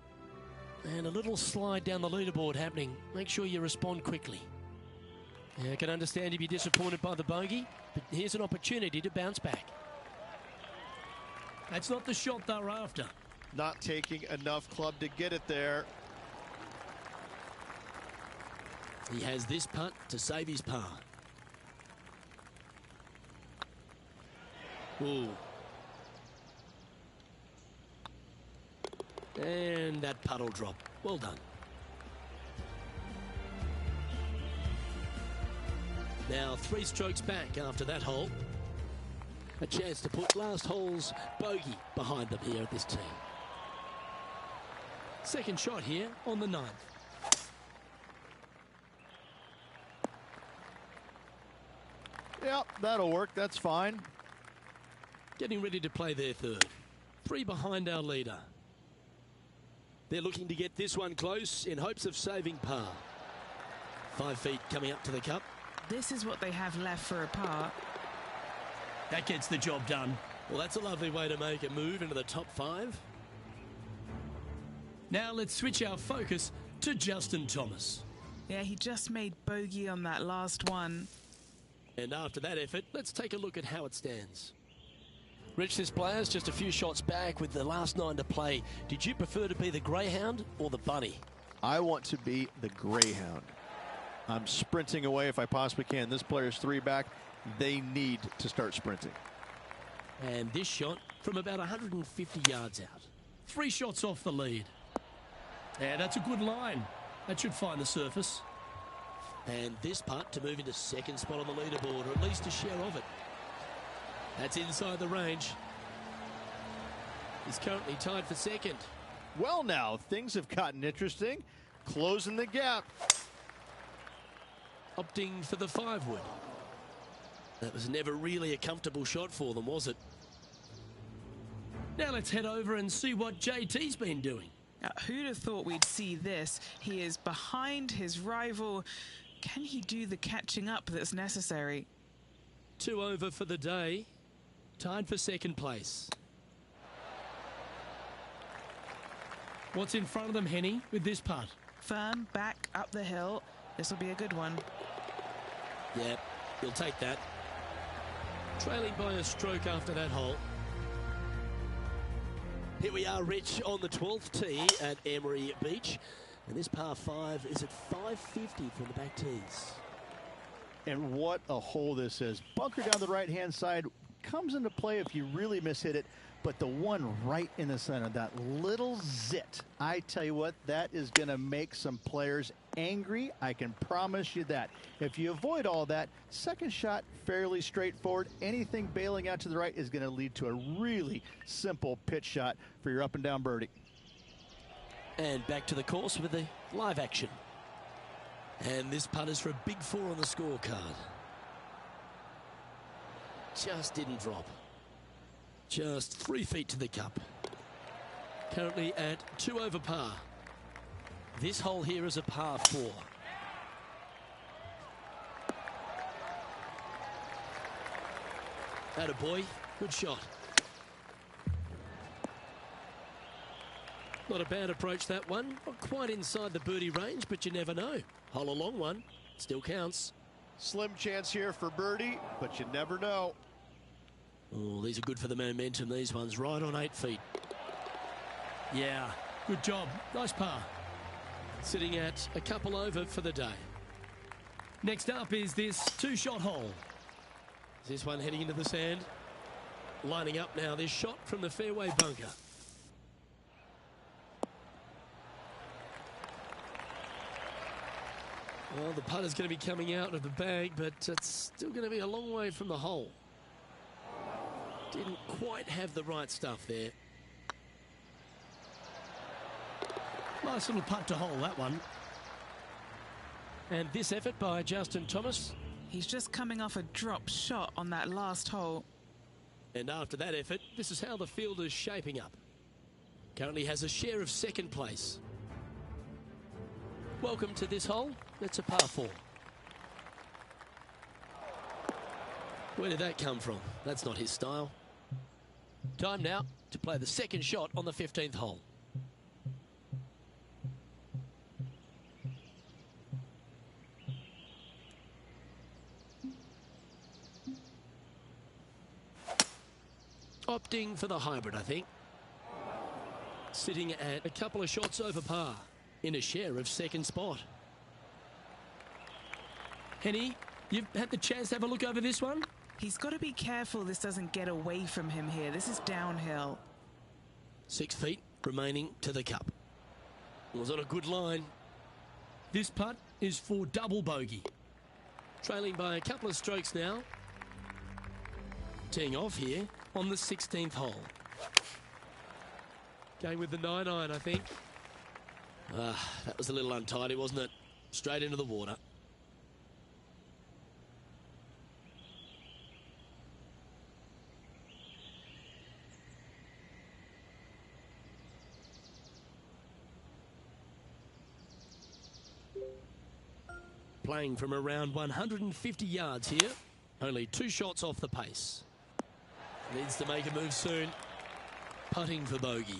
And a little slide down the leaderboard happening. Make sure you respond quickly. Yeah, I can understand you'd be disappointed by the bogey, but here's an opportunity to bounce back. That's not the shot they're after. Not taking enough club to get it there. He has this putt to save his par. Ooh. And that putt will drop. Well done. Now 3 strokes back after that hole. A chance to put last hole's bogey behind them here at this tee. Second shot here on the 9th. Yep, that'll work. That's fine. Getting ready to play their 3rd. 3 behind our leader. They're looking to get this one close in hopes of saving par. 5 feet coming up to the cup. This is what they have left for a par. That gets the job done. Well, that's a lovely way to make a move into the top 5. Now let's switch our focus to Justin Thomas. Yeah, he just made bogey on that last one. And after that effort, let's take a look at how it stands. Rich, this player's just a few shots back with the last 9 to play. Did you prefer to be the greyhound or the bunny? I want to be the greyhound. I'm sprinting away if I possibly can. This player's 3 back. They need to start sprinting. And this shot from about 150 yards out. 3 shots off the lead. Yeah, that's a good line. That should find the surface. And this putt to move into 2nd spot on the leaderboard, or at least a share of it. That's inside the range. is currently tied for second. Well, now things have gotten interesting. Closing the gap. Opting for the 5-wood. That was never really a comfortable shot for them, was it? Now let's head over and see what JT's been doing. Who'd have thought we'd see this? He is behind his rival. Can he do the catching up that's necessary? 2 over for the day. Tied for second place. What's in front of them, Henny, with this putt? Firm, back, up the hill. This will be a good one. Yep, he'll take that. Trailing by a stroke after that hole. Here we are, Rich, on the 12th tee at Emery Beach. And this par 5 is at 550 from the back tees. And what a hole this is. Bunker down the right-hand side comes into play if you really mishit it. But the one right in the center, that little zit, I tell you what, that is going to make some players angry. I can promise you that. If you avoid all that, second shot, fairly straightforward. Anything bailing out to the right is going to lead to a really simple pitch shot for your up and down birdie. And back to the course with the live action. And this putt is for a big 4 on the scorecard. Just didn't drop. Just 3 feet to the cup. Currently at 2 over par. This hole here is a par 4. Attaboy, good shot. Not a bad approach, that one. Not quite inside the birdie range, but you never know. Hole a long one, still counts. Slim chance here for birdie, but you never know. Oh, these are good for the momentum, these ones. Right on 8 feet. Yeah, good job. Nice par. Sitting at a couple over for the day. Next up is this 2-shot hole. Is this one heading into the sand? Lining up now, this shot from the fairway bunker. Well, the putter's going to be coming out of the bag, but it's still going to be a long way from the hole. Didn't quite have the right stuff there. Nice little putt to hole, that one. And this effort by Justin Thomas. He's just coming off a drop shot on that last hole. And after that effort, this is how the field is shaping up. Currently has a share of second place. Welcome to this hole. It's a par 4. Where did that come from? That's not his style. Time now to play the second shot on the 15th hole. Opting for the hybrid, I think. Sitting at a couple of shots over par in a share of second spot. Henny, you've had the chance to have a look over this one? He's got to be careful this doesn't get away from him here. This is downhill. 6 feet remaining to the cup. It was on a good line. This putt is for double bogey. Trailing by a couple of strokes now. Teeing off here on the 16th hole. Going with the 9-iron, I think. That was a little untidy, wasn't it? Straight into the water. Playing from around 150 yards here. Only 2 shots off the pace. Needs to make a move soon. Putting for bogey.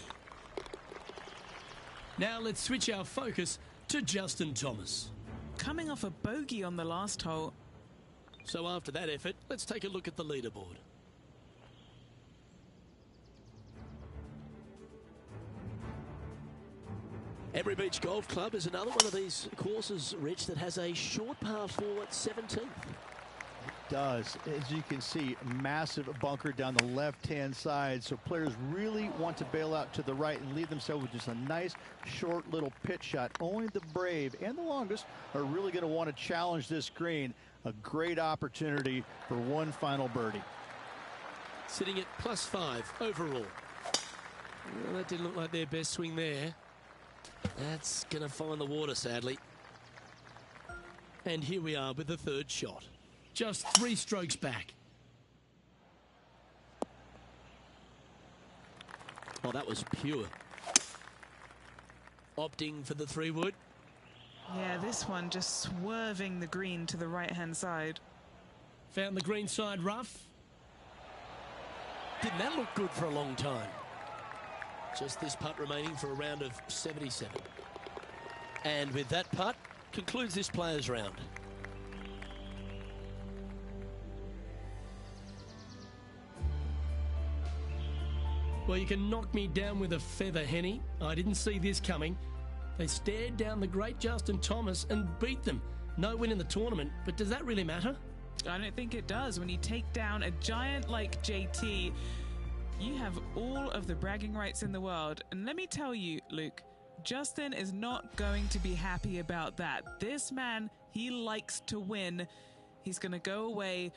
Now let's switch our focus to Justin Thomas. Coming off a bogey on the last hole. So after that effort, let's take a look at the leaderboard. Emery Beach Golf Club is another one of these courses, Rich, that has a short par 4 at 17th. Does. As you can see, massive bunker down the left-hand side, so players really want to bail out to the right and leave themselves with just a nice short little pitch shot. Only the brave and the longest are really going to want to challenge this green. A great opportunity for one final birdie. Sitting at +5 overall. Well, that didn't look like their best swing there. That's going to find the water, sadly. And here we are with the third shot. Just 3 strokes back. Oh, that was pure. Opting for the 3-wood. Yeah, this one just swerving the green to the right-hand side. Found the green side rough. Didn't that look good for a long time? Just this putt remaining for a round of 77. And with that putt, concludes this players' round. Well, you can knock me down with a feather, Henny. I didn't see this coming. They stared down the great Justin Thomas and beat them. No win in the tournament, but does that really matter? I don't think it does. When you take down a giant like JT, you have all of the bragging rights in the world. And let me tell you, Luke, Justin is not going to be happy about that. This man, he likes to win. He's going to go away.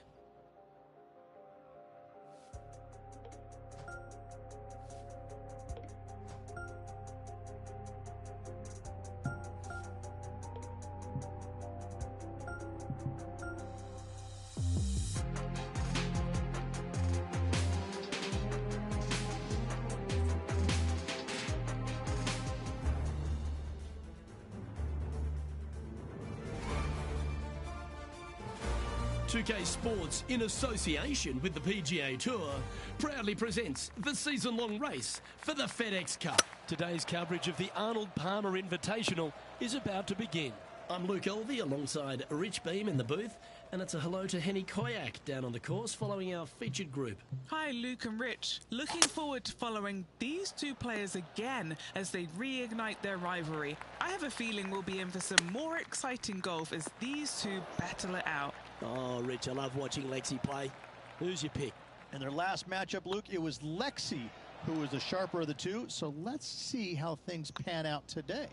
.2K Sports, in association with the PGA Tour, proudly presents the season-long race for the FedEx Cup. Today's coverage of the Arnold Palmer Invitational is about to begin. I'm Luke Elvey alongside Rich Beam in the booth, and it's a hello to Henny Koyak down on the course following our featured group. Hi, Luke and Rich. Looking forward to following these two players again as they reignite their rivalry. I have a feeling we'll be in for some more exciting golf as these two battle it out. Oh, Rich, I love watching Lexi play. Who's your pick? In their last matchup, Luke, it was Lexi who was the sharper of the two. So let's see how things pan out today.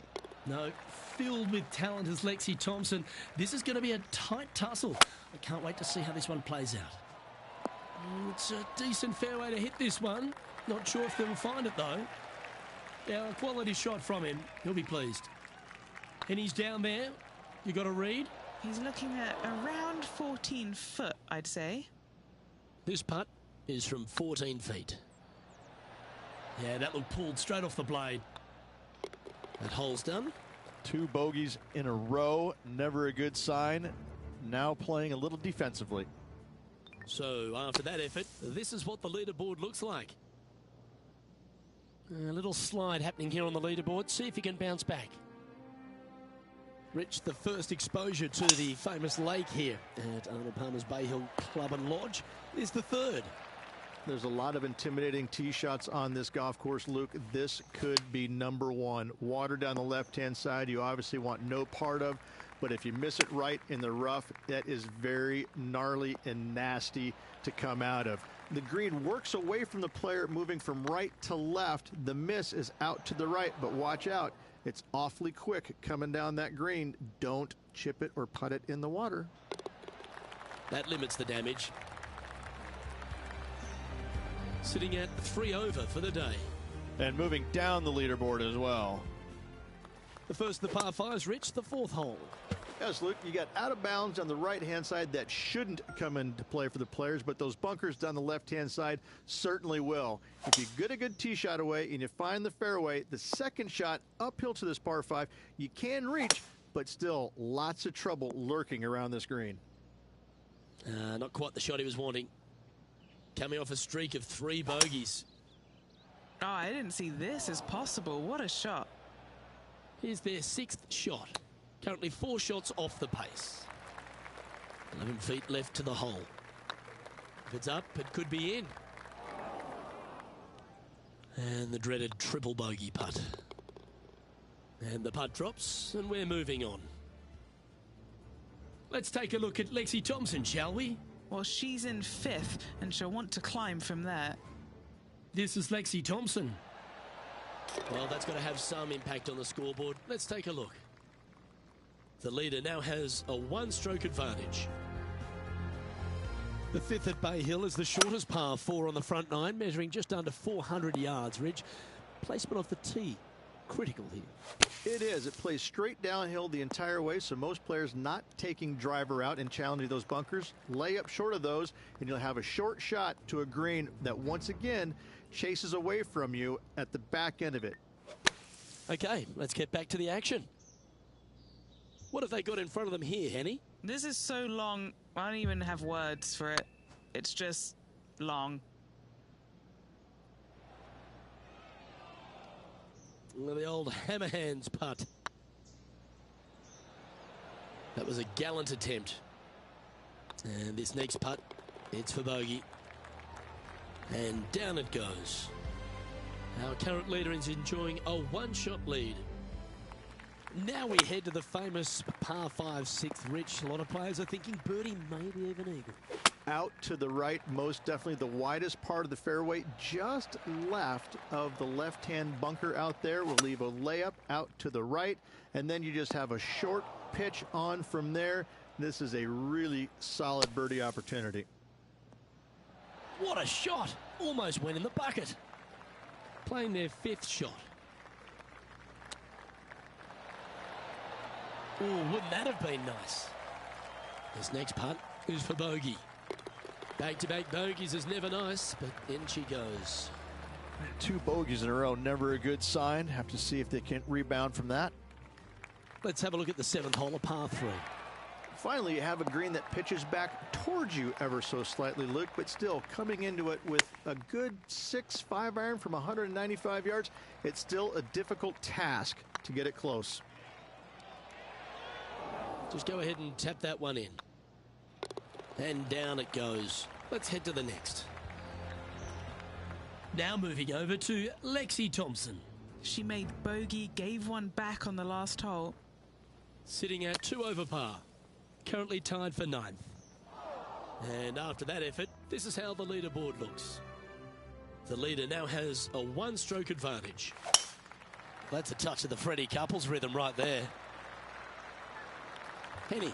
No, filled with talent as Lexi Thompson. This is going to be a tight tussle. I can't wait to see how this one plays out. It's a decent fairway to hit this one. Not sure if they'll find it, though. Yeah, a quality shot from him. He'll be pleased. And he's down there. You got a read? He's looking at around 14 foot, I'd say. This putt is from 14 feet. Yeah, that looked pulled straight off the blade. That hole's done. 2 bogeys in a row, never a good sign. Now playing a little defensively. So after that effort, this is what the leaderboard looks like. A little slide happening here on the leaderboard. See if he can bounce back. Rich, the first exposure to the famous lake here at Arnold Palmer's Bay Hill Club and Lodge is the third. There's a lot of intimidating tee shots on this golf course, Luke. This could be number 1. Water down the left-hand side, you obviously want no part of, but if you miss it right in the rough, that is very gnarly and nasty to come out of. The green works away from the player, moving from right to left. The miss is out to the right, but watch out. It's awfully quick coming down that green. Don't chip it or putt it in the water. That limits the damage. Sitting at 3 over for the day. And moving down the leaderboard as well. The first of the par 5s, Rich, the 4th hole. Yes, Luke, you got out of bounds on the right-hand side. That shouldn't come into play for the players, but those bunkers down the left-hand side certainly will. If you get a good tee shot away and you find the fairway, the second shot uphill to this par 5, you can reach, but still lots of trouble lurking around this green. Not quite the shot he was wanting. Coming off a streak of 3 bogeys. Oh, I didn't see this as possible. What a shot. Here's their 6th shot. Currently 4 shots off the pace. 11 feet left to the hole. If it's up, it could be in. And the dreaded triple bogey putt. And the putt drops, and we're moving on. Let's take a look at Lexi Thompson, shall we? Well, she's in 5th, and she'll want to climb from there. This is Lexi Thompson. Well, that's got to have some impact on the scoreboard. Let's take a look. The leader now has a 1-stroke advantage. The 5th at Bay Hill is the shortest par 4 on the front 9, measuring just under 400 yards, Rich. Placement of the tee, critical here. It is. It plays straight downhill the entire way, so most players not taking driver out and challenging those bunkers. Lay up short of those, and you'll have a short shot to a green that once again chases away from you at the back end of it. Okay, let's get back to the action. What have they got in front of them here, Henny? This is so long, I don't even have words for it. It's just long. The old hammerhands putt. That was a gallant attempt. And this next putt, it's for bogey. And down it goes. Our current leader is enjoying a one-shot lead. Now we head to the famous par 5 sixth. Rich, a lot of players are thinking birdie, maybe even eagle. Out to the right, most definitely the widest part of the fairway, just left of the left-hand bunker out there. We'll leave a layup out to the right, and then you just have a short pitch on from there. This is a really solid birdie opportunity. What a shot! Almost went in the bucket. Playing their 5th shot. Oh, wouldn't that have been nice? This next putt is for bogey. Back-to-back bogeys is never nice, but in she goes. 2 bogeys in a row, never a good sign. Have to see if they can rebound from that. Let's have a look at the 7th hole of par 3. Finally, you have a green that pitches back towards you ever so slightly, Luke, but still coming into it with a good 6-5 iron from 195 yards. It's still a difficult task to get it close. Just go ahead and tap that one in. And down it goes. Let's head to the next. Now moving over to Lexi Thompson. She made bogey, gave one back on the last hole. Sitting at 2 over par. Currently tied for 9th. And after that effort, this is how the leaderboard looks. The leader now has a 1-stroke advantage. That's a touch of the Freddie Couples rhythm right there. Henny,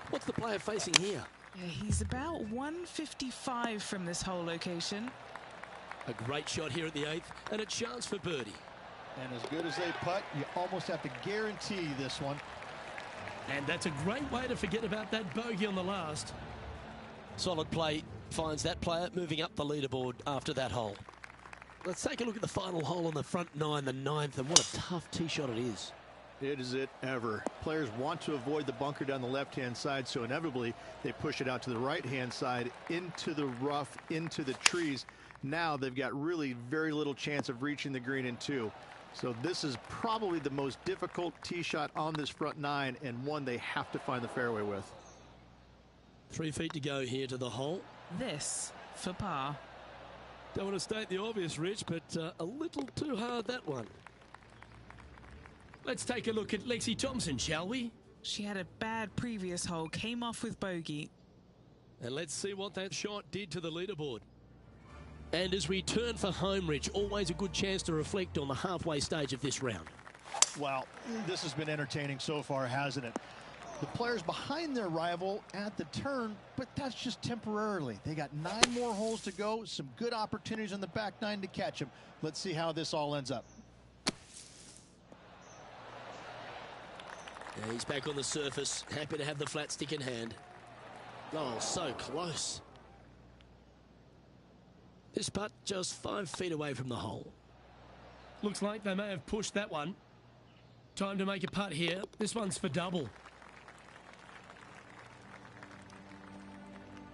what's the player facing here? Yeah, he's about 155 from this hole location. A great shot here at the 8th, and a chance for birdie. And as good as they putt, you almost have to guarantee this one. And that's a great way to forget about that bogey on the last. Solid play finds that player moving up the leaderboard after that hole. Let's take a look at the final hole on the front 9, the 9th, and what a tough tee shot it is. It is it ever. Players want to avoid the bunker down the left-hand side, so inevitably they push it out to the right-hand side, into the rough, into the trees. Now they've got really very little chance of reaching the green in 2. So this is probably the most difficult tee shot on this front 9, and one they have to find the fairway with. 3 feet to go here to the hole. This for par. Don't want to state the obvious, Rich, but a little too hard, that one. Let's take a look at Lexi Thompson, shall we? She had a bad previous hole, came off with bogey. And let's see what that shot did to the leaderboard. And as we turn for home, Rich, always a good chance to reflect on the halfway stage of this round. Wow, this has been entertaining so far, hasn't it? The players behind their rival at the turn, but that's just temporarily. They got 9 more holes to go, some good opportunities on the back 9 to catch them. Let's see how this all ends up. Yeah, he's back on the surface, happy to have the flat stick in hand. Oh, so close. This putt just 5 feet away from the hole. Looks like they may have pushed that one. Time to make a putt here. This one's for double.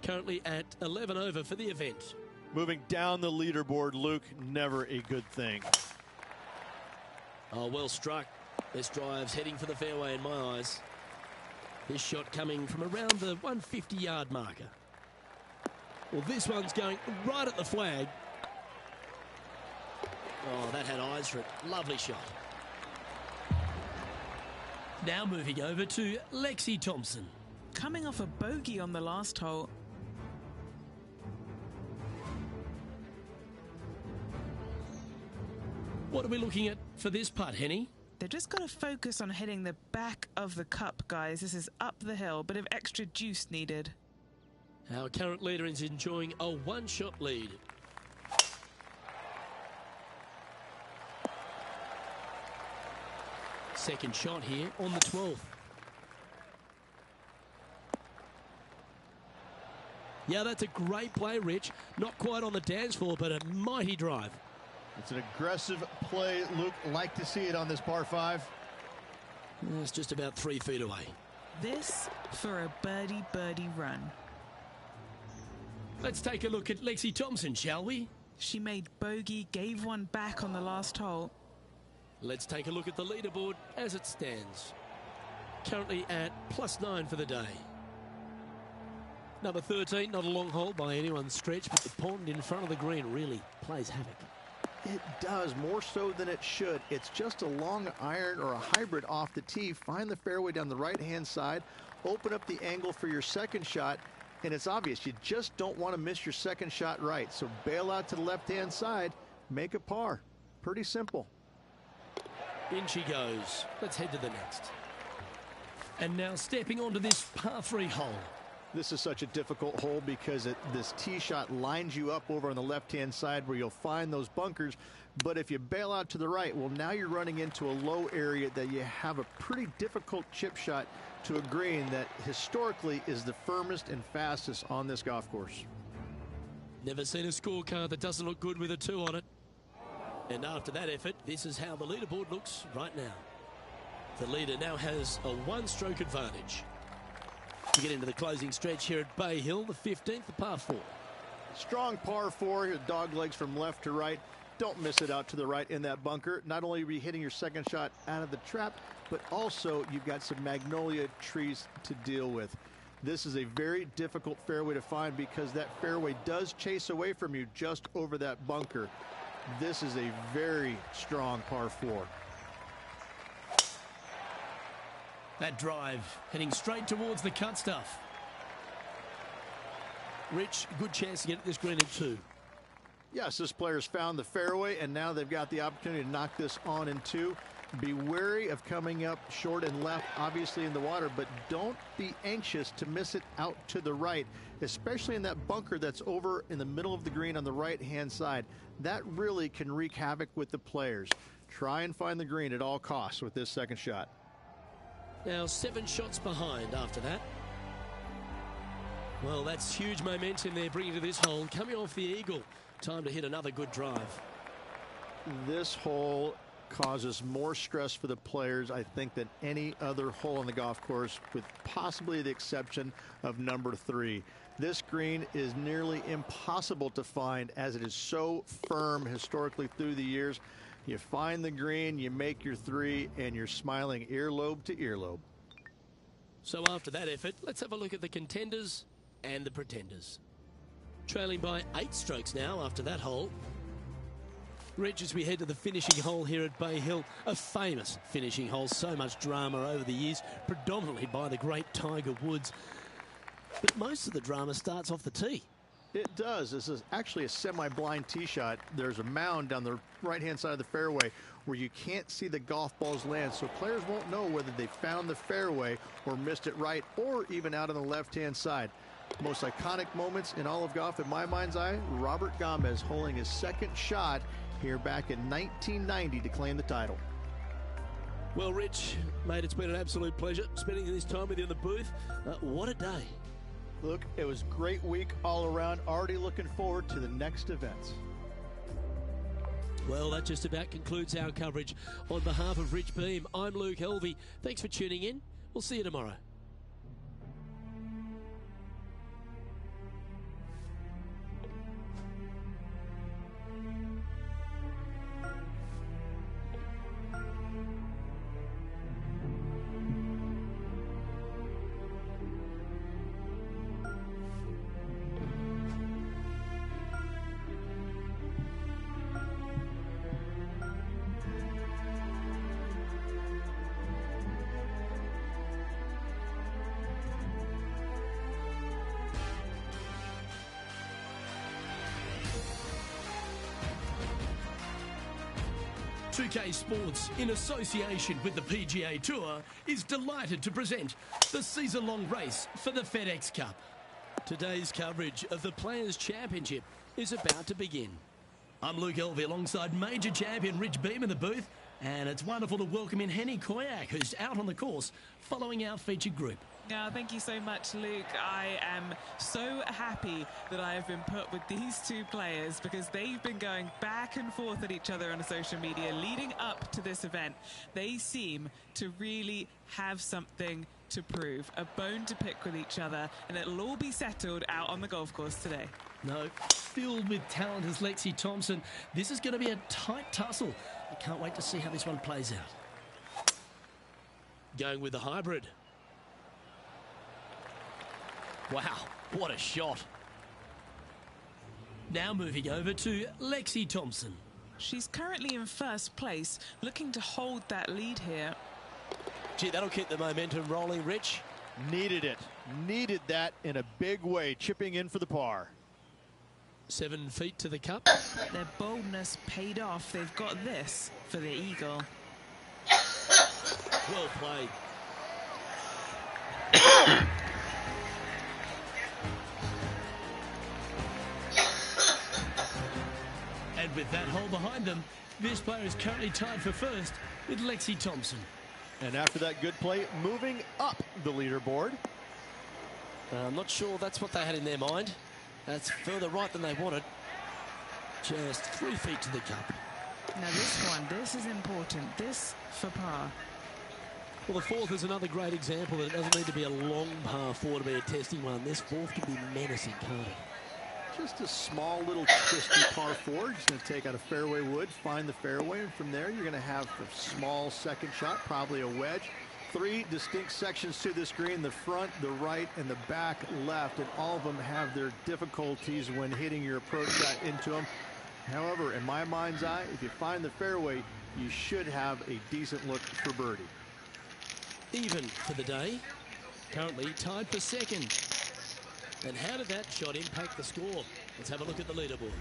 Currently at 11 over for the event. Moving down the leaderboard, Luke, never a good thing. Oh, well struck. This drive's heading for the fairway in my eyes. This shot coming from around the 150-yard marker. Well, this one's going right at the flag. Oh, that had eyes for it. Lovely shot. Now moving over to Lexi Thompson. Coming off a bogey on the last hole. What are we looking at for this putt, Henny? They've just got to focus on hitting the back of the cup, guys. This is up the hill, bit of extra juice needed. Our current leader is enjoying a 1-shot lead. Second shot here on the 12th. Yeah, that's a great play, Rich. Not quite on the dance floor, but a mighty drive. It's an aggressive play, Luke. Like to see it on this par 5. It's just about 3 feet away. This for a birdie run. Let's take a look at Lexi Thompson, shall we? She made bogey, gave one back on the last hole. Let's take a look at the leaderboard as it stands. Currently at +9 for the day. Number 13, not a long hole by anyone's stretch, but the pond in front of the green really plays havoc. It does, more so than it should. It's just a long iron or a hybrid off the tee. Find the fairway down the right-hand side, open up the angle for your second shot, and it's obvious you just don't want to miss your second shot right. So bail out to the left-hand side, make a par. Pretty simple. In she goes. Let's head to the next. And now stepping onto this par 3 hole. This is such a difficult hole because this tee shot lines you up over on the left-hand side where you'll find those bunkers. But if you bail out to the right, well, now you're running into a low area that you have a pretty difficult chip shot to a green that historically is the firmest and fastest on this golf course. Never seen a scorecard that doesn't look good with a 2 on it. And after that effort, this is how the leaderboard looks right now. The leader now has a 1-stroke advantage. To get into the closing stretch here at Bay Hill, the 15th, the par 4. Strong par 4, dog legs from left to right. Don't miss it out to the right in that bunker. Not only are you hitting your second shot out of the trap, but also you've got some magnolia trees to deal with. This is a very difficult fairway to find because that fairway does chase away from you just over that bunker. This is a very strong par 4. That drive heading straight towards the cut stuff. Rich, good chance to get this green in 2. Yes, this player's found the fairway, and now they've got the opportunity to knock this on in 2. Be wary of coming up short and left, obviously in the water, but don't be anxious to miss it out to the right, especially in that bunker that's over in the middle of the green on the right-hand side. That really can wreak havoc with the players. Try and find the green at all costs with this second shot. Now 7 shots behind after that. Well, that's huge momentum they're bringing to this hole. Coming off the eagle. Time to hit another good drive. This hole causes more stress for the players, I think, than any other hole on the golf course, with possibly the exception of number 3. This green is nearly impossible to find as it is so firm historically through the years. You find the green, you make your 3, and you're smiling earlobe to earlobe. So after that effort, let's have a look at the contenders and the pretenders. Trailing by 8 strokes now after that hole. Rich, as we head to the finishing hole here at Bay Hill, a famous finishing hole, so much drama over the years, predominantly by the great Tiger Woods. But most of the drama starts off the tee. It does. This is actually a semi-blind tee shot. There's a mound down the right-hand side of the fairway where you can't see the golf balls land, so players won't know whether they found the fairway or missed it right or even out on the left-hand side. Most iconic moments in all of golf, in my mind's eye, Robert Gomez holding his second shot here back in 1990 to claim the title. Well, Rich, mate, it's been an absolute pleasure spending this time with you in the booth. What a day. Look, it was a great week all around. Already looking forward to the next events. Well, that just about concludes our coverage. On behalf of Rich Beem, I'm Luke Helvey. Thanks for tuning in. We'll see you tomorrow. UK Sports, in association with the PGA Tour, is delighted to present the season-long race for the FedEx Cup. Today's coverage of the Players' Championship is about to begin. I'm Luke Helvey alongside major champion Rich Beem in the booth. And it's wonderful to welcome in Henny Koyak, who's out on the course following our featured group. Thank you so much, Luke. I am so happy that I have been put with these two players because they've been going back and forth at each other on social media leading up to this event. They seem to really have something to prove, a bone to pick with each other, and it'll all be settled out on the golf course today. No, filled with talent as Lexi Thompson. This is going to be a tight tussle. I can't wait to see how this one plays out. Going with the hybrid. Wow, what a shot. Now moving over to Lexi Thompson. She's currently in first place, looking to hold that lead here. Gee, that'll keep the momentum rolling, Rich. Needed it. Needed that in a big way, chipping in for the par. 7 feet to the cup. Their boldness paid off. They've got this for the eagle. Well played. And with that hole behind them, this player is currently tied for first with Lexi Thompson. And after that good play, moving up the leaderboard. I'm not sure that's what they had in their mind. That's further right than they wanted. Just 3 feet to the cup. Now this is important. This for par. Well, the fourth is another great example that it doesn't need to be a long par 4 to be a testing one. This fourth can be menacing, can't it? Just a small little twisty par 4. Just going to take out a fairway wood, find the fairway, and from there you're going to have a small second shot, probably a wedge. 3 distinct sections to this green, the front, the right, and the back left, and all of them have their difficulties when hitting your approach shot into them. However, in my mind's eye, if you find the fairway, you should have a decent look for birdie. Even for the day, currently tied for second. And how did that shot impact the score? Let's have a look at the leaderboard.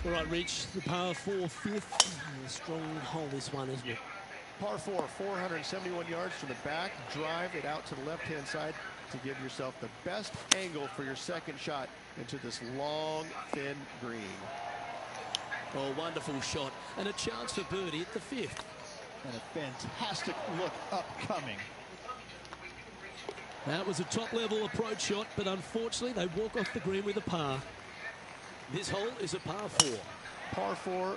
All right, Rich, the par 4 fifth. A strong hole this one, isn't it? Par 4, 471 yards to the back. Drive it out to the left-hand side to give yourself the best angle for your second shot into this long, thin green. Oh, wonderful shot. And a chance for birdie at the fifth. And a fantastic look upcoming. That was a top-level approach shot, but unfortunately they walk off the green with a par. This hole is a par 4. Par 4,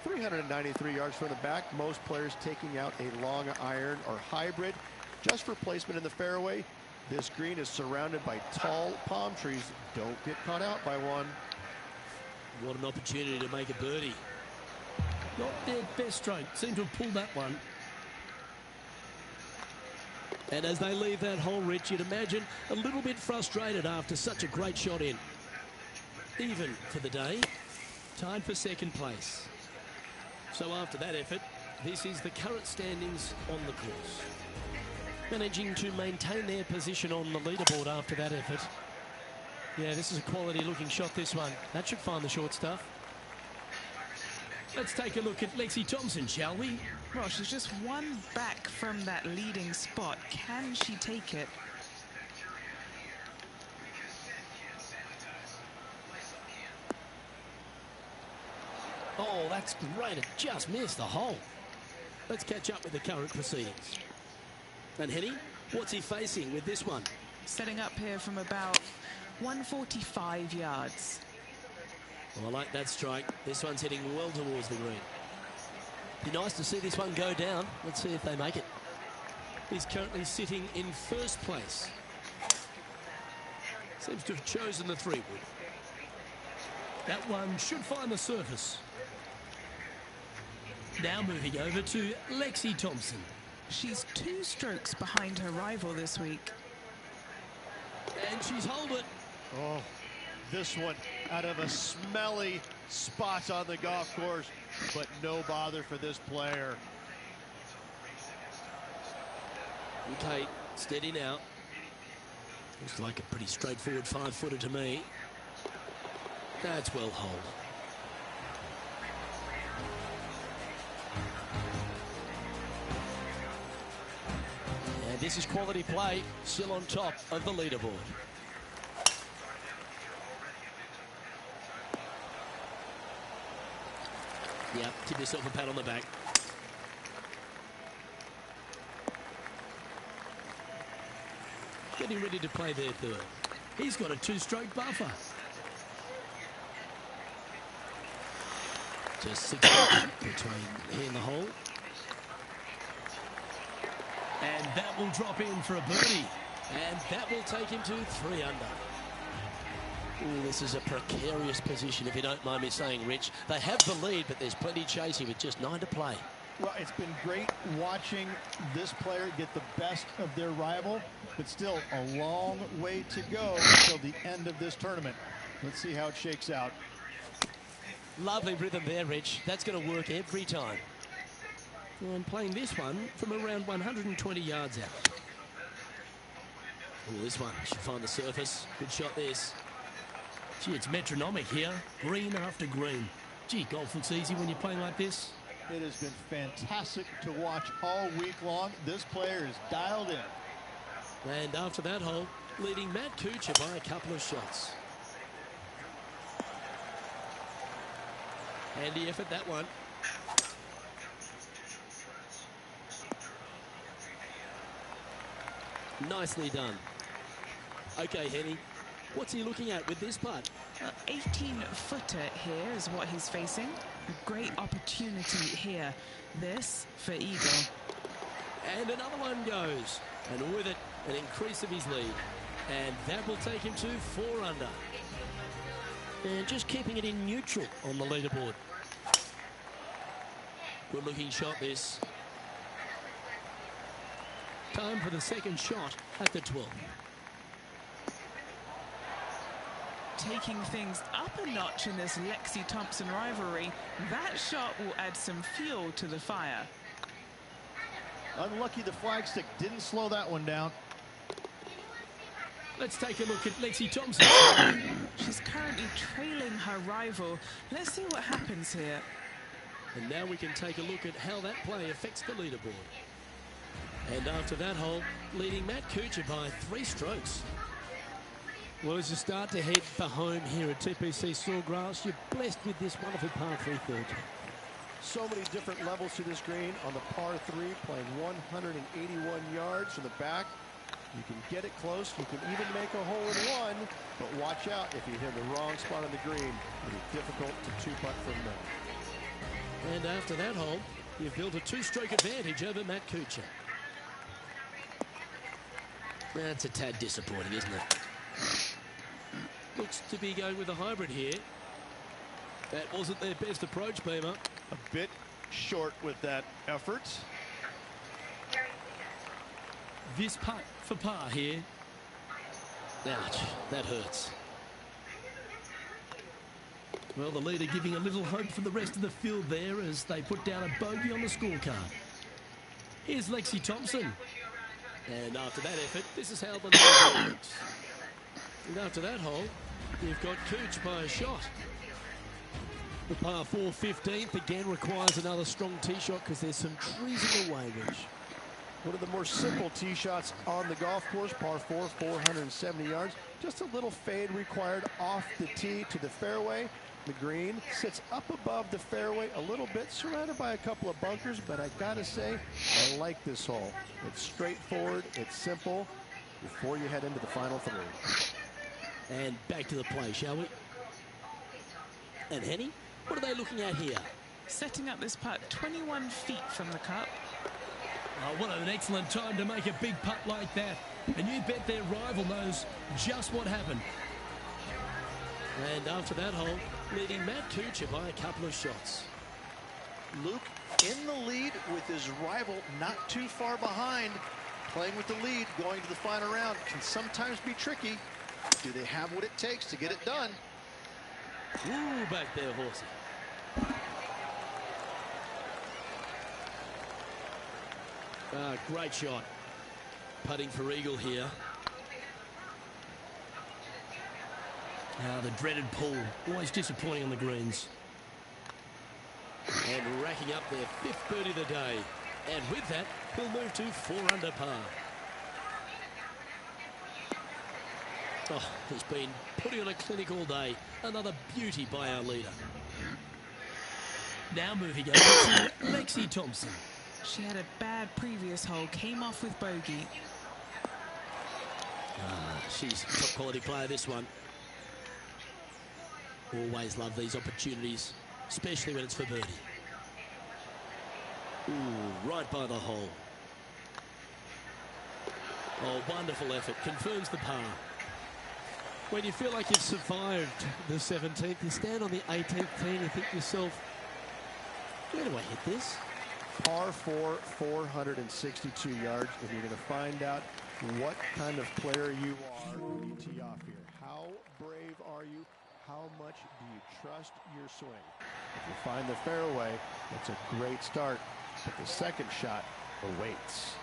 393 yards from the back. Most players taking out a long iron or hybrid just for placement in the fairway. This green is surrounded by tall palm trees. Don't get caught out by one. What an opportunity to make a birdie. Not their best stroke. Seem to have pulled that one. And as they leave that hole, Rich, you'd imagine a little bit frustrated after such a great shot in. Even for the day, tied for second place. So after that effort, this is the current standings on the course. Managing to maintain their position on the leaderboard after that effort. Yeah, this is a quality looking shot, this one. That should find the short stuff. Let's take a look at Lexi Thompson, shall we? Well, she's just one back from that leading spot. Can she take it? Oh, that's great. It just missed the hole. Let's catch up with the current proceedings. And Henny, what's he facing with this one? Setting up here from about 145 yards. Well, I like that strike. This one's heading well towards the green. Be nice to see this one go down. Let's see if they make it. He's currently sitting in first place. Seems to have chosen the 3-wood. That one should find the surface. Now moving over to Lexi Thompson. She's 2 strokes behind her rival this week. And she's holed it. Oh, this one out of a smelly spot on the golf course, but no bother for this player. Okay, steady now. Looks like a pretty straightforward 5-footer to me. That's well holed. And this is quality play, still on top of the leaderboard. Yep, give yourself a pat on the back. Getting ready to play their third. He's got a 2-stroke buffer. Just 6 feet between he and the hole. And that will drop in for a birdie. And that will take him to 3 under. Ooh, this is a precarious position, if you don't mind me saying, Rich. They have the lead, but there's plenty chasing with just 9 to play. Well, it's been great watching this player get the best of their rival, but still a long way to go until the end of this tournament. Let's see how it shakes out. Lovely rhythm there, Rich. That's going to work every time. And playing this one from around 120 yards out. Oh, this one should find the surface. Good shot, this. Gee, it's metronomic here. Green after green. Gee, golf looks easy when you're playing like this. It has been fantastic to watch all week long. This player is dialed in. And after that hole, leading Matt Kuchar by a couple of shots. Handy effort, that one. Nicely done. Okay, Henny, what's he looking at with this putt? 18-footer here is what he's facing. A great opportunity here. This for eagle. And another one goes. And with it, an increase of his lead. And that will take him to 4 under. And just keeping it in neutral on the leaderboard. Good looking shot, this. Time for the second shot at the 12th. Taking things up a notch in this Lexi-Thompson rivalry. That shot will add some fuel to the fire. Unlucky the flagstick didn't slow that one down. Let's take a look at Lexi Thompson. She's currently trailing her rival. Let's see what happens here. And now we can take a look at how that play affects the leaderboard. And after that hole, leading Matt Kuchar by 3 strokes. Well, as you start to head for home here at TPC Sawgrass, you're blessed with this wonderful par 3 third. So many different levels to this green on the par 3, playing 181 yards from the back. You can get it close. You can even make a hole-in-one, but watch out if you hit the wrong spot on the green. It'll be difficult to 2-putt from there. And after that hole, you've built a 2-stroke advantage over Matt Kuchar. That's a tad disappointing, isn't it? Looks to be going with a hybrid here. That wasn't their best approach, Beamer. A bit short with that effort. This putt for par here. Ouch, that hurts. Well, the leader giving a little hope for the rest of the field there as they put down a bogey on the scorecard. Here's Lexi Thompson. And after that effort, this is how the leaderboard looks. And after that hole, you've got Cooch by a shot. The par 4 15th again requires another strong tee shot because there's some trees in the way, Rich. One of the more simple tee shots on the golf course, par 4, 470 yards. Just a little fade required off the tee to the fairway. The green sits up above the fairway a little bit, surrounded by a couple of bunkers, but I gotta say, I like this hole. It's straightforward, it's simple, before you head into the final 3. And back to the play, shall we? And Henny, what are they looking at here? Setting up this putt 21 feet from the cup. Oh, what an excellent time to make a big putt like that. And you bet their rival knows just what happened. And after that hole, leading Matt Kuchar by a couple of shots. Luke in the lead with his rival not too far behind. Playing with the lead, going to the final round can sometimes be tricky. Do they have what it takes to get it done? Ooh, back there, Horsey. Great shot. Putting for eagle here. The dreaded pull, always disappointing on the greens. And racking up their 5th birdie of the day. And with that, he'll move to 4 under par. Oh, he's been putting on a clinic all day. Another beauty by our leader. Now moving over to Lexi Thompson. She had a bad previous hole, came off with bogey. She's a top quality player, this one. Always love these opportunities, especially when it's for birdie. Ooh, right by the hole. Oh, wonderful effort. Confirms the par. When you feel like you've survived the 17th, you stand on the 18th tee and you think to yourself, where do I hit this? Par 4, 462 yards, and you're going to find out what kind of player you are when you tee off here. How brave are you? How much do you trust your swing? If you find the fairway, it's a great start, but the second shot awaits.